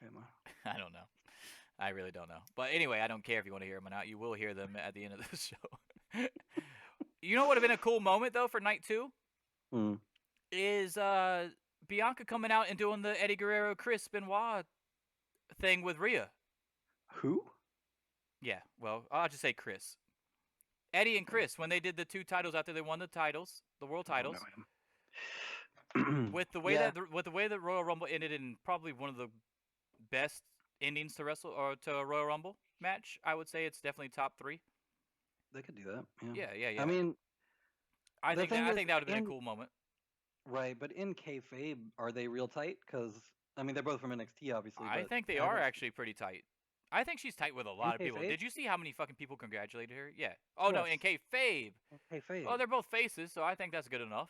am I? I don't know. I really don't know. But anyway, I don't care if you want to hear them or not. You will hear them at the end of the show. You know what would have been a cool moment though for night 2 Hmm. is Bianca coming out and doing the Eddie Guerrero Chris Benoit thing with Rhea. Who? Yeah, well, I'll just say Chris. Eddie and Chris when they did the 2 titles after they won the titles, the world I don't titles. know him. With the way Yeah, that Royal Rumble ended in probably one of the best endings to a Royal Rumble match, I would say it's definitely top 3. they could do that. Yeah. Yeah, yeah, I yeah. mean, I the think thing that is, would have been a in cool moment. right, but in kayfabe, are they real tight? Because I mean, they're both from NXT, obviously, I but think they I are don't actually pretty tight. I think she's tight with a in lot of people. kayfabe. Did you see how many fucking people congratulated her? Yeah. Oh no, Yes, in kayfabe. in kayfabe. Well, they're both faces, so I think that's good enough.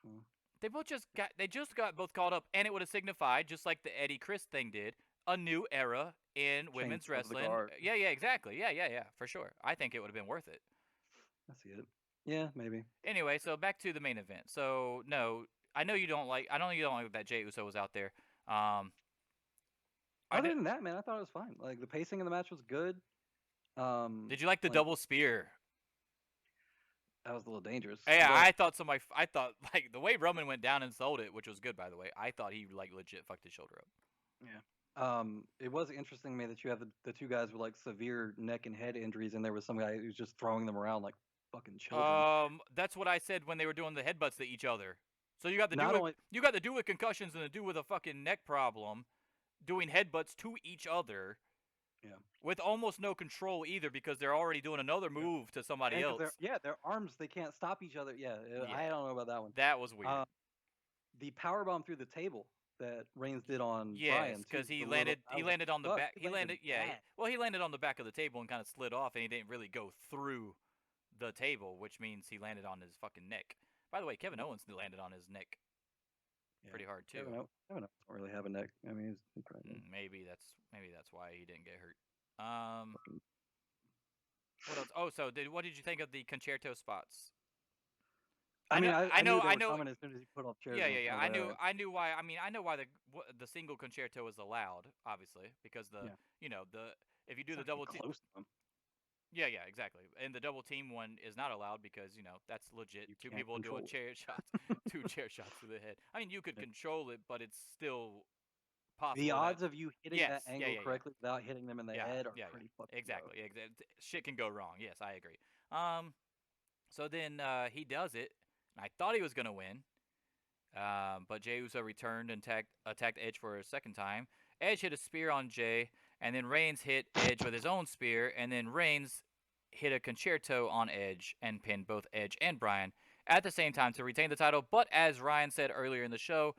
Hmm. They just got both called up, and it would have signified, just like the Eddie Chris thing did, a new era in Changed women's of the wrestling. guard. Yeah, yeah, exactly. Yeah, for sure. I think it would have been worth it. I see it. Yeah, maybe. Anyway, so back to the main event. So no, I know you don't like. I know you don't like that Jey Uso was out there. I Other did. than that, man, I thought it was fine. Like the pacing of the match was good. Did you like the Like double spear? that was a little dangerous, Yeah, but I thought somebody. I thought like the way Roman went down and sold it, which was good by the way. I thought he like legit fucked his shoulder up. yeah. It was interesting to me that you have the two guys with like severe neck and head injuries, and there was some guy who's just throwing them around like fucking children. That's what I said when they were doing the headbutts to each other. So you got the dude Not with, only you got the dude with concussions and the dude with a fucking neck problem doing headbutts to each other yeah, with almost no control either because they're already doing another yeah, move to somebody and because else. their arms they can't stop each other. Yeah, Yeah, I don't know about that one. that was weird. The power bomb through the table that Reigns did on Yes, Bryan too. because he The little landed I he was like, landed on the fuck, back. he He landed landed yeah. bad. Well, he landed on the back of the table and kind of slid off, and he didn't really go through the table, which means he landed on his fucking neck. By the way, Kevin Owens landed on his neck Yeah, pretty hard too. Kevin Owens don't really have a neck. I mean, he's probably Maybe that's why he didn't get hurt. fucking What else? So what did you think of the concerto spots? I mean, I knew they I were know. coming as soon as he put off chairs. Yeah, I yeah, was yeah. kind of like, all right, I knew why. I mean, I know why the single concerto is allowed, obviously, because yeah. the if you do It's the not even double team. close to him. Yeah, yeah, exactly. And the double team one is not allowed because that's legit. You Two can't people doing control it. chair shots, two chair shots to the head. I mean, you could Yeah. control it, but it's still The possible that odds of you hitting that yes, yeah, angle yeah, yeah. correctly without hitting them in the Yeah, head are yeah, pretty yeah. fucking low. Exactly. Shit can go wrong. Yes, I agree. Um, so then he does it, and I thought he was gonna win. But Jey Uso returned and attacked Edge for a second time. Edge hit a spear on Jey, and then Reigns hit Edge with his own spear, and then Reigns hit a concerto on Edge and pinned both Edge and Bryan at the same time to retain the title. But as Ryan said earlier in the show,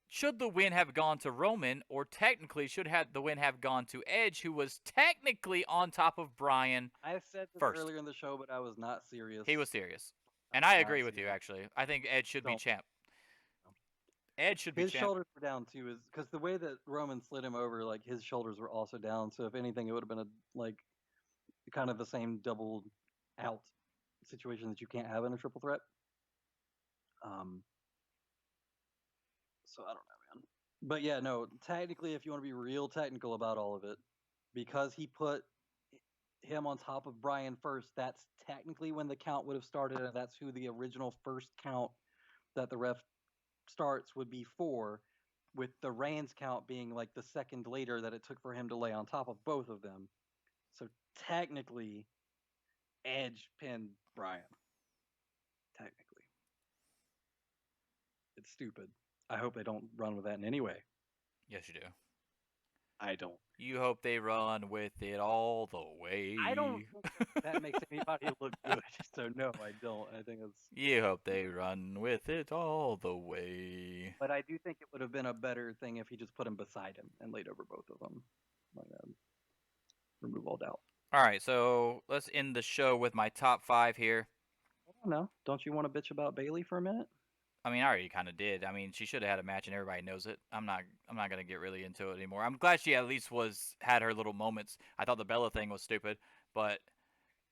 should the win have gone to Roman, or technically should have the win have gone to Edge, who was technically on top of Bryan I said this first? earlier in the show, but I was not serious. He was serious. I And was I not agree with you, serious. actually. I think Edge should be Don't. champ. Edge should be His champ. shoulders were down too, is because the way that Roman slid him over, like his shoulders were also down. So if anything, it would have been a like kind of the same double out situation that you can't have in a triple threat. Um, so I don't know, man. But yeah, no. Technically, if you want to be real technical about all of it, because he put him on top of Bryan first, that's technically when the count would have started, and that's who the original first count that the ref starts would be for, with the Reigns count being like the second later that it took for him to lay on top of both of them. So technically, Edge pinned Bryan. Technically. It's stupid. I hope they don't run with that in any way. Yes, you do. I don't. You hope they run with it all the way. I don't think that makes anybody look good. So no, I don't. I think it's. You hope they run with it all the way. But I do think it would have been a better thing if he just put him beside him and laid over both of them. Like that. Remove all doubt. All right, so let's end the show with my top 5 here. I don't know. Don't you want to bitch about Bailey for a minute? I mean, I already kind of did. I mean, she should have had a match, and everybody knows it. I'm not gonna get really into it anymore. I'm glad she at least had her little moments. I thought the Bella thing was stupid, but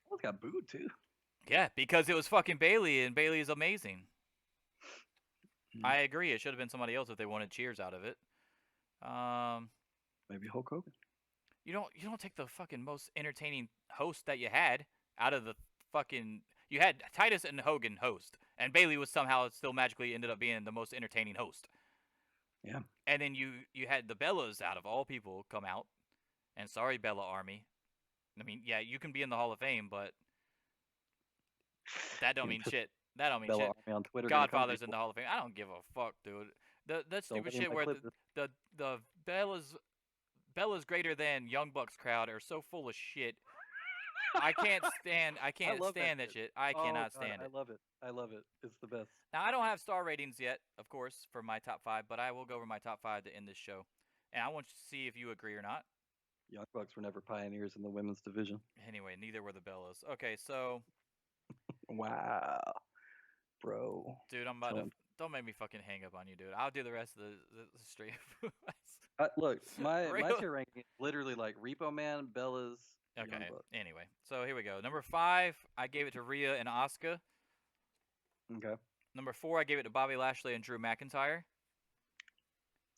Almost got booed too. yeah, because it was fucking Bailey, and Bailey is amazing. I agree. It should have been somebody else if they wanted cheers out of it. Maybe Hulk Hogan. You don't take the fucking most entertaining host that you had out of the fucking. You had Titus and Hogan host, and Bailey was somehow still magically ended up being the most entertaining host. Yeah. And then you had the Bellas out of all people come out, and sorry Bella Army. I mean, yeah, you can be in the Hall of Fame, but that don't mean shit. That don't mean Bella shit. Army on Twitter. Godfather's in the Hall of Fame. I don't give a fuck, dude. That stupid shit where the Bella's greater than Young Bucks crowd are so full of shit. I can't stand that shit. I cannot stand it. I love it. I love it. It's the best. Now I don't have star ratings yet, of course, for my top 5, but I will go over my top 5 to end this show. And I want to see if you agree or not. Young Bucks were never pioneers in the women's division. Anyway, neither were the Bellas. Okay, so Wow, bro. dude, I'm about to don't make me fucking hang up on you, dude. I'll do the rest of the stream. Look, my Real- tier ranking is literally like Repo Man, Bellas, Young Okay. Bucks. Anyway, so here we go. Number 5, I gave it to Rhea and Asuka. Okay. Number 4, I gave it to Bobby Lashley and Drew McIntyre.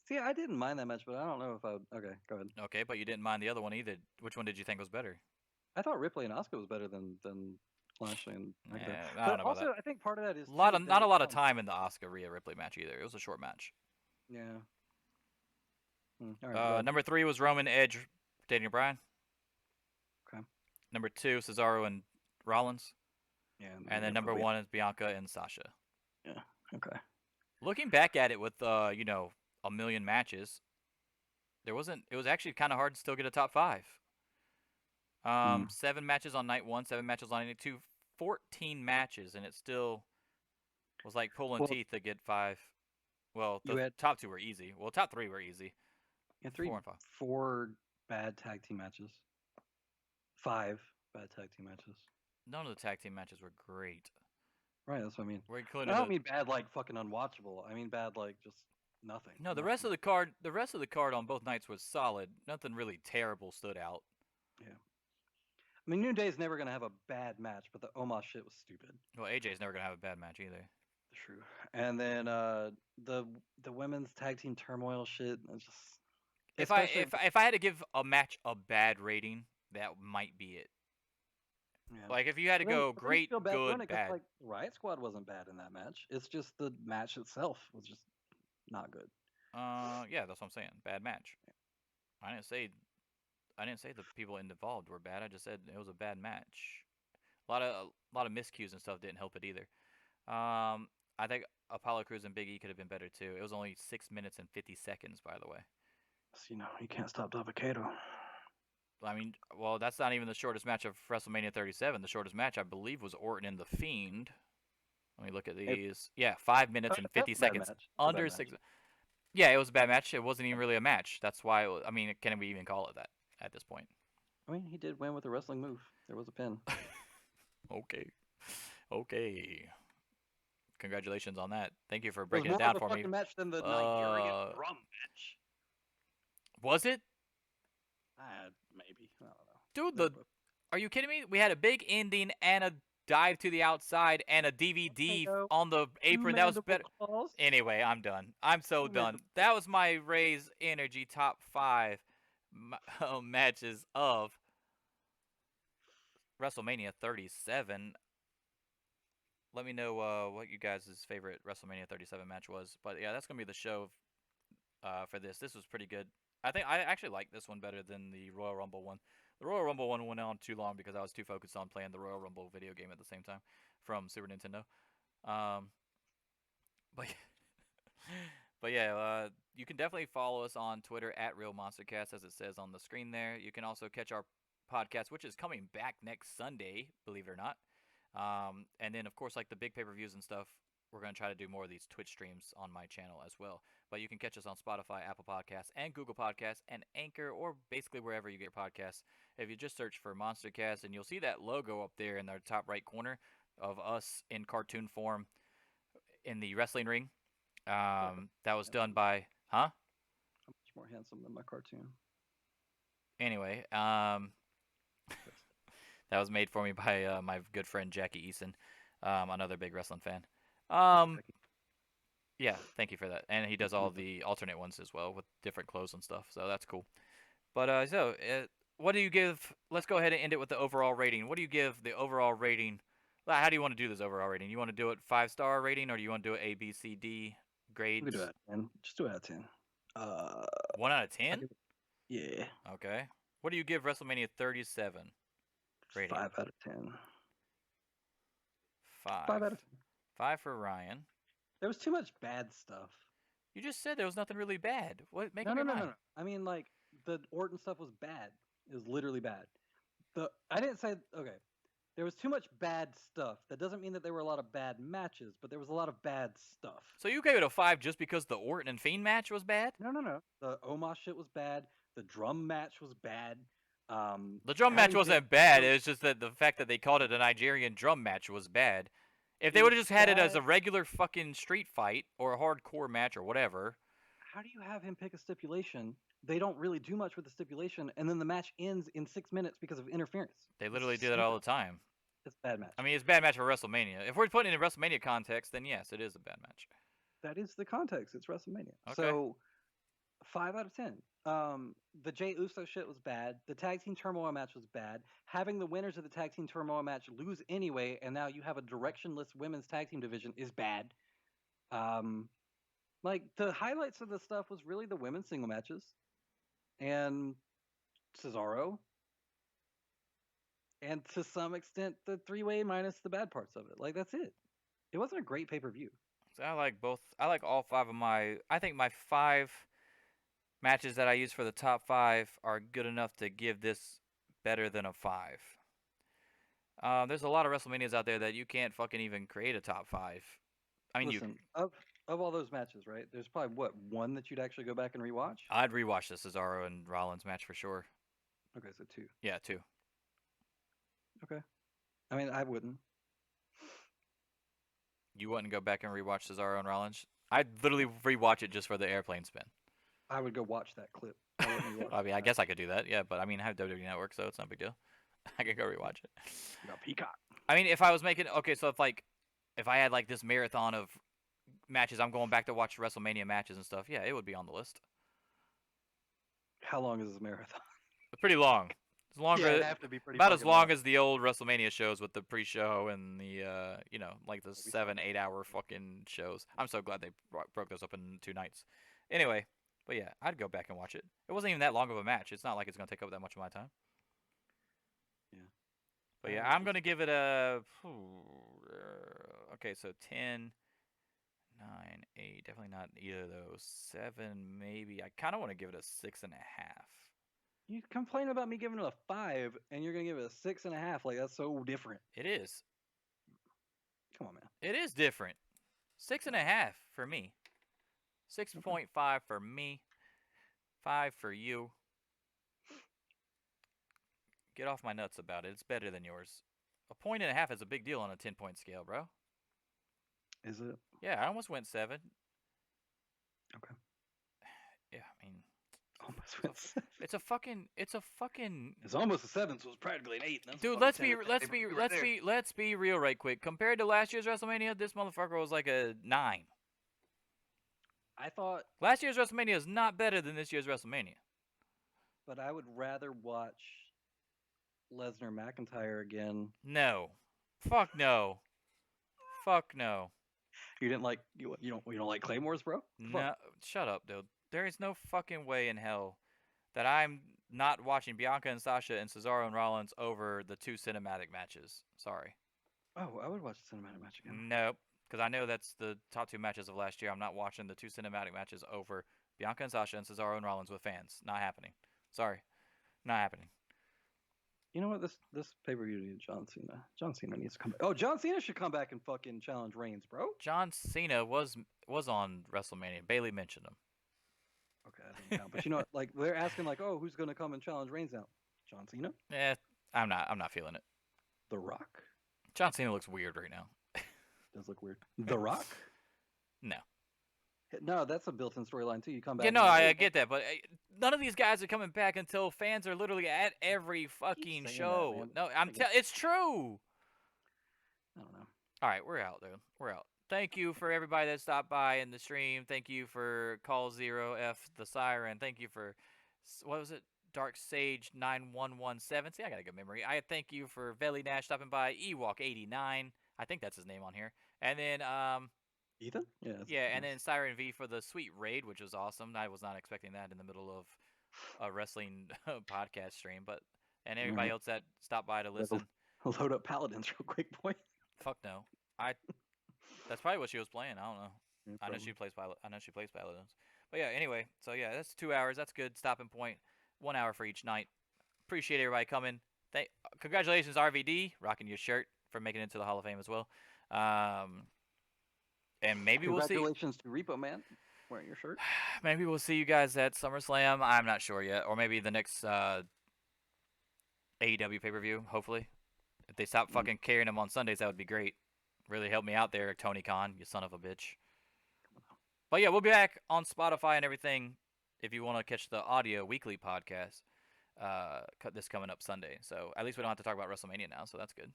See, I didn't mind that much, but I don't know if I. Okay, go ahead. Okay, but you didn't mind the other one either. Which one did you think was better? I thought Ripley and Asuka was better than Lashley and McIntyre. Yeah, I But don't know about also, that. I think part of that is Not a lot of time in the Asuka Rhea Ripley match either. It was a short match. Yeah. All right, number 3 was Roman Edge, Daniel Bryan. Okay. Number 2, Cesaro and Rollins. Yeah. And then number 1 is Bianca and Sasha. Yeah. Okay. Looking back at it with a million matches, it was actually kind of hard to still get a top 5. 7 matches on night 1, 7 matches on night 2, 14 matches, and it still was like pulling teeth to get 5. Well, the top 2 were easy. Well, top 3 were easy. Yeah, 4 and 5. 4 bad tag team matches. 5 bad tag team matches. None of the tag team matches were great. Right, that's what I mean. I don't mean bad like fucking unwatchable. I mean bad like just nothing. No, the rest of the card on both nights was solid. Nothing really terrible stood out. Yeah. mean, New Day's never gonna have a bad match, but the Omos shit was stupid. Well, AJ's never gonna have a bad match either. True. And then the women's tag team turmoil shit. It's just If I especially if I had to give a match a bad rating, that might be it. yeah. Like if you had to go But then you great, feel bad doing good, it because bad. like Riot Squad wasn't bad in that match. It's just the match itself was just not good. Yeah, that's what I'm saying. Bad match. I didn't say I didn't say the people involved were bad. I just said it was a bad match. A lot of miscues and stuff didn't help it either. I think Apollo Crews and Big E could have been better too. It was only 6 minutes and 50 seconds, by the way. So, you can't stop Davocado. I mean, well, that's not even the shortest match of WrestleMania 37. The shortest match, I believe, was Orton and the Fiend. Let me look at these. Yeah, 5 minutes and 50 seconds. Under 6. Yeah, it was a bad match. It wasn't even really a match. That's why. I mean, can we even call it that at this point? I mean, he did win with a wrestling move. There was a pin. Okay. Congratulations on that. Thank you for It was breaking more it down of a for me. fucking match than the Nigerian drum match. Was it? Maybe. I don't Dude, are you kidding me? We had a big ending and a dive to the outside and a DVD on the apron. That was better. Anyway, I'm done. I'm so done. That was my Raise Energy top 5 matches of WrestleMania 37. Let me know what you guys' favorite WrestleMania 37 match was. But yeah, that's going to be the show for this. This was pretty good. I think I actually like this one better than the Royal Rumble one. The Royal Rumble one went on too long because I was too focused on playing the Royal Rumble video game at the same time from Super Nintendo. But but yeah, you can definitely follow us on Twitter at RealMonsterCast, as it says on the screen there. You can also catch our podcast, which is coming back next Sunday, believe it or not. And then, of course, like the big pay-per-views and stuff, we're going to try to do more of these Twitch streams on my channel as well. But you can catch us on Spotify, Apple Podcasts, and Google Podcasts, and Anchor, or basically wherever you get your podcasts. If you just search for MonsterCast, and you'll see that logo up there in the top right corner of us in cartoon form in the wrestling ring. That was done by, huh? I'm much more handsome than my cartoon. Anyway, that was made for me by my good friend Jackie Eason, another big wrestling fan. Yeah, thank you for that. And he does all the alternate ones as well with different clothes and stuff, so that's cool. But what do you give? Let's go ahead and end it with the overall rating. What do you give the overall rating? How do you want to do this overall rating? You want to do it 5-star rating, or do you want to do it A, B, C, D grades? We can do it out of 10. Just do it out of 10. 1 out of 10? Yeah. Okay. What do you give WrestleMania 37 rating? 5 out of 10. 5. 5 out of 10. 5 for Ryan. There was too much bad stuff. You just said there was nothing really bad. What? Make No. up your mind. I mean, like, the Orton stuff was bad. It was literally bad. I didn't say, okay, there was too much bad stuff. That doesn't mean that there were a lot of bad matches, but there was a lot of bad stuff. So you gave it a 5 just because the Orton and Fiend match was bad? No. The Omos shit was bad. The drum match was bad. The drum match wasn't bad. It was just that the fact that they called it a Nigerian drum match was bad. If they would have just had it as a regular fucking street fight or a hardcore match or whatever. How do you have him pick a stipulation? They don't really do much with the stipulation, and then the match ends in 6 minutes because of interference. They literally do that all the time. It's a bad match. I mean, it's a bad match for WrestleMania. If we're putting it in WrestleMania context, then yes, it is a bad match. That is the context. It's WrestleMania. Okay. So, 5 out of 10. The Jey Uso shit was bad. The Tag Team Turmoil match was bad. Having the winners of the Tag Team Turmoil match lose anyway, and now you have a directionless women's tag team division is bad. Like, the highlights of the stuff was really the women's single matches. And Cesaro. And to some extent, the 3-way minus the bad parts of it. Like, that's it. It wasn't a great pay-per-view. So I like both. I like all 5 of my... I think my 5... matches that I use for the top 5 are good enough to give this better than a 5. There's a lot of WrestleManias out there that you can't fucking even create a top 5. I mean, listen, of all those matches, right? There's probably one that you'd actually go back and rewatch. I'd rewatch the Cesaro and Rollins match for sure. Okay, so 2. Yeah, 2. Okay. I mean, I wouldn't. You wouldn't go back and rewatch Cesaro and Rollins? I'd literally rewatch it just for the airplane spin. I would go watch that clip. I mean, I guess I could do that, yeah, but I mean, I have WWE Network, so it's not a big deal. I can go rewatch it. You got Peacock. I mean, if I was making so if I had like this marathon of matches, I'm going back to watch WrestleMania matches and stuff. Yeah, it would be on the list. How long is this marathon? It's pretty long. It's Yeah, longer, it'd have to be pretty about as fucking long as the old WrestleMania shows with the pre-show and the like the We 7-8 hour fucking shows. I'm so glad they broke those up in 2 nights. Anyway, but yeah, I'd go back and watch it. It wasn't even that long of a match. It's not like it's gonna take up that much of my time. Yeah. But yeah, I'm gonna give it a okay. So 10, 9, 8. Definitely not either of those. 7, maybe. I kind of want to give it a 6.5. You complain about me giving it a 5, and you're gonna give it a 6.5. Like that's so different. It is. Come on, man. It is different. 6.5 for me. 6.5 for me. 5 for you. Get off my nuts about it. It's better than yours. A 1.5 is a big deal on a 10-point scale, bro. Is it? Yeah, I almost went 7. Okay. Yeah, I mean, Almost went 7. it's a fucking. It's almost a 7, so it's practically an 8. That's Dude, fucking let's be real right quick. Compared to last year's WrestleMania, this motherfucker was like a 9. I thought, Last year's WrestleMania is not better than this year's WrestleMania. but I would rather watch Lesnar McIntyre again. No. Fuck no. Fuck no. You didn't like you don't like Claymores, bro? No, shut up, dude. There is no fucking way in hell that I'm not watching Bianca and Sasha and Cesaro and Rollins over the 2 cinematic matches. Sorry. Oh, I would watch the cinematic match again. Nope. Because I know that's the top 2 matches of last year. I'm not watching the 2 cinematic matches over Bianca and Sasha and Cesaro and Rollins with fans. Not happening. Sorry. Not happening. You know what? This pay-per-view needs John Cena. John Cena needs to come back. Oh, John Cena should come back and fucking challenge Reigns, bro. John Cena was on WrestleMania. Bailey mentioned him. Okay, that doesn't count. But you know what? Like they're asking, like, oh, who's gonna come and challenge Reigns now? John Cena? I'm not feeling it. The Rock? John Cena looks weird right now. Does look weird. The Rock? No. No, that's a built-in storyline too. You come back. Yeah, no, I get that, but none of these guys are coming back until fans are literally at every fucking show. That, No, it's true. I don't know. All right, we're out, dude. We're out. Thank you for everybody that stopped by in the stream. Thank you for Call Zero F the Siren. Thank you for what was it? Dark Sage 9117. See, I got a good memory. I thank you for Veli Nash stopping by. Ewok 89. I think that's his name on here. And then Ethan? Yeah, and then Siren V for the sweet raid, which was awesome. I was not expecting that in the middle of a wrestling podcast stream, and everybody else that stopped by to listen. Load up Paladins real quick, boy. Fuck no. That's probably what she was playing. I don't know. Yeah, I know she plays Paladins. But yeah, anyway, so yeah, that's 2 hours. That's good stopping point. 1 hour for each night. Appreciate everybody coming. Congratulations, RVD, rocking your shirt for making it into the Hall of Fame as well. And maybe we'll see. Congratulations to Repo Man wearing your shirt. Maybe we'll see you guys at SummerSlam. I'm not sure yet, or maybe the next AEW pay-per-view. Hopefully, if they stop fucking carrying them on Sundays, that would be great. Really help me out there, Tony Khan, you son of a bitch. But yeah, we'll be back on Spotify and everything if you want to catch the audio weekly podcast. This coming up Sunday, so at least we don't have to talk about WrestleMania now, so that's good.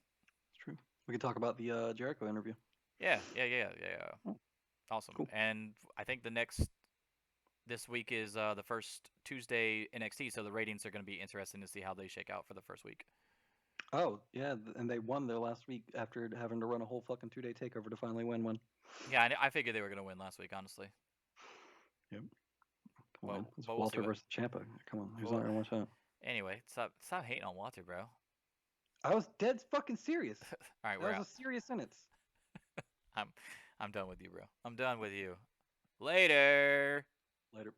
It's true. We can talk about the Jericho interview. Yeah. Awesome. Cool. And I think this week is the first Tuesday NXT, so the ratings are going to be interesting to see how they shake out for the first week. Oh, yeah, and they won their last week after having to run a whole fucking 2-day takeover to finally win one. Yeah, I figured they were going to win last week, honestly. Yep. Come on, it's Walter versus Ciampa. Come on, who's not going to watch that? Anyway, stop hating on Walter, bro. I was dead fucking serious. All right, that was a serious sentence. I'm done with you, bro. I'm done with you. Later. Later.